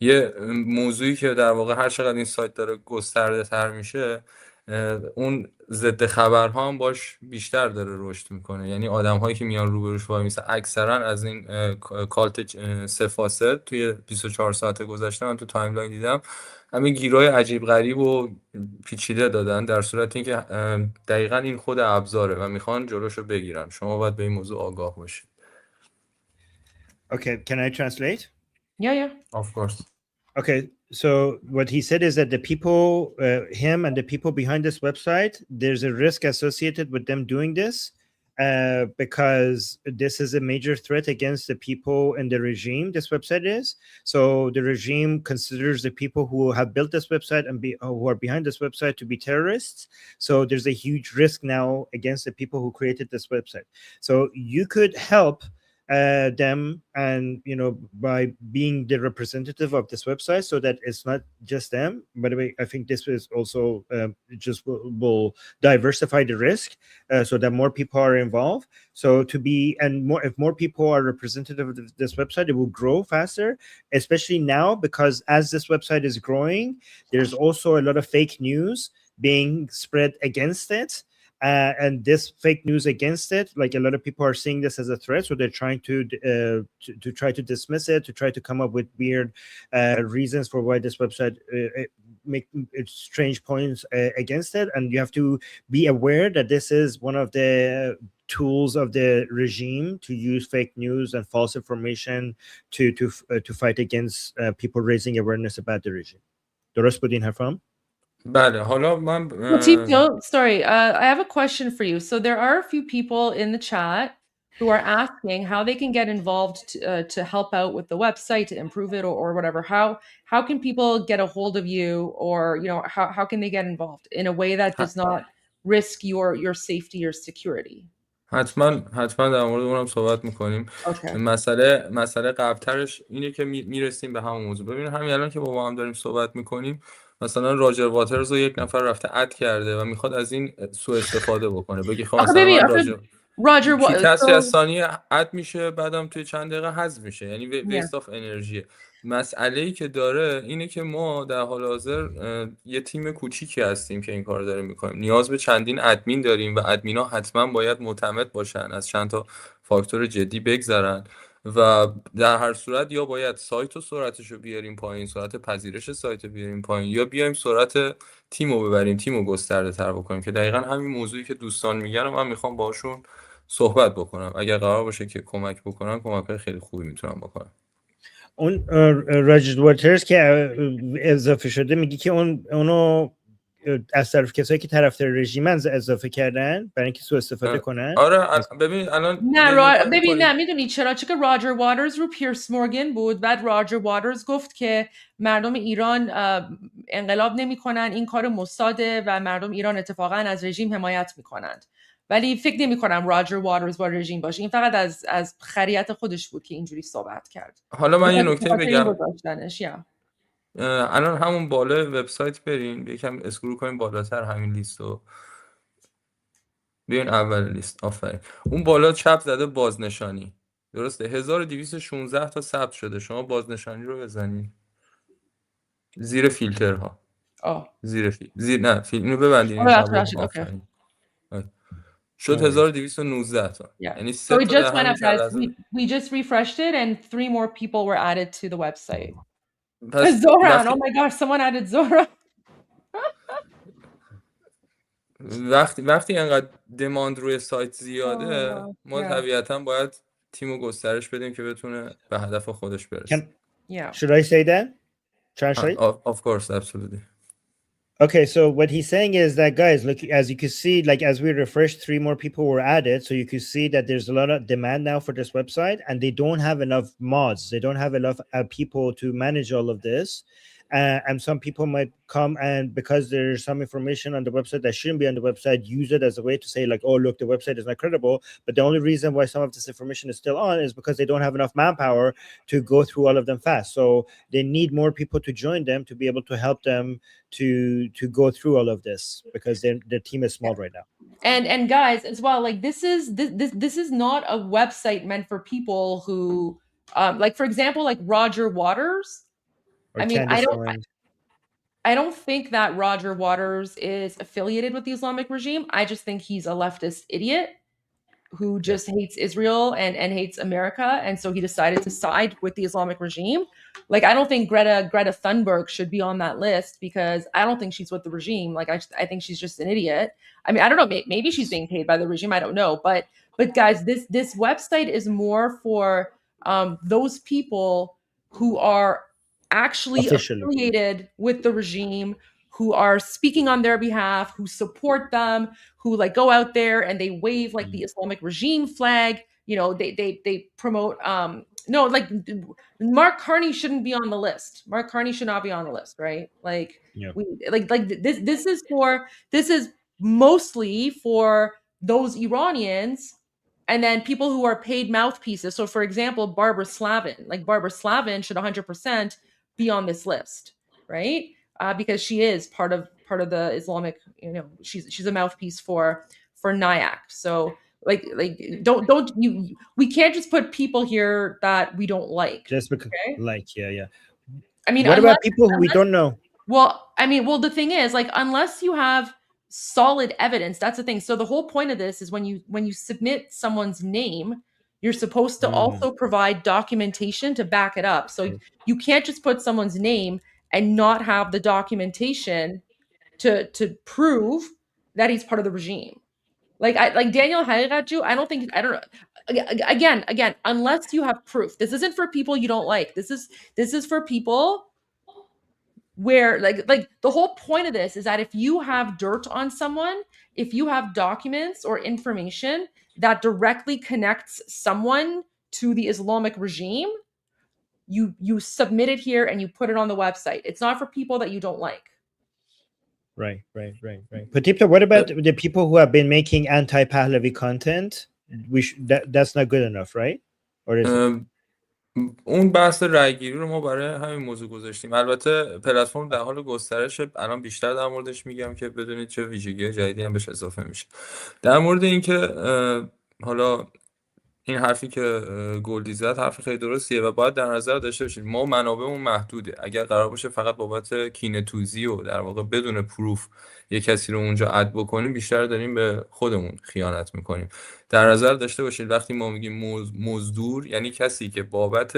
یه موضوعی که در واقع هر چقدر این سایت داره گسترده تر میشه اون ضد خبرها هم باش بیشتر داره رشد میکنه. یعنی آدم هایی که میان روبروش وای میسن اکثرا از این کالت 3 فاصل توی 24 ساعت گذشته من تو تایملاین دیدم همین گیرای عجیب غریب و پیچیده دادن، در صورتی که دقیقا این خود ابزاره و میخوان جلوشو بگیرن. شما باید به این موضوع آگاه باشید. Okay, can I translate? Yeah. Of course. Okay, so what he said is that the people, him and the people behind this website, there's a risk associated with them doing this because this is a major threat against the people in the regime, this website is. So the regime considers the people who have built this website and who are behind this website to be terrorists. So there's a huge risk now against the people who created this website. So you could help them, and by being the representative of this website, so that it's not just them. By the way, I think this is also just will diversify the risk, so that more people are involved. So if more people are representative of this website, it will grow faster, especially now, because as this website is growing, there's also a lot of fake news being spread against it. And this fake news against it, like a lot of people are seeing this as a threat, so they're trying to try to dismiss it, to try to come up with weird reasons for why this website make strange points against it. And you have to be aware that this is one of the tools of the regime to use fake news and false information to fight against people raising awareness about the regime. درست بود این حرفم؟ بله حالا من sorry, I have a question for you. So there are a few people in the chat who are asking how they can get involved to help out with the website, to improve it, or whatever. How can people get a hold of you, or how can they get involved in a way that does not risk your safety or security? حتما در مورد اونم صحبت میکنیم. مسئله قبلترش اینه که میرسیم به همون موضوع. ببینید همین الان که با هم داریم صحبت میکنیم، مثلا راجر واترز رو یک نفر رفته اد کرده و میخواد از این سوء استفاده بکنه، بگی خب مثلا راجر کسی از ثانیه اد میشه، بعدم توی چند دقیقه حذف میشه، یعنی ویست آف انرژی. مسئله‌ای که داره اینه که ما در حال حاضر یه تیم کوچیکی هستیم که این کار داریم میکنیم. نیاز به چندین ادمین داریم و ادمینا حتما باید معتمد باشن، از چند تا فاکتور جدی بگذرن و در هر صورت یا باید سایت و سرعتش رو بیاریم پایین، سرعت پذیرش سایت رو بیاریم پایین، یا بیایم سرعت تیم رو ببریم، تیم رو گسترده تر بکنیم، که دقیقا همین موضوعی که دوستان میگن و من میخوام باشون صحبت بکنم. اگر قرار باشه که کمک بکنم، کمک‌های خیلی خوبی میتونم بکنم. اون راجر واترز که اضافه شده میگی که اونو از طرف کسایی که طرفدار رژیمن اضافه کردن برای اینکه سوء استفاده کنن. آره ببین الان نه میدونی چرا؟ چون که راجر واترز رو پیرس مورگان بود، بعد راجر واترز گفت که مردم ایران انقلاب نمیکنن، این کار موساده و مردم ایران اتفاقا از رژیم حمایت میکنند. ولی فکر نمی کنم راجر واترز با رژیم باشه، این فقط از خریت خودش بود که اینجوری صحبت کرد. حالا من یه نکته بگم. الان همون بالا وبسایت برین، یکم اسکرول کنیم بالاتر همین لیستو، بیاین اول لیست. آفرین، اون بالا چپ زده بازنشانی، درسته؟ 1216 تا ثبت شده. شما بازنشانی رو بزنید زیر فیلترها. زیر فیلتر رو ببندید. آفرین، شد 1219 تا. یعنی 3 تا در همین لحظه. We just refreshed it and 3 more people were added to the website. Zoran, oh my gosh, someone added Zoran. وقتی انقدر دماند روی سایت زیاده، ما طبیعتاً باید تیمو گسترش بدیم که بتونه به هدف خودش برسه. Should I say that? Translate? Of course, absolutely. Okay, so what he's saying is that, guys, look, as you can see, like as we refreshed, 3 more people were added. So you can see that there's a lot of demand now for this website, and they don't have enough mods. They don't have enough people to manage all of this. And some people might come and because there's some information on the website that shouldn't be on the website, use it as a way to say like, oh, look, the website is not credible. But the only reason why some of this information is still on is because they don't have enough manpower to go through all of them fast. So they need more people to join them to be able to help them to go through all of this, because their team is small right now. And guys, as well, like this is not a website meant for people who like, for example, like Roger Waters. I mean, I don't think that Roger Waters is affiliated with the Islamic regime. I just think he's a leftist idiot who just hates Israel and hates America, and so he decided to side with the Islamic regime. Like, I don't think Greta Thunberg should be on that list because I don't think she's with the regime. Like, I think she's just an idiot. I mean, I don't know. Maybe she's being paid by the regime. I don't know. But guys, this website is more for those people who are actually Officially. affiliated with the regime, who are speaking on their behalf, who support them, who like go out there and they wave like the Islamic regime flag. You know, they promote no, like Mark Carney shouldn't be on the list. Mark Carney should not be on the list, right? Like Yeah. this is mostly for those Iranians and then people who are paid mouthpieces. So for example, Barbara Slavin should 100% be on this list, right? Because she is part of the Islamic, you know, she's a mouthpiece for NIAC. So don't we can't just put people here that we don't like. Just because, okay? yeah. I mean, what about people who we don't know? Well, I mean, the thing is, like, unless you have solid evidence, that's the thing. So the whole point of this is when you submit someone's name, you're supposed to also provide documentation to back it up. So you can't just put someone's name and not have the documentation to prove that he's part of the regime. Like Daniel Hairaju, I don't know. Again, unless you have proof. This isn't for people you don't like. This is for people where like the whole point of this is that if you have dirt on someone, if you have documents or information that directly connects someone to the Islamic regime, you submit it here and you put it on the website. It's not for people that you don't like. Right. Patipta, what about the people who have been making anti-Pahlavi content? That's not good enough, right? Or is it? اون بحث رأی‌گیری رو ما برای همین موضوع گذاشتیم. البته پلتفرم در حال گسترشه. الان بیشتر در موردش میگم که بدونید چه ویژگی جدیدی هم بهش اضافه میشه. در مورد اینکه حالا این حرفی که گلدی زد حرف خیلی درستیه و باید در نظر داشته باشید ما منابعمون محدوده. اگر قرار باشه فقط بابت کینه‌توزی و در واقع بدون پروف یک کسی رو اونجا اد بکنیم بیشتر داریم به خودمون خیانت میکنیم. در نظر داشته باشید وقتی ما میگیم مزدور یعنی کسی که بابت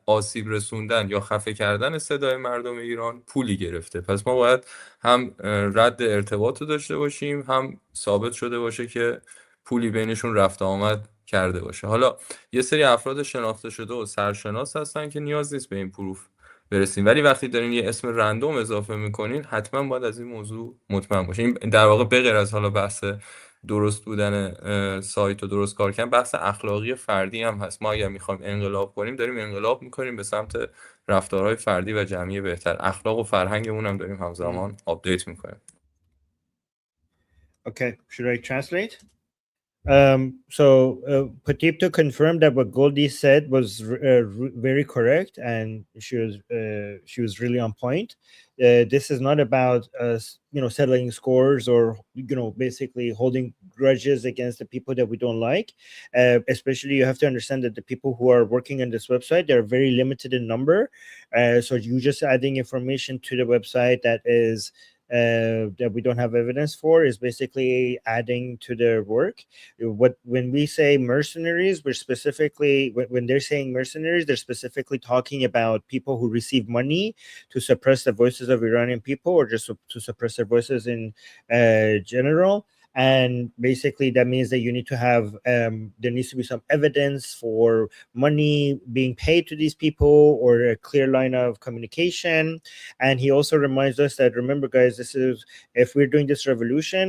آسیب رسوندن یا خفه کردن صدای مردم ایران پولی گرفته. پس ما باید هم رد ارتباط رو داشته باشیم هم ثابت شده باشه که پولی بینشون رفت آمد کرده باشه. حالا یه سری افراد شناخته شده و سرشناس هستن که نیاز نیست به این پروف برسیم، ولی وقتی دارین یه اسم رندوم اضافه میکنین حتما باید از این موضوع مطمئن باشین. این در واقع به غیر از حالا بحث درست بودن سایت و درست کار کردن بحث اخلاقی فردی هم هست. ما اگر میخوایم انقلاب کنیم داریم انقلاب میکنیم به سمت رفتارهای فردی و جمعی بهتر. اخلاق و فرهنگمون هم داریم همزمان آپدیت میکنیم. Okay, should I translate? So Patipta confirmed that what Goldie said was very correct, and she was really on point. This is not about us, settling scores or basically holding grudges against the people that we don't like. Especially, you have to understand that the people who are working on this website, they're very limited in number. So you just adding information to the website that is that we don't have evidence for is basically adding to their work. When we say mercenaries, we're specifically when they're saying mercenaries, they're specifically talking about people who receive money to suppress the voices of Iranian people or just to suppress their voices in general. And basically that means that you need to have there needs to be some evidence for money being paid to these people or a clear line of communication. And he also reminds us that, remember guys, this is, if we're doing this revolution,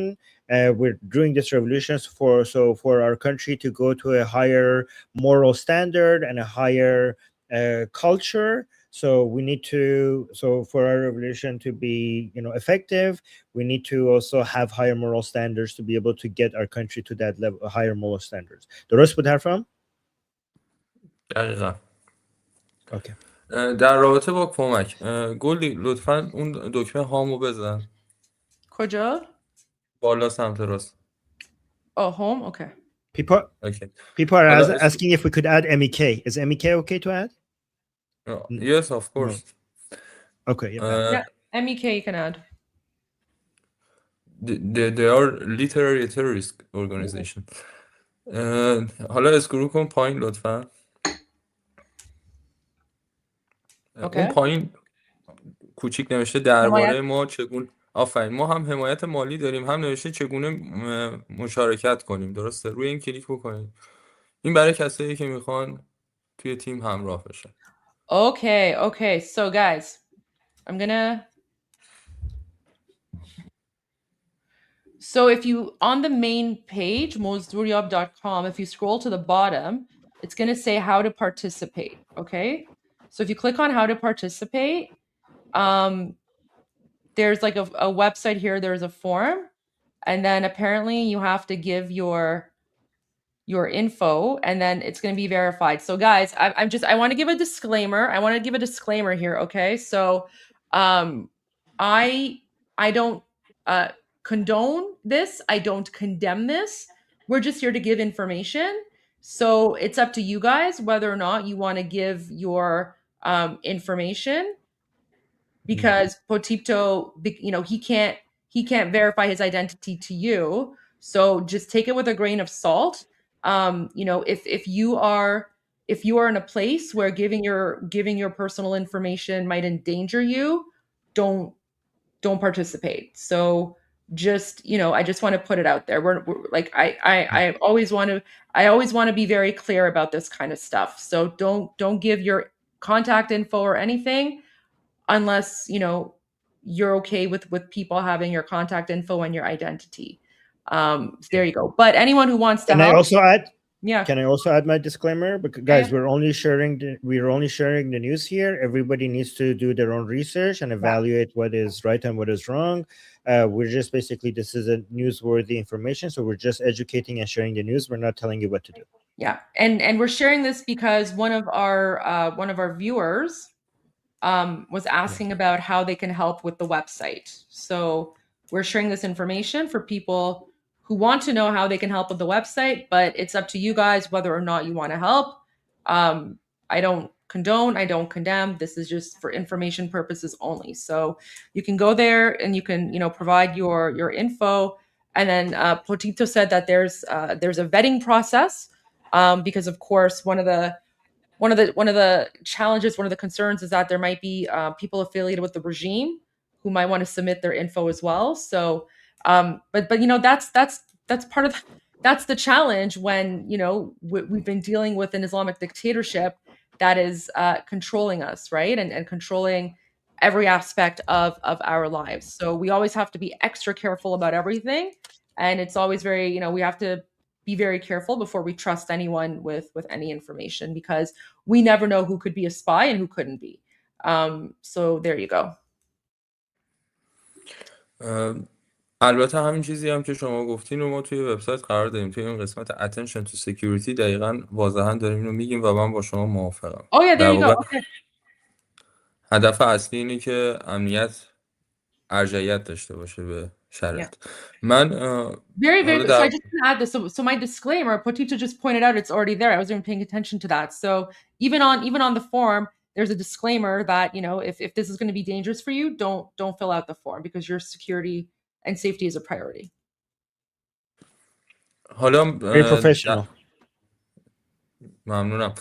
we're doing this revolution for our country to go to a higher moral standard and a higher culture. So we need to, for our revolution to be, effective, we need to also have higher moral standards to be able to get our country to that level, higher moral standards. درست بود حرفم؟ دقیقا. Okay. در رابطه با کمک گلدی لطفاً اون دکمه هامو بزن. کجا؟ بالا سمت راست. Oh, home? Okay. People are asking if we could add MEK. Is MEK okay to add? Yes, of course. No. Okay. Yeah. MEK you can add. They are literally a terrorist organization. حالا اسکرول کن پایین لطفا. اون پایین کوچیک نوشته درباره ما چگونه آفرین ما هم حمایت مالی داریم هم نوشته چگونه مشارکت کنیم. درسته؟ روی این کلیک بکنید. این برای کسایی که میخوان توی تیم همراه بشن. Okay, so guys, So if you, on the main page, mozduryab.com, if you scroll to the bottom, it's going to say how to participate, okay? So if you click on how to participate, there's like a website here, there's a form, and then apparently you have to give your info, and then it's going to be verified. So guys, I want to give a disclaimer. I want to give a disclaimer here, okay? So I don't condone this. I don't condemn this. We're just here to give information. So it's up to you guys whether or not you want to give your information, because Potipto, you know, he can't verify his identity to you. So just take it with a grain of salt. You know, if you are in a place where giving your personal information might endanger you, don't participate. So just, you know, I just want to put it out there. We're like, I always want to be very clear about this kind of stuff. So don't give your contact info or anything unless, you know, you're okay with people having your contact info and your identity. There you go. But anyone who wants to help. Can I also add my disclaimer? Because guys, we're only sharing the news here. Everybody needs to do their own research and evaluate what is right and what is wrong. We're just basically, this is a newsworthy information, so we're just educating and sharing the news. We're not telling you what to do. Yeah, and we're sharing this because one of our viewers was asking about how they can help with the website. So we're sharing this information for people who want to know how they can help with the website, but it's up to you guys whether or not you want to help. I don't condone, I don't condemn. This is just for information purposes only. So you can go there and you can, you know, provide your info. And then Potito said that there's a vetting process, because of course one of the challenges, one of the concerns is that there might be people affiliated with the regime who might want to submit their info as well. So but you know, that's part of that's the challenge when, you know, we've been dealing with an Islamic dictatorship that is controlling us, right? And controlling every aspect of our lives. So we always have to be extra careful about everything. And it's always very, you know, we have to be very careful before we trust anyone with any information, because we never know who could be a spy and who couldn't be. So there you go. البته همین چیزی هم که شما گفتین رو ما توی وبسایت قرار داریم. توی این قسمت attention to security دقیقاً واضحاً داریم اینو میگیم و من با شما موافقم. Oh yeah, there you go. Okay. هدف اصلی اینه که امنیت ارجحیت داشته باشه به شرایط. من very so I just want to add this. So my disclaimer, Potito just pointed out it's already there. I wasn't even paying attention to that. So even on the form, there's a disclaimer that, you know, if this is going to be dangerous for you, don't fill out the form, because your security and safety is a priority. حالا Very professional. ممنونم.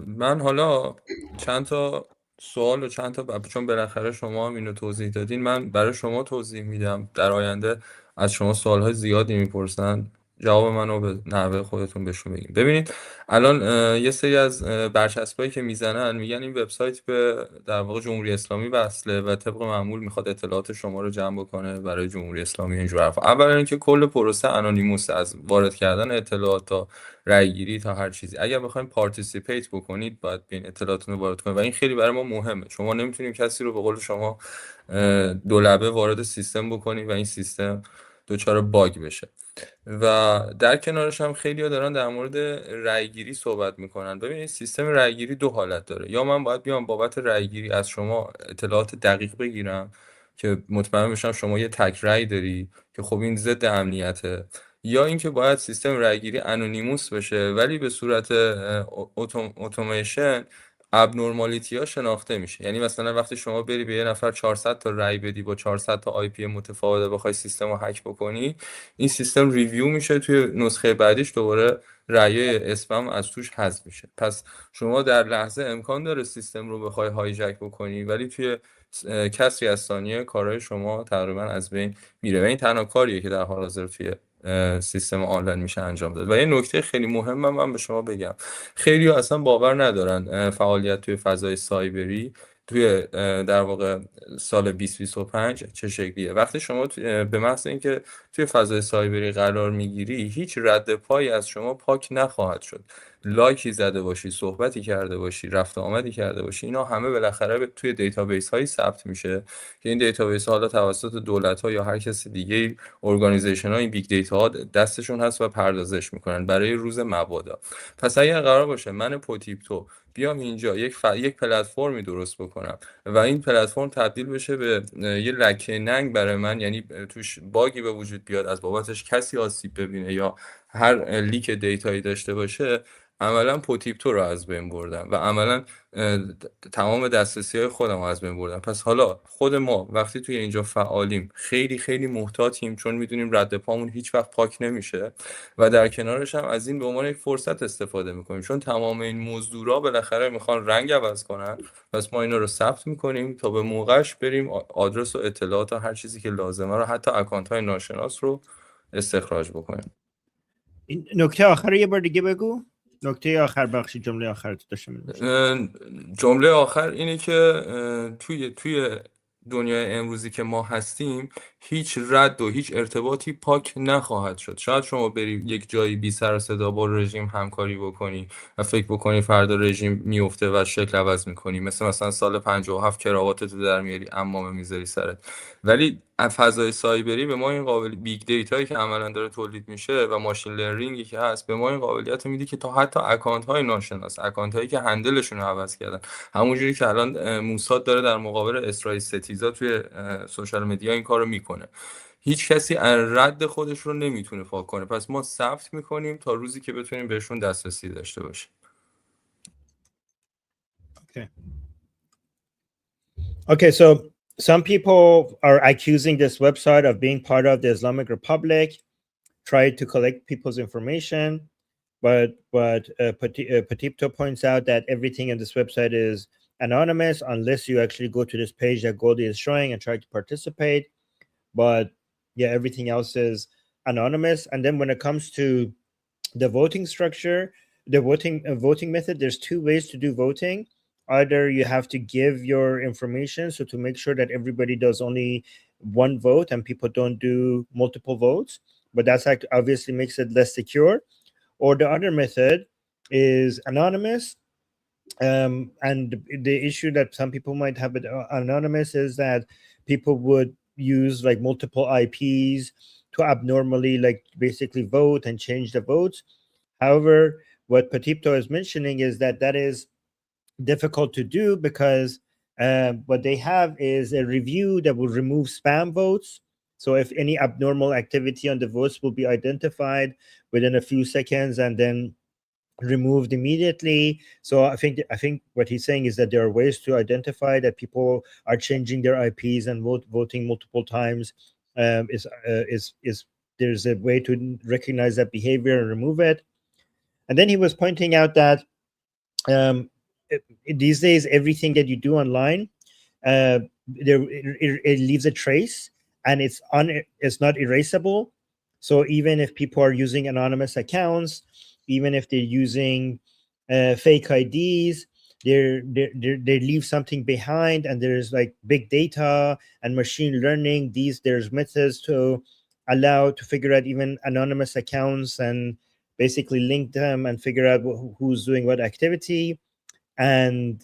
من حالا چند تا سوال و چند تا، چون بالاخره شما هم اینو توضیح دادین، من برای شما توضیح میدم. در آینده از شما سوال‌های زیادی میپرسن، جواب منو به نحوه خودتون بهشون بگین. ببینید الان یه سری از برچسبایی که میزنن میگن این وبسایت به در واقع جمهوری اسلامی وصله و طبق معمول میخواد اطلاعات شما رو جمع بکنه برای جمهوری اسلامی. اینجور حرفا. اولا اینکه کل پروسه انونیموس، از وارد کردن اطلاعات تا رای گیری تا هر چیزی. اگر بخواید پارتیسیپیت بکنید باید بین اطلاعاتتون رو وارد کنید و این خیلی برای ما مهمه. شما نمیتونید کسی رو به قول شما دولبه وارد سیستم بکنید و این سیستم دچار باگ بشه. و در کنارش هم خیلی‌ها دارن در مورد رأی‌گیری صحبت میکنن. ببینید سیستم رأی‌گیری دو حالت داره. یا من باید بیام بابت رأی‌گیری از شما اطلاعات دقیق بگیرم که مطمئن بشم شما یه تک رأی داری که خب این ضد امنیته، یا اینکه باید سیستم رأی‌گیری انونیموس بشه ولی به صورت اتوماسیون ابنورمالیتی ها شناخته میشه. یعنی مثلا وقتی شما بری به یه نفر 400 تا رای بدی با 400 تا آی پی متفاوت بخوای سیستم رو هک بکنی، این سیستم ریویو میشه، توی نسخه بعدیش دوباره رأی اسپم از توش حذف میشه. پس شما در لحظه امکان داره سیستم رو بخوای هایجک بکنی، ولی توی کسری از ثانیه کارهای شما تقریبا از بین میره و این تنها کاریه که در حال حاضر توی سیستم آنلاین میشه انجام داد. و یه نکته خیلی مهمم من به شما بگم، خیلی اصلا باور ندارن فعالیت توی فضای سایبری توی در واقع سال 2025 چه شکلیه. وقتی شما به محض اینکه توی فضای سایبری قرار میگیری، هیچ رد پایی از شما پاک نخواهد شد. لایکی زده باشی، صحبتی کرده باشی، رفت آمدی کرده باشی، اینا همه بالاخره توی دیتابیس هایی ثبت میشه که این دیتابیس ها حالا توسط دولت ها یا هر کس دیگه، ارگانیزیشن ها، این بیگ دیتا ها دستشون هست و پردازش میکنن برای روز مبادا. پس اگر قرار باشه من پوتیپتو بیام اینجا یک پلتفرمی درست بکنم و این پلتفرم تبدیل بشه به یه لکه ننگ برای من، یعنی توش باگی به وجود بیاد، از بابتش کسی آسیب ببینه یا هر لیک دیتایی داشته باشه، عملا پوتیپتو رو از بین بردم و عملا تمام دسترسی های خودم رو از بین بردم. پس حالا خود ما وقتی توی اینجا فعالیم خیلی خیلی محتاطیم، چون میدونیم رد پامون هیچ وقت پاک نمیشه و در کنارش هم از این به عنوان یک فرصت استفاده میکنیم، چون تمام این مزدورا بالاخره میخوان رنگ عوض کنن. پس ما اینا رو ثبت میکنیم تا به موقعش بریم آدرس و اطلاعات و هر چیزی که لازمه رو، حتی اکانت های ناشناس رو استخراج بکنیم. این نکته آخر یه بار دیگه بگو. نکته آخر، بخشی جمله آخر تو داشتم. جمله آخر اینه که توی دنیای امروزی که ما هستیم هیچ رد و هیچ ارتباطی پاک نخواهد شد. شاید شما بری یک جایی بی سر و صدا با رژیم همکاری بکنی و فکر بکنی فردا رژیم میفته و شکل عوض میکنی، مثلا سال 57 کراواتتو در میاری، عمامه میذاری سرت، ولی فضای سایبری به ما این بیگ دیتایی که عملا داره تولید میشه و ماشین لرنینگی که هست به ما این قابلیت میده که تا حتی اکانت های ناشناس، اکانت هایی که هندلشون رو عوض کردن، همونجوری که الان موساد داره در مقابل اسرائیل ستیزا توی سوشال مدیا این کارو میکنه، هیچ کسی رد خودش رو نمیتونه پاک کنه. پس ما ثبت میکنیم تا روزی که بتونیم بهشون دسترسی داشته باشیم. Okay, so some people are accusing this website of being part of the Islamic Republic, try to collect people's information, but Patipto points out that everything in this website is anonymous unless you actually go to this page that Goldie is showing and try to participate. But yeah, everything else is anonymous. And then when it comes to the voting structure, the voting method, there's two ways to do voting. Either you have to give your information, so to make sure that everybody does only one vote and people don't do multiple votes, but that's like obviously makes it less secure. Or the other method is anonymous. And the issue that some people might have with anonymous is that people would use like multiple IPs to abnormally like basically vote and change the votes. However, what Patipto is mentioning is that that is difficult to do because what they have is a review that will remove spam votes. So if any abnormal activity on the votes will be identified within a few seconds and then removed immediately. So I think what he's saying is that there are ways to identify that people are changing their IPs and voting multiple times. Is there's a way to recognize that behavior and remove it. And then he was pointing out that these days everything that you do online, it leaves a trace and it's not erasable. So even if people are using anonymous accounts, even if they're using fake IDs, they leave something behind. And there's like big data and machine learning. There's methods to allow to figure out even anonymous accounts and basically link them and figure out who's doing what activity. And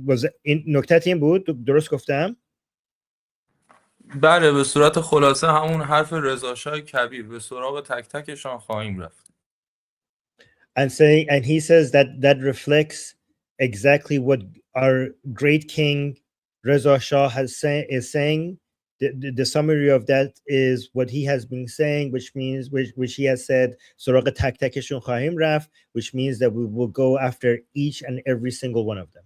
was in نکته این بود درست گفتم؟ بله، به صورت خلاصه همون حرف رضاشاه کبیر، به سراغ تک تکشان خواهیم رفت. And he says that reflects exactly what our great king Reza Shah is saying. The summary of that is what he has been saying, which he has said سراغ تک تکشون خواهیم رفت, which means that we will go after each and every single one of them.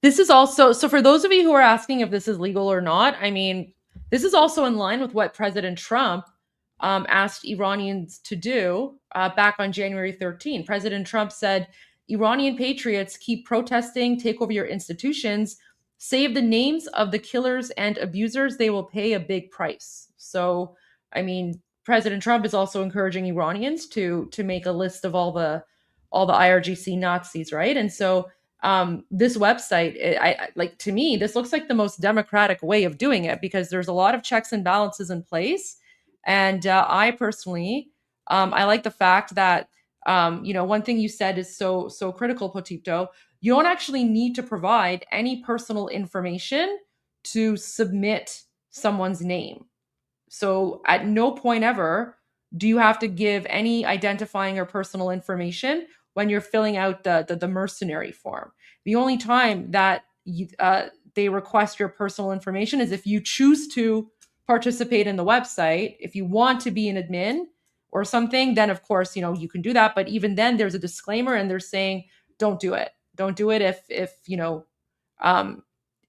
This is also, so for those of you who are asking if this is legal or not, I mean, this is also in line with what President Trump asked Iranians to do back on January 13. President Trump said, Iranian patriots, keep protesting, take over your institutions, save the names of the killers and abusers, they will pay a big price. So, I mean, President Trump is also encouraging Iranians to make a list of all the IRGC Nazis, right? And so this website, like, to me, this looks like the most democratic way of doing it, because there's a lot of checks and balances in place. And I personally, I like the fact that, one thing you said is so critical, Potito. You don't actually need to provide any personal information to submit someone's name. So at no point ever do you have to give any identifying or personal information when you're filling out the mercenary form. The only time that they request your personal information is if you choose to participate in the website. If you want to be an admin or something, then of course, you can do that. But even then there's a disclaimer and they're saying, don't do it. Don't do it if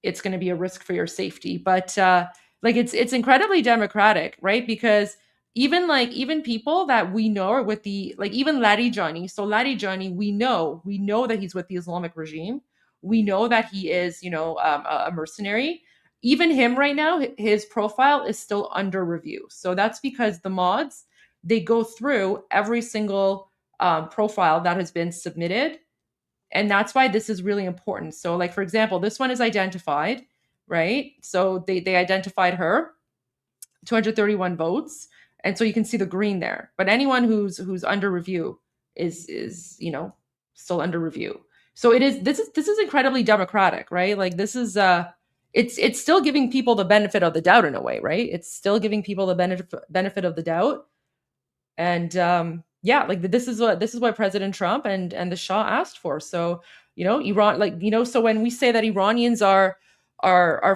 it's going to be a risk for your safety. But it's incredibly democratic, right? Because even people that we know are with the, even Larijani. So Larijani, we know that he's with the Islamic regime. We know that he is, a mercenary. Even him right now, his profile is still under review. So that's because the mods, they go through every single profile that has been submitted. And that's why this is really important. So for example, this one is identified, right? So they identified her, 231 votes. And so you can see the green there. But anyone who's under review is still under review. So this is incredibly democratic, right? This is it's still giving people the benefit of the doubt in a way, right? It's still giving people the benefit of the doubt. And this is what President Trump and the Shah asked for. So, Iran, so when we say that Iranians are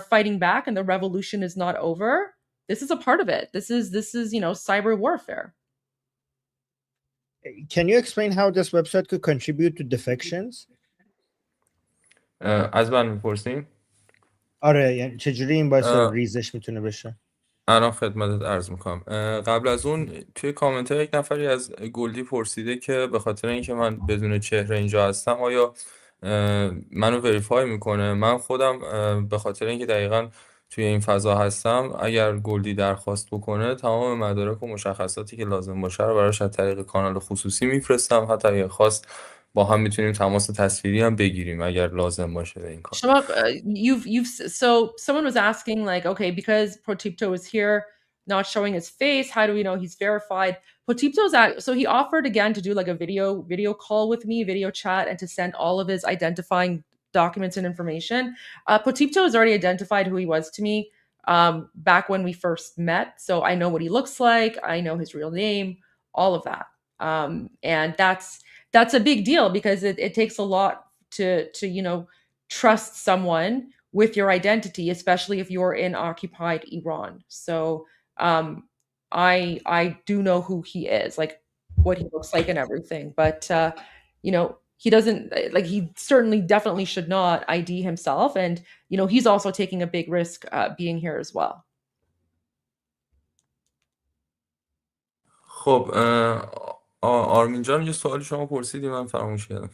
fighting back and the revolution is not over, this is a part of it. This is cyber warfare. Can you explain how this website could contribute to defections? از من میپرسیم؟ آره، یعنی چجوری این باعث ریزش میتونه بشه؟ الان خدمتت عرض میکنم. قبل از اون توی کامنت ها یک نفری از گلدی پرسیده که به خاطر اینکه من بدون چهره اینجا هستم آیا منو وریفای میکنه. من خودم به خاطر اینکه دقیقاً توی این فضا هستم، اگر گلدی درخواست بکنه تمام مدارک و مشخصاتی که لازم باشه رو براش از طریق کانال خصوصی میفرستم. حتی اگه خواست با هم میتونیم تماس تصویری هم بگیریم اگر لازم باشه به این کار. So someone was asking okay, because Potipto is here not showing his face, how do we know he's verified? So he offered again to do a video call with me, video chat, and to send all of his identifying documents and information. Potipto has already identified who he was to me back when we first met. So I know what he looks like. I know his real name, all of that. And that's a big deal because it takes a lot to trust someone with your identity, especially if you're in occupied Iran. So I do know who he is, what he looks like and everything. But he doesn't he certainly definitely should not ID himself. And he's also taking a big risk being here as well. خب آرمین جان یه سوالی شما پرسیدی من فراموش کردم.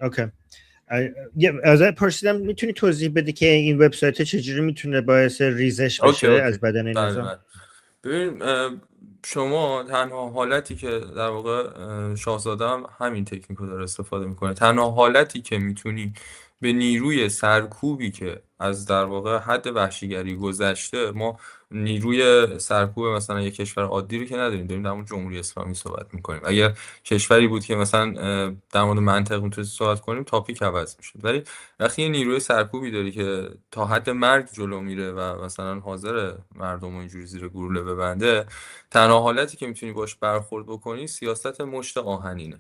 اوکی. ازت پرسیدم میتونی توضیح بدی که این وبسایت چجوری میتونه باعث ریزش بشه از بدن نظام؟ ببین شما تنها حالتی که در واقع شاهزاده هم همین تکنیکو داره استفاده میکنه، تنها حالتی که میتونی به نیروی سرکوبی که از در واقع حد وحشیگری گذشته، ما نیروی سرکوب مثلا یک کشور عادی رو که نداریم، داریم در مورد جمهوری اسلامی صحبت میکنیم. اگر کشوری بود که مثلا در مورد منطق میتونیم صحبت کنیم تاپیک عوض میشه. ولی وقتی یه نیروی سرکوبی داری که تا حد مرگ جلو میره و مثلا حاضر مردم رو اینجوری زیر گلوله ببنده، تنها حالتی که میتونی باش برخورد بکنی سیاست مشت آهنینه.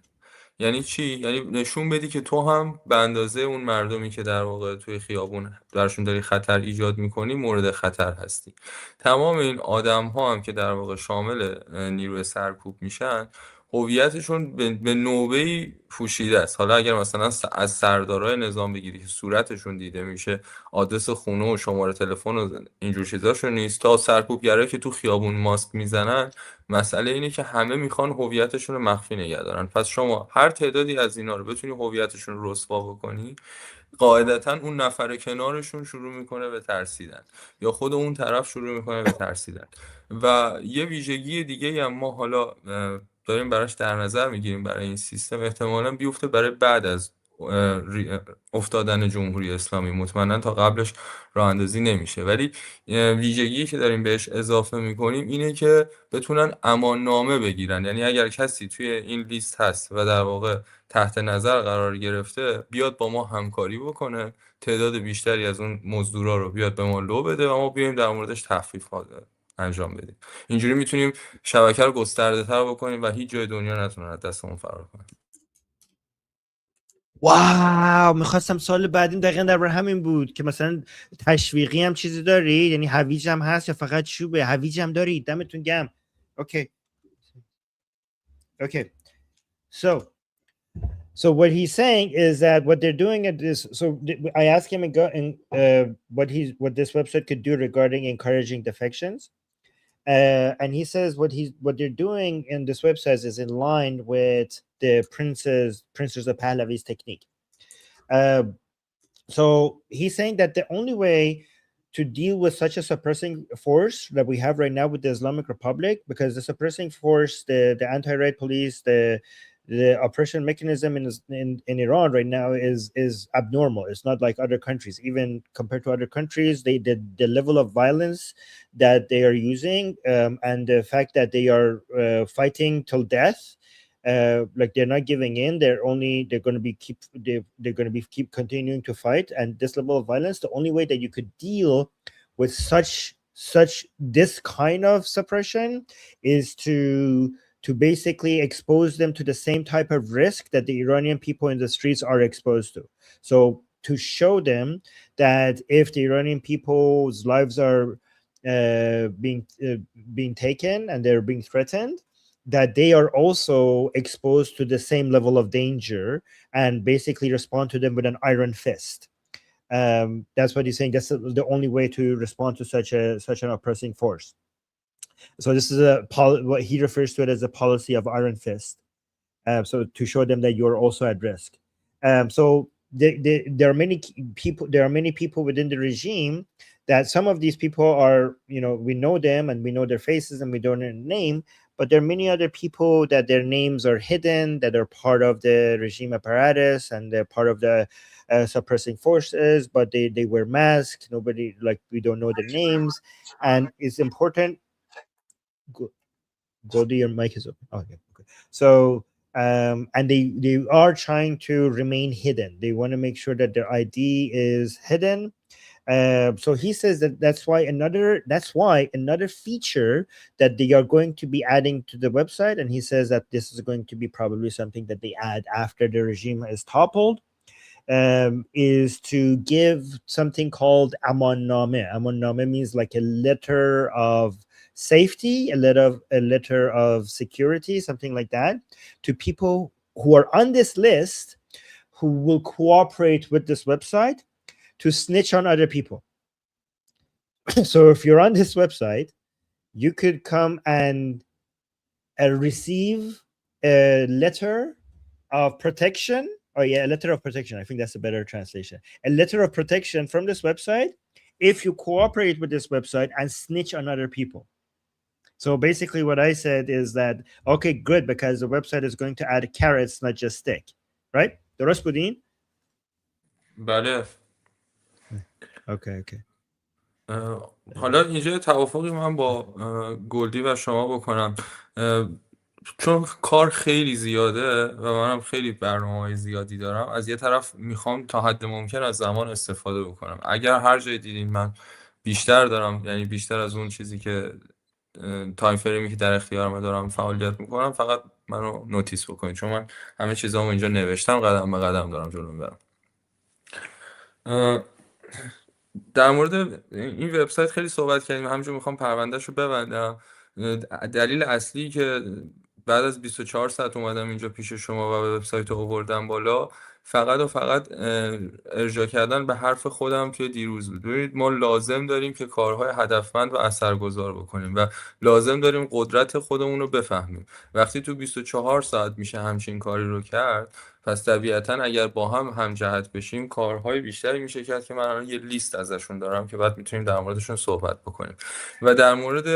یعنی چی؟ یعنی نشون بدی که تو هم به اندازه اون مردمی که در واقع توی خیابون درشون داری خطر ایجاد میکنی مورد خطر هستی. تمام این آدم ها هم که در واقع شامل نیروی سرکوب میشن، هویتشون به نوبه‌ای پوشیده است. حالا اگر مثلا از سردارای نظام بگیری که صورتشون دیده میشه، آدرس خونه و شماره تلفن و اینجور چیزاشون نیست، تا سرکوبگرایی که تو خیابون ماسک میزنن، مسئله اینه که همه میخوان هویتشون رو مخفی نگه دارن. پس شما هر تعدادی از اینا رو بتونی هویتشون رو رسوا بکنی، قاعدتا اون نفر کنارشون شروع میکنه به ترسیدن یا خود اون طرف شروع میکنه به ترسیدن. و یه ویژگی دیگه هم ما حالا داریم براش در نظر میگیریم برای این سیستم، احتمالاً بیفته برای بعد از افتادن جمهوری اسلامی. مطمئنا تا قبلش راه اندازی نمیشه، ولی ویژگی که داریم بهش اضافه میکنیم اینه که بتونن امان نامه بگیرن. یعنی اگر کسی توی این لیست هست و در واقع تحت نظر قرار گرفته، بیاد با ما همکاری بکنه، تعداد بیشتری از اون مزدورا رو بیاد به ما لو بده و ما بیایم در موردش تخفیف انجام بدیم. اینجوری میتونیم شبکه رو گسترده تر بکنیم و هیچ جای دنیا نتونن از دستمون فرار کنن. واو، میخواستم سال بعدیم دقیقا در همین بود که مثلا تشویقی هم چیزی داری؟ یعنی هویج هم هست یا فقط چوبه؟ هویج هم داری؟ دمتون گرم. اوکی. Okay. So what he's saying is that what they're doing at this, so I asked him what this website could do regarding encouraging defections. And he says what they're doing in this website is in line with the Princes of Pahlavi's technique. So he's saying that the only way to deal with such a suppressing force that we have right now with the Islamic Republic, because the suppressing force, the anti-raid police, the oppression mechanism in Iran right now is abnormal. It's not like other countries. Even compared to other countries, the level of violence that they are using, and the fact that they are fighting till death, like they're not giving in. They're going to be keep continuing to fight. And this level of violence, the only way that you could deal with this kind of suppression is to basically expose them to the same type of risk that the Iranian people in the streets are exposed to. So to show them that if the Iranian people's lives are being taken and they're being threatened, that they are also exposed to the same level of danger, and basically respond to them with an iron fist. That's what he's saying. That's the only way to respond to such an oppressing force. So this is what he refers to it as a policy of iron fist. So to show them that you're also at risk. So there are many people within the regime that some of these people are, we know them and we know their faces and we don't know their name, but there are many other people that their names are hidden, that are part of the regime apparatus and they're part of the suppressing forces, but they wear masks. Nobody, like, we don't know their names. And it's important. Goldie, your mic is open. Okay. So, and they are trying to remain hidden. They want to make sure that their ID is hidden. So he says that's why another feature that they are going to be adding to the website, and he says that this is going to be probably something that they add after the regime is toppled, is to give something called aman name. Aman name means like a letter of safety, a letter of security, something like that, to people who are on this list who will cooperate with this website to snitch on other people. So if you're on this website, you could come and receive a letter of protection. Oh yeah, a letter of protection. I think that's a better translation. A letter of protection from this website if you cooperate with this website and snitch on other people. So basically what I said is that, okay, good, because the website is going to add carrots, not just stick. Right? درست بودین؟ بله. Okay. حالا اینجا توافقی من با گلدی و شما بکنم، چون کار خیلی زیاده و منم خیلی برنامه‌های زیادی دارم. از یه طرف میخوام تا حد ممکن از زمان استفاده بکنم. اگر هر جای دیدین من بیشتر دارم، یعنی بیشتر از اون چیزی که تایم فریمی که در اختیارم دارم فعالیت میکنم، فقط منو نوتیس بکنید، چون من همه چیزامو اینجا نوشتم، قدم به قدم دارم جلو میبرم. در مورد این وبسایت خیلی صحبت کردیم، همینجور میخوام پروندهشو ببندم. دلیل اصلی که بعد از 24 ساعت اومدم اینجا پیش شما و وبسایت رو آوردم بالا، فقط و فقط ارجاع کردن به حرف خودم که دیروز بود. ببینید ما لازم داریم که کارهای هدفمند و اثرگذار بکنیم و لازم داریم قدرت خودمون رو بفهمیم. وقتی تو 24 ساعت میشه همچین کاری رو کرد، پس طبیعتا اگر با هم جهت بشیم کارهای بیشتری میشه کرد که من الان یه لیست ازشون دارم که بعد میتونیم در موردشون صحبت بکنیم. و در مورد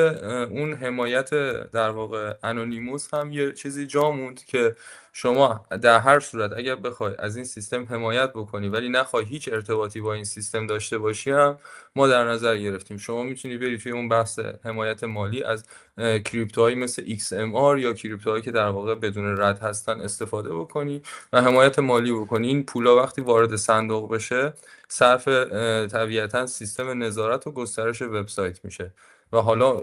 اون حمایت در واقع انونیموس هم یه چیزی جا موند که شما در هر صورت اگر بخوای از این سیستم حمایت بکنی ولی نخوای هیچ ارتباطی با این سیستم داشته باشی هم ما در نظر گرفتیم. شما میتونی بری توی اون بحث حمایت مالی از کریپتوهایی مثل XMR یا کریپتوهایی که در واقع بدون رد هستن استفاده بکنی و حمایت مالی بکنی. این پولا وقتی وارد صندوق بشه صرف طبیعتا سیستم نظارت و گسترش وبسایت میشه. و حالا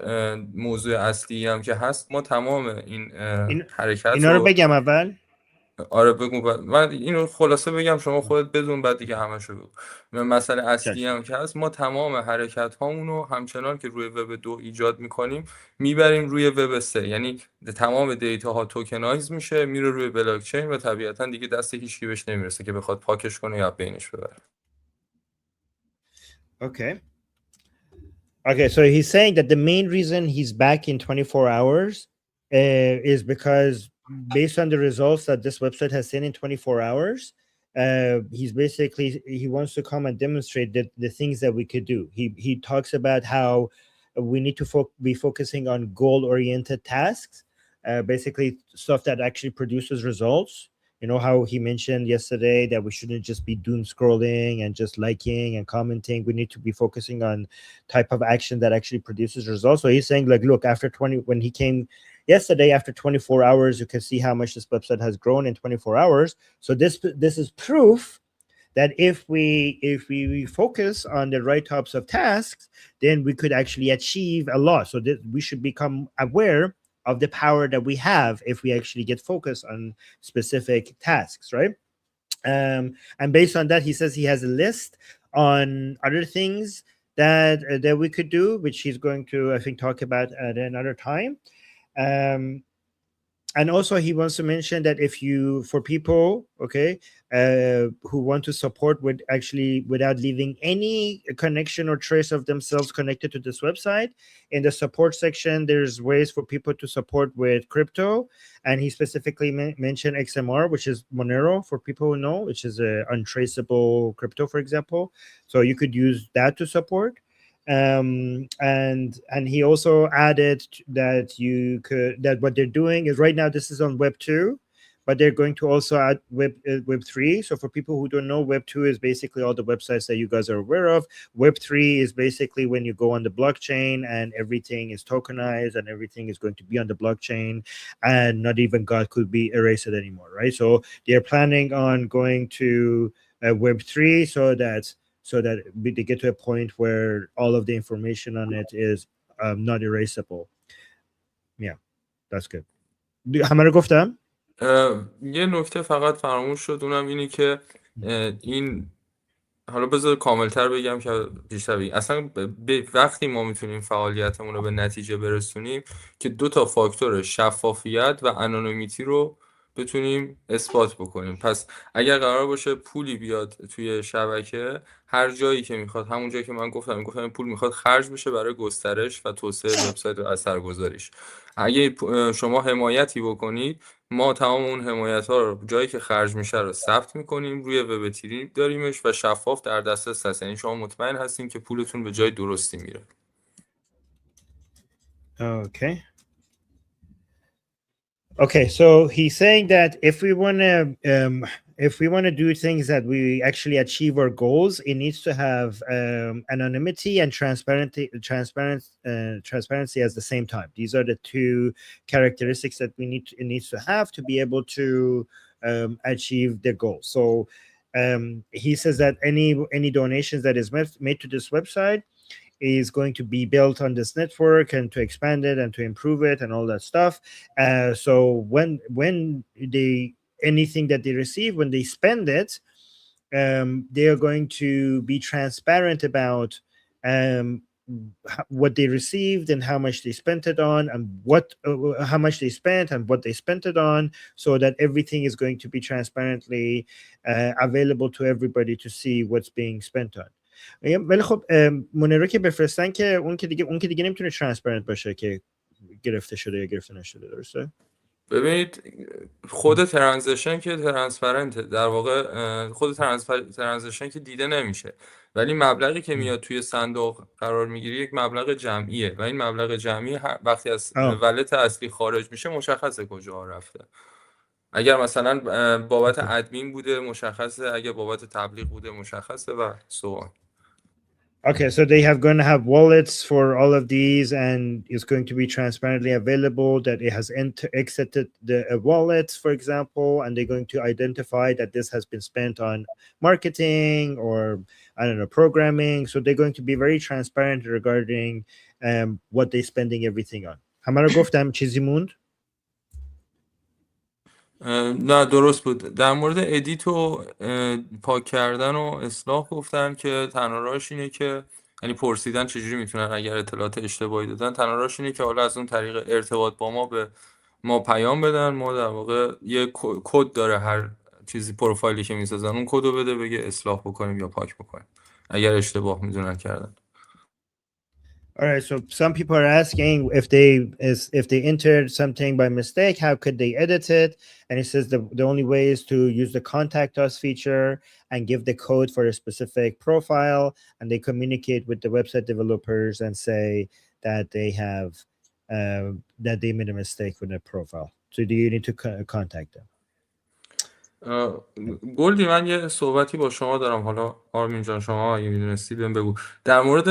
موضوع اصلی هم که هست، ما تمام این حرکت اینا رو بگم اول. آره بگو. من اینو خلاصه بگم شما خودت بدون، بعد دیگه همشو بگو. مسئله اصلی هم که هست، ما تمام حرکت هامونو همچنان که روی وب 2 ایجاد میکنیم میبریم روی وب 3، یعنی تمام دیتا ها توکنایز میشه میره روی بلاک چین و طبیعتا دیگه دست هیچ کی بهش نمیرسه که بخواد پاکش کنه یا بینش ببره. Okay, so he's saying that the main reason he's back in 24 hours is because based on the results that this website has seen in 24 hours, he wants to come and demonstrate that the things that we could do. He talks about how we need to be focusing on goal-oriented tasks, basically stuff that actually produces results. You know how he mentioned yesterday that we shouldn't just be doom scrolling and just liking and commenting. We need to be focusing on type of action that actually produces results. So he's saying, like, look, when he came yesterday, after 24 hours, you can see how much this website has grown in 24 hours. So this is proof that if we focus on the right types of tasks, then we could actually achieve a lot. So we should become aware of the power that we have if we actually get focused on specific tasks, right? And based on that, he says he has a list on other things that we could do, which he's going to, I think, talk about at another time. And also he wants to mention that for people, okay, who want to support without leaving any connection or trace of themselves connected to this website, in the support section, there's ways for people to support with crypto. And he specifically mentioned XMR, which is Monero for people who know, which is a untraceable crypto, for example. So you could use that to support. And he also added that what they're doing is right now this is on Web 2, but they're going to also add Web 3. So for people who don't know, Web 2 is basically all the websites that you guys are aware of. Web 3 is basically when you go on the blockchain and everything is tokenized and everything is going to be on the blockchain and not even God could be erased anymore, right? So they're planning on going to Web 3 so that they get to a point where all of the information on it is not erasable. Yeah, that's good. همه رو گفتم؟ یه نکته فقط فراموش شد، اونم اینی که این حالا بذار کاملتر بگم که بیشتر بگم. اصلا وقتی ما میتونیم فعالیتمون رو به نتیجه برسونیم که 2 فاکتور شفافیت و انونیمیتی رو بتونیم اثبات بکنیم. پس اگر قرار باشه پولی بیاد توی شبکه، هر جایی که میخواد، همون جایی که من گفتم پول میخواد خرج بشه برای گسترش و توسعه وبسایت و اثرگذاریش. اگه شما حمایتی بکنید، ما تمام اون حمایت ها رو جایی که خرج میشه رو ثبت میکنیم، روی وب تری داریمش و شفاف در دسترس هست. یعنی شما مطمئن هستین که پولتون به جای درستی میره. Okay, so he's saying that if we want to do things that we actually achieve our goals, it needs to have anonymity and transparency at the same time. These are the 2 characteristics that it needs to have to be able to achieve the goal. So he says that any donations that is made to this website is going to be built on this network and to expand it and to improve it and all that stuff. So when anything that they receive, when they spend it, they are going to be transparent about what they received and how much they spent it on, and how much they spent and what they spent it on, so that everything is going to be transparently available to everybody to see what's being spent on. ولی خب مونرو که بفرستن که اون که دیگه نمیتونه ترانسپرنت باشه که گرفته شده یا گرفته نشده، درسته؟ ببینید خود ترانزکشن که ترانسپرنته، در واقع خود ترانزکشن که دیده نمیشه، ولی مبلغی که میاد توی صندوق قرار میگیره یک مبلغ جمعیه و این مبلغ جمعی وقتی از ولت اصلی خارج میشه مشخصه کجا رفته. اگر مثلا بابت ادمین بوده مشخصه، اگر بابت تبلیغ بوده مشخصه و so on. Okay, so they have going to have wallets for all of these, and it's going to be transparently available that it has exited the wallets, for example, and they're going to identify that this has been spent on marketing or, I don't know, programming. So they're going to be very transparent regarding what they're spending everything on. همه رو گفتم، چیزی موند؟ نه درست بود. در مورد ادیت و پاک کردن و اصلاح گفتن که تنها راهش اینه که یعنی پرسیدن چجوری میتونن اگر اطلاعات اشتباهی دادن، تنها راهش اینه که حالا از اون طریق ارتباط با ما به ما پیام بدن. ما در واقع یه کد داره هر چیزی پروفایلی که میسازن، اون کدو بده بگه اصلاح بکنیم یا پاک بکنیم اگر اشتباه میدونن کردن. All right, so some people are asking if they entered something by mistake, how could they edit it? And it says the only way is to use the contact us feature and give the code for a specific profile, and they communicate with the website developers and say that they have that they made a mistake with their profile. So do you need to contact them? گلدی من یه صحبتی با شما دارم، حالا آرمین جان شما اگه میدونستی بهم بگو. در مورد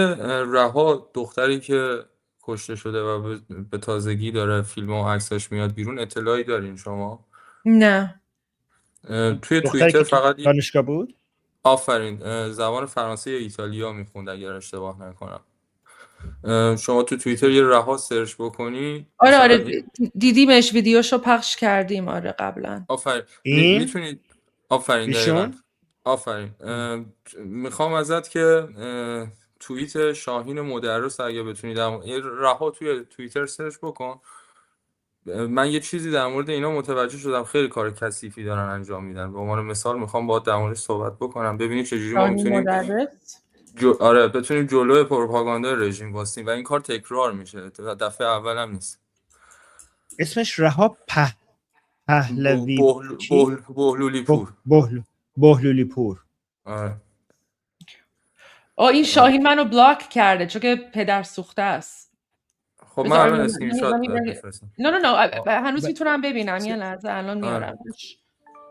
رها دختری که کشته شده و به تازگی داره فیلم و عکساش میاد بیرون، اطلاعی دارین شما؟ نه. توی توییتر فقط دانشگاه بود؟ آفرین، زبان فرانسه یا ایتالیا میخوند اگر اشتباه نکنم. شما تو توییتر یه رها سرچ بکنی. آره دیدیمش، ویدیوشو پخش کردیم آره قبلا. آفرین میتونید. آفرین دقیقاً. آفرین. میخوام ازت که توییت شاهین مدرس اگه بتونید یه رها توی توییتر سرچ بکن. من یه چیزی در مورد اینا متوجه شدم، خیلی کار کثیفی دارن انجام میدن. به عنوان مثال میخوام باهات در موردش صحبت بکنم، ببینید چجوری ما میتونیم آره بتونیم جلوی پروپاگاندا رژیم واسیم و این کار تکرار میشه، دفعه اول هم نیست. اسمش رها پهلوی بهلولی پور. بهلولی پور. آره. این شاهین منو بلاک کرده چون که پدر سوخته است. خب من الان اسکرین شات بفرستم. نه هنوز میتونم ببینم، یه لحظه الان میارمش.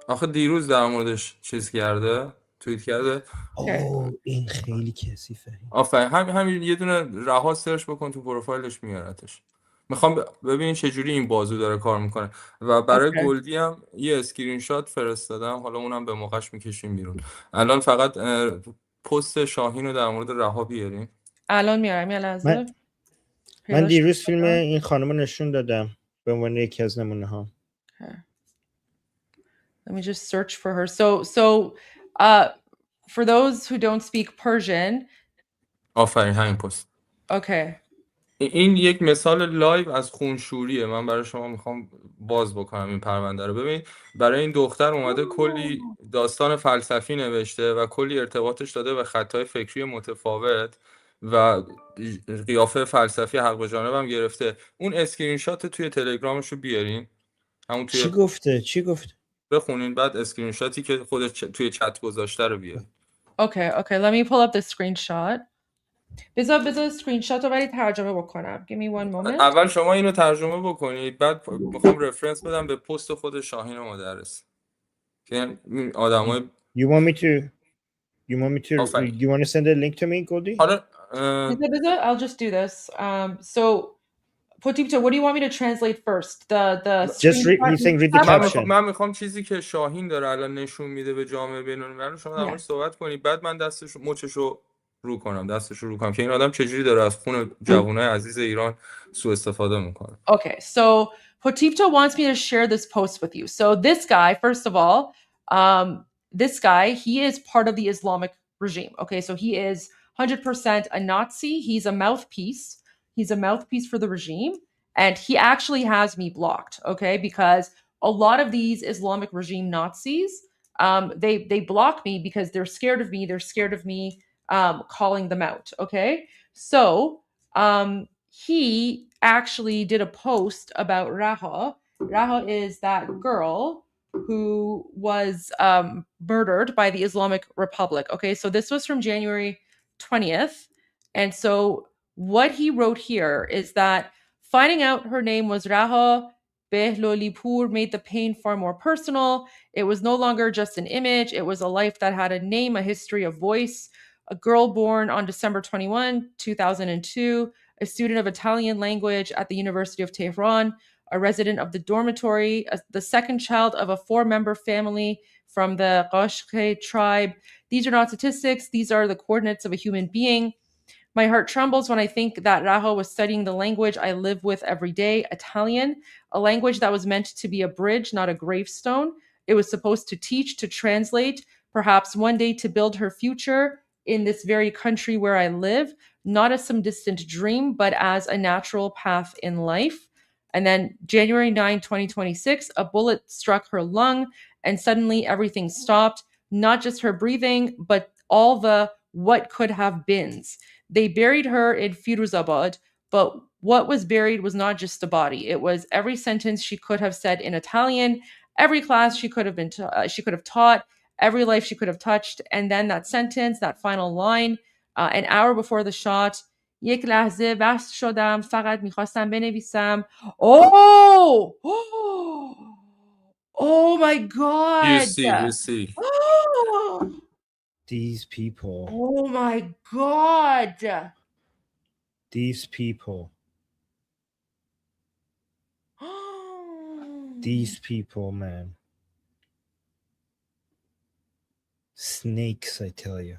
آخه دیروز در موردش چیز کرده، توییت کرده. این خیلی کثیفه. آفرین، همین یه دونه رها سرچ بکن تو پروفایلش میارتش. میخوام ببینین چه جوری این بازو داره کار میکنه و برای گلدی هم یه اسکرین شات فرستادم، حالا اونم به موقعش میکشیم بیرون. الان فقط پست شاهین رو در مورد رها بیاریم. الان میارم یه لحظه. من دیروز فیلم این خانم نشون دادم به عنوان یکی از نمونه ها. Let me just search for her. So for those who don't speak Persian. آفرین همین پست. Okay. این یک مثال لایو از خونشوریه. من برای شما میخوام باز بکنم این پرونده رو. ببین برای این دختر اومده کلی داستان فلسفی نوشته و کلی ارتباطش داده به خطای فکری متفاوت و قیافه فلسفی حق به جانب هم گرفته. اون اسکرین شات توی تلگرامش رو بیارین. همون توی چی گفته بخونین، بعد اسکرین شاتی که خودت توی چت گذاشته رو بیارین. Okay, let me pull up the screenshot. بذار اسکرین شات رو ولی ترجمه بکنم. Give me one moment. اول شما اینو ترجمه بکنید، بعد میخوام رفرنس بدم به پست خود شاهین مدرس. که آدمای You want me to send a link to me, Goldie? I'll just do this. So Potipto, what do you want me to translate first? Just read the caption. من میخوام چیزی که شاهین داره الان نشون میده به جامعه بین‌المللی شما در موردش صحبت کنید، بعد من مچشو رو کنم که این آدم چجوری داره از خون جوانای عزیز ایران سوء استفاده میکنه. Okay, so Potipto wants me to share this post with you. So this guy, first of all, he is part of the Islamic regime. Okay, so he is 100% a Nazi. He's a mouthpiece. He's a mouthpiece for the regime. And he actually has me blocked, okay? Because a lot of these Islamic regime Nazis, they block me because they're scared of me. They're scared of me calling them out, okay? So he actually did a post about Raha. Raha is that girl who was murdered by the Islamic Republic. Okay, so this was from January 20th. And so what he wrote here is that finding out her name was Raha Behlolipur made the pain far more personal. It was no longer just an image. It was a life that had a name, a history, a voice. A girl born on December 21, 2002, a student of Italian language at the University of Tehran, a resident of the dormitory, the second child of a 4-member family from the Qashqai tribe. These are not statistics. These are the coordinates of a human being. My heart trembles when I think that Raha was studying the language I live with every day, Italian, a language that was meant to be a bridge, not a gravestone. It was supposed to teach, to translate, perhaps one day to build her future in this very country where I live, not as some distant dream, but as a natural path in life. And then January 9, 2026, a bullet struck her lung and suddenly everything stopped, not just her breathing, but all the what could have beens. They buried her in Firuzabad, but what was buried was not just a body. It was every sentence she could have said in Italian, every class she could have taught, every life she could have touched, and then that sentence, that final line, an hour before the shot. یک لحظه بس شدم فقط میخواستم بنویسم. Oh my god. You see. These people. Oh my god. These people. These people, man. Snakes, I tell you.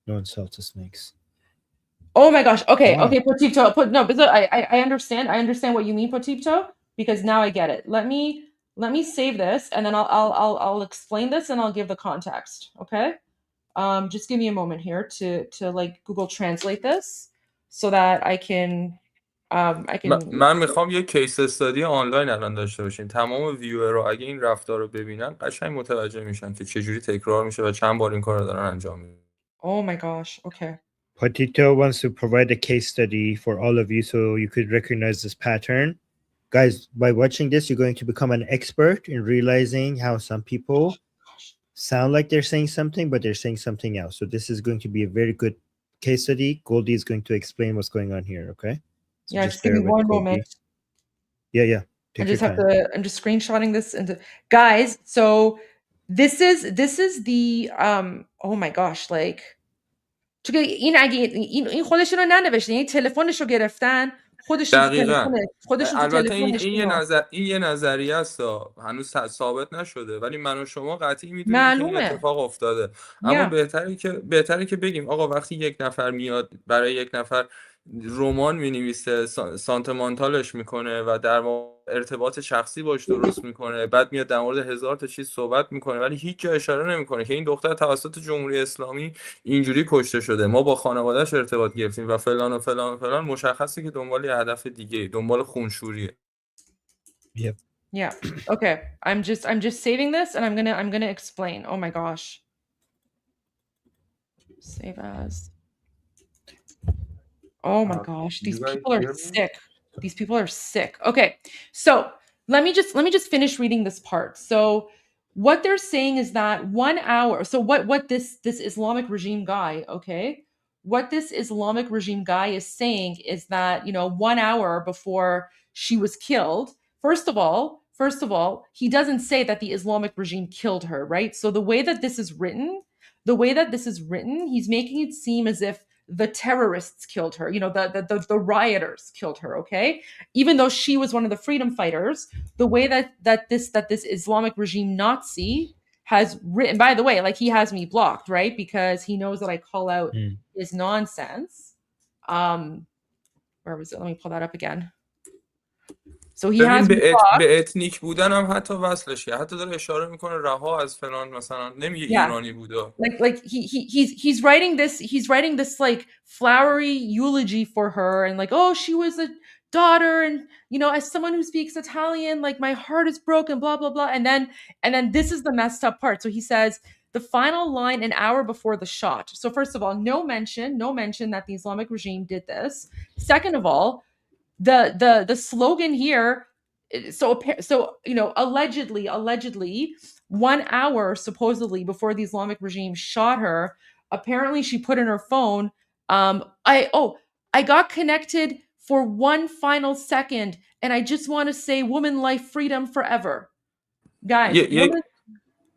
No insult to snakes. Oh my gosh. Okay, Wow. okay, Potipto. I understand. I understand what you mean, Potipto, because now I get it. Let me save this and then I'll explain this and I'll give the context. Okay? Just give me a moment here to like Google Translate this so that I can من میخوام یه کیس استادی آنلاین الان داشته باشیم. تمام ویورها اگه این رفتار رو ببینن قشنگ متوجه میشن که چجوری تکرار میشه و چند بار این کار رو دارن انجام میدن. Oh my gosh. Okay. Potito wants to provide a case study for all of you so you could recognize this pattern. Guys, by watching this, you're going to become an expert in realizing how some people sound like they're saying something, but they're saying something else. So this is going to be a very good case study. Goldie is going to explain what's going on here, okay? So Yeah, just give me one moment. Yeah. I'm just screenshotting this into guys. So this is the oh my gosh, like این خودشون رو ننوشتن، این تلفنش رو گرفتن، دقیقاً. البته تلفنش این یه نظریه است، هنوز ثابت نشده، ولی من و شما قطعی میدونیم که این اتفاق افتاده. اما بهتره که بگیم آقا وقتی یک نفر میاد برای یک نفر رمان مینویسه، سانتیمانتالش میکنه و در ارتباط شخصی باش درست میکنه، بعد میاد در مورد 1000 تا چیز صحبت میکنه ولی هیچ جا اشاره نمیکنه که این دختر توسط جمهوری اسلامی اینجوری کشته شده، ما با خانواده‌اش ارتباط گرفتیم و فلان و فلان و فلان، مشخصه که دنبال یه هدف دیگه، دنبال خونشوریه. Yep. Yeah. Okay. I'm just saving this and I'm gonna explain. Oh my gosh. Save as. Oh my gosh, these people are sick. These people are sick. Okay, so let me just finish reading this part. So what they're saying is that 1 hour. So what this Islamic regime guy, okay, what this Islamic regime guy is saying is that 1 hour before she was killed. First of all, he doesn't say that the Islamic regime killed her, right? So the way that this is written, he's making it seem as if the terrorists killed her, the rioters killed her, okay? Even though she was one of the freedom fighters, the way that this Islamic regime Nazi has written, by the way, like he has me blocked, right? Because he knows that I call out his nonsense. Where was it? Let me pull that up again. So he ببین has been blocked. به اتنیک بودن هم حتی وصلش کرد. حتی داره اشاره میکنه رها از فلان، مثلا نمیگه Yeah. ایرانی بوده. Like he's writing this like flowery eulogy for her, and like, oh, she was a daughter, and you know, as someone who speaks Italian, like my heart is broken, blah blah blah. And then this is the messed up part. So he says the final line an hour before the shot. So first of all, no mention that the Islamic regime did this. Second of all, the slogan here, so you know, allegedly 1 hour supposedly before the Islamic regime shot her, apparently she put in her phone, I got connected for one final second, and I just want to say woman life freedom forever. Guys,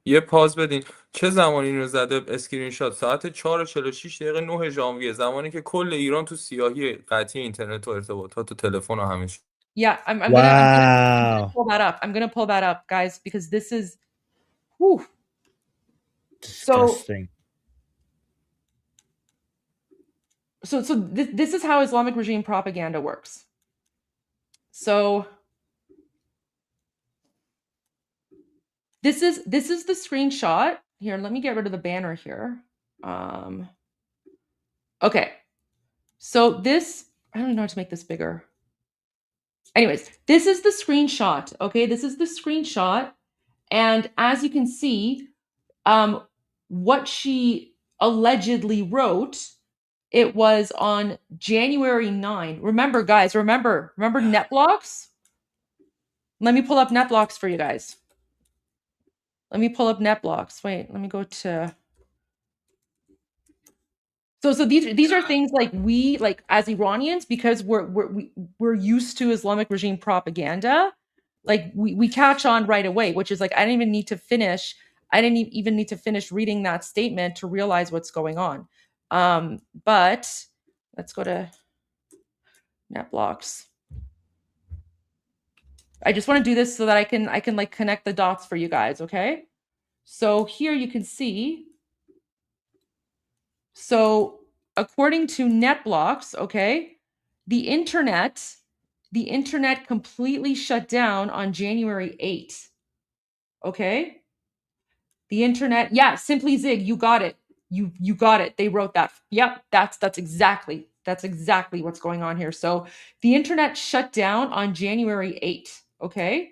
یه پاز بدین. چه زمانی اینو زده اسکرین شات؟ ساعت 4:46 دقیقه 9 ژانویه، زمانی که کل ایران تو سیاهی قطعی اینترنت و ارتباطات و تلفن و همه چی. Yeah, I'm Wow. gonna pull that up. I'm gonna pull that up, guys, because this is whew. Disgusting. So this is how Islamic regime propaganda works. So this is the screenshot. Here, let me get rid of the banner here. Okay. So this, I don't know how to make this bigger. Anyways, this is the screenshot. Okay, this is the screenshot. And as you can see, what she allegedly wrote, it was on January 9. Remember, guys, remember NetBlocks? Let me pull up NetBlocks for you guys. Let me pull up NetBlocks. Wait, let me go to... So these are things like we, like as Iranians, because we're used to Islamic regime propaganda, like we catch on right away, which is like, I didn't even need to finish reading that statement to realize what's going on. But let's go to NetBlocks. I just want to do this so that I can like connect the dots for you guys, okay? So here you can see. So according to NetBlocks, okay, the internet completely shut down on January 8th. Okay? The internet, yeah, Simply Zig, you got it. You got it. They wrote that. Yep, that's exactly what's going on here. So the internet shut down on January 8th, okay?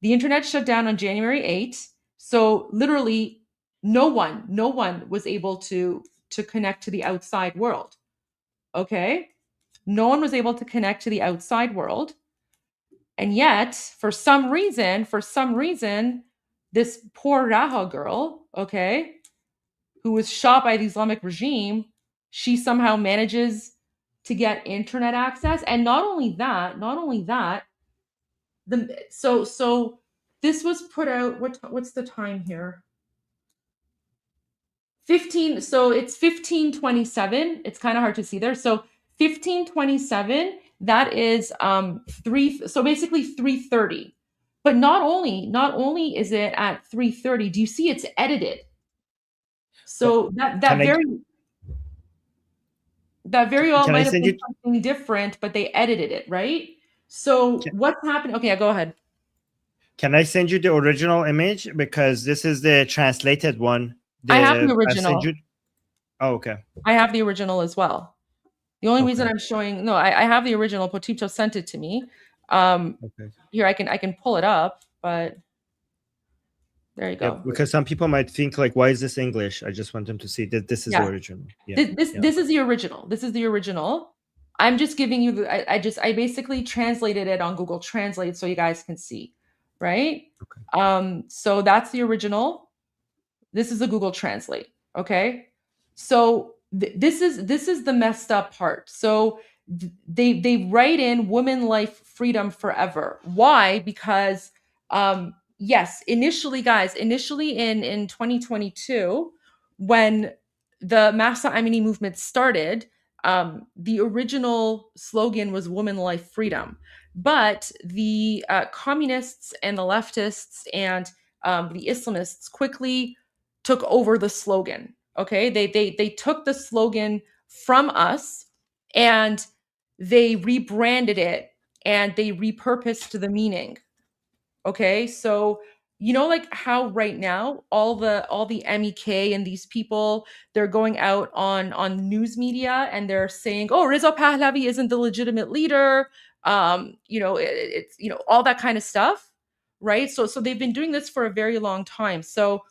The internet shut down on January 8th. So literally no one was able to connect to the outside world. Okay? No one was able to connect to the outside world. And yet, for some reason, this poor Raha girl, okay, who was shot by the Islamic regime, she somehow manages to get internet access. And not only that, so this was put out, what's the time here? 15, so it's 15:27. It's kind of hard to see there. So 15:27, that is so basically 3:30. But not only is it at 3:30, do you see it's edited? So that very well might have been something different, but they edited it, right? So what's happened? Okay, go ahead. Can I send you the original image? Because this is the translated one. I have the original. Oh, okay. I have the original as well. The only reason I'm showing, no, I have the original. Potito sent it to me. Here, I can pull it up, but there you go. Yeah, because some people might think like, why is this English? I just want them to see that this is the original. Yeah. This is the original. This is the original. I'm just giving you I basically translated it on Google Translate so you guys can see, right? Okay. So that's the original. This is the Google Translate. Okay. So this is the messed up part. So they write in woman life freedom forever. Why? Because yes, initially in 2022, when the Mahsa Amini movement started, the original slogan was woman life freedom. But the communists and the leftists and the Islamists quickly took over the slogan. Okay, they took the slogan from us and they rebranded it and they repurposed the meaning. Okay, so you know, like how right now all the MEK and these people, they're going out on news media and they're saying, oh, Reza Pahlavi isn't the legitimate leader, it's all that kind of stuff, right? So they've been doing this for a very long time. So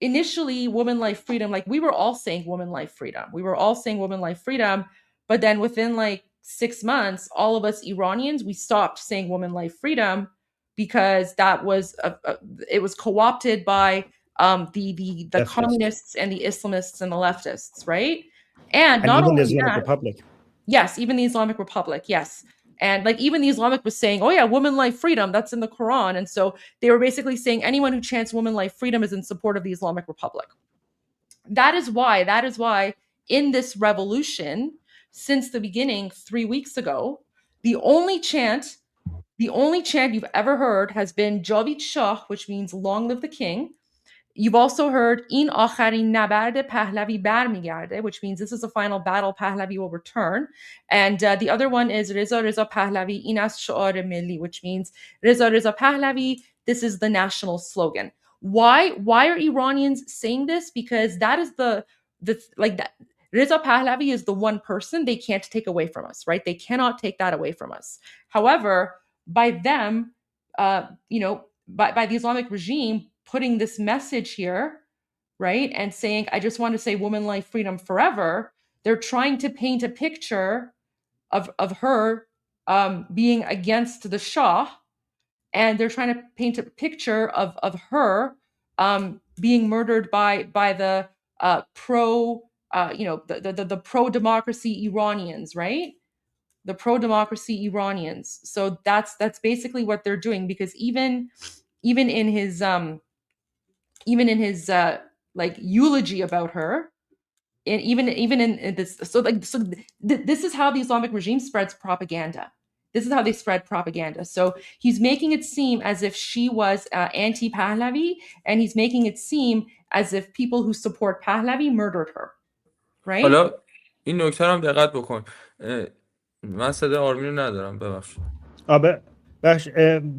initially, woman, life, freedom, like we were all saying woman, life, freedom. We were all saying woman, life, freedom. But then within like 6 months, all of us Iranians, we stopped saying woman, life, freedom because that was it was co-opted by the Leftist. communists and the Islamists and the leftists, right? And And not even the only Islamic that, Republic. yes, even the Islamic Republic, yes. And like even the Islamic was saying, oh yeah, woman, life, freedom, that's in the Quran. And so they were basically saying anyone who chants woman, life, freedom is in support of the Islamic Republic. That is why in this revolution, since the beginning 3 weeks ago, the only chant you've ever heard has been Javid Shah, which means long live the king. You've also heard In Akharin Nabard Pahlavi Barmigarde, which means this is the final battle, Pahlavi will return. And the other one is Reza Reza Pahlavi In Ast Shoar Milli, which means Reza Reza Pahlavi, this is the national slogan. Why are Iranians saying this? Because that is the like that Reza Pahlavi is the one person they can't take away from us, right? They cannot take that away from us. However, by them, by the Islamic regime putting this message here, right, and saying, I just want to say woman, life, freedom forever, they're trying to paint a picture of her being against the Shah, and they're trying to paint a picture of her being murdered by the the pro-democracy Iranians, right? The pro-democracy Iranians. So that's basically what they're doing, because even in his like eulogy about her, and even in this, this is how the Islamic regime spreads propaganda. This is how they spread propaganda. So he's making it seem as if she was anti-Pahlavi, and he's making it seem as if people who support Pahlavi murdered her, right? حالا این نکته رو هم دقت بکن. من صدا آرمین رو ندارم، ببخشید.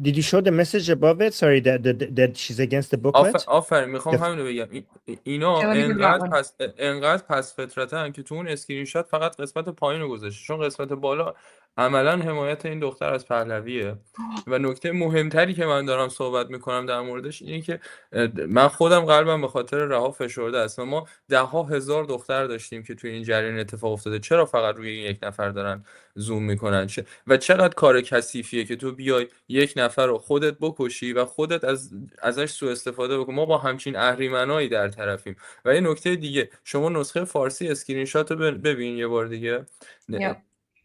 Did you show the message above it? Sorry, that she's against the booklet. آفرین، میخوام همینو بگم. اینا انقدر پس فطرتن که تو اون اسکرین شات فقط قسمت پایین رو گذاشته، چون قسمت بالا عملا حمایت این دختر از پهلویه. و نکته مهمتری که من دارم صحبت میکنم در موردش اینه که من خودم قلبم به خاطر رها فشرده است. ما ده‌ها هزار دختر داشتیم که توی این جریان اتفاق افتاده. چرا فقط روی یک نفر دارن زوم میکنن؟ و چقدر کار کثیفیه که تو بیای یک نفر رو خودت بکشی و خودت ازش سوء استفاده بکنی. ما با همچین اهریمنایی در طرفیم. و یه نکته دیگه، شما نسخه فارسی اسکرین شات رو ببین یه بار دیگه.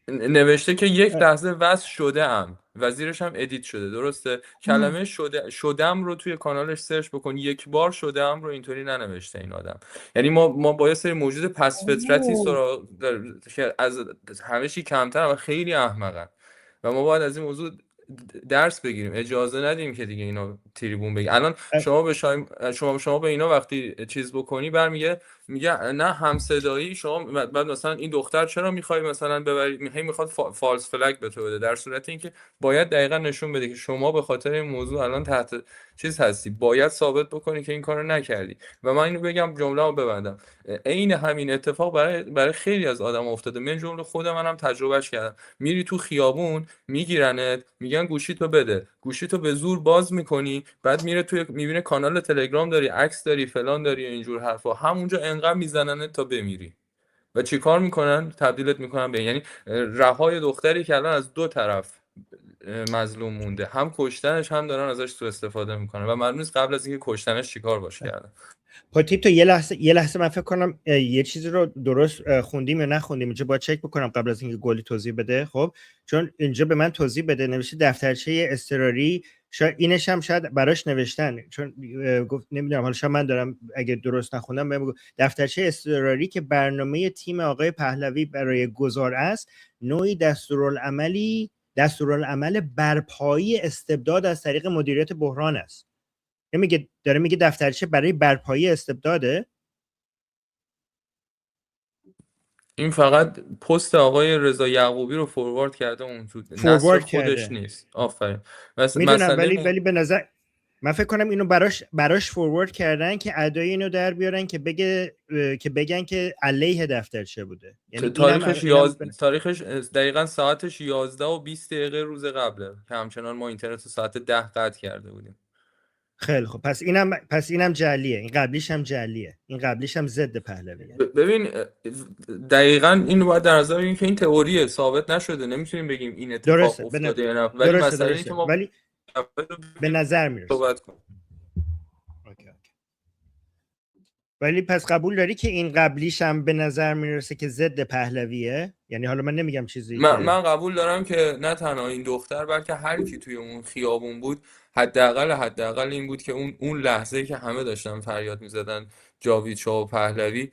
نوشته که یک لحظه وصل شده ام و زیرش هم ادیت شده. درسته؟ کلمه شدم رو توی کانالش سرچ بکن، یک بار شدم رو اینطوری ننوشته این آدم. یعنی ما با یه سری موجود پس فطرتی که از همه چی کمتر و خیلی احمقن و ما باید از این موضوع درس بگیریم. اجازه ندیم که دیگه اینا تریبون بگی. الان شما به اینا وقتی چیز بکنی میگه نه همصدایی، شما بعد مثلا این دختر چرا میخوای مثلا ببری، میخواد فالس فلگ به تو بده، در صورتی اینکه باید دقیقاً نشون بده که شما به خاطر این موضوع الان تحت چیز هستی، باید ثابت بکنی که این کارو نکردی. و من اینو بگم جمله‌مو ببندم، عین همین اتفاق برای خیلی از آدم افتاده، من جمله خود منم تجربهش کردم. میری تو خیابون میگیرنت، میگن گوشیتو بده، گوشیتو به زور باز میکنی، بعد میبینه کانال تلگرام داری، عکس داری، فلان داری، اینجور حرفا، همونجا انقدر میزنن تا بمیری. و چیکار میکنن؟ تبدیلت میکنن به، یعنی رهای دختری که الان از دو طرف مظلوم مونده، هم کشتنش هم دارن ازش سوء استفاده میکنن و معلوم نیست قبل از اینکه کشتنش چیکار باش کردن. پاتیپ تو یه لحظه من فکر کنم یه چیزی رو درست خوندیم یا نخوندیم، اینجا باید چک بکنم قبل از اینکه گلی توضیح بده. خب چون اینجا به من توضیح بده، نوشته دفترچه اضطراری، شاید اینش هم شاید براش نوشتن، چون گفت نمیدونم، حالا شاید من دارم اگه درست نخوندم بهم دفترچه اضطراری که برنامه تیم آقای پهلوی برای گذار است، نوعی دستورالعمل برپایی استبداد از طریق مدیریت بحران است. داره میگه دفترچه برای برپایی استبداده. این فقط پست آقای رضا یعقوبی رو فوروارد کرده اون تو نصر فوروارد خودش کرده. نیست. آفرین. میدونم مسئله ولی به نظر من فکر کنم اینو براش فوروارد کردن که ادای اینو در بیارن که بگن که علیه دفترچه بوده. یعنی تاریخش دقیقاً ساعتش 11:20 روز قبله که همچنان ما اینترنت رو ساعت 10 قطع کرده بودیم. خیلی خب پس اینم جعلیه. این قبلیش هم جعلیه. این قبلیش هم ضد پهلویه. ببین دقیقاً اینو باید در نظر بگیریم که این تئوریه، ثابت نشده، نمیتونیم بگیم این اتفاق افتاده یا نه. ولی مسئله اینه که ما به نظر میرسه. ولی پس قبول داری که این قبلیش هم به نظر میرسه که ضد پهلویه؟ یعنی حالا من نمیگم چیزی من قبول دارم که نه تنها این دختر بلکه هر کی توی اون خیابون بود حداقل این بود که اون لحظه که همه داشتن فریاد میزدن جاوید شاه و پهلوی،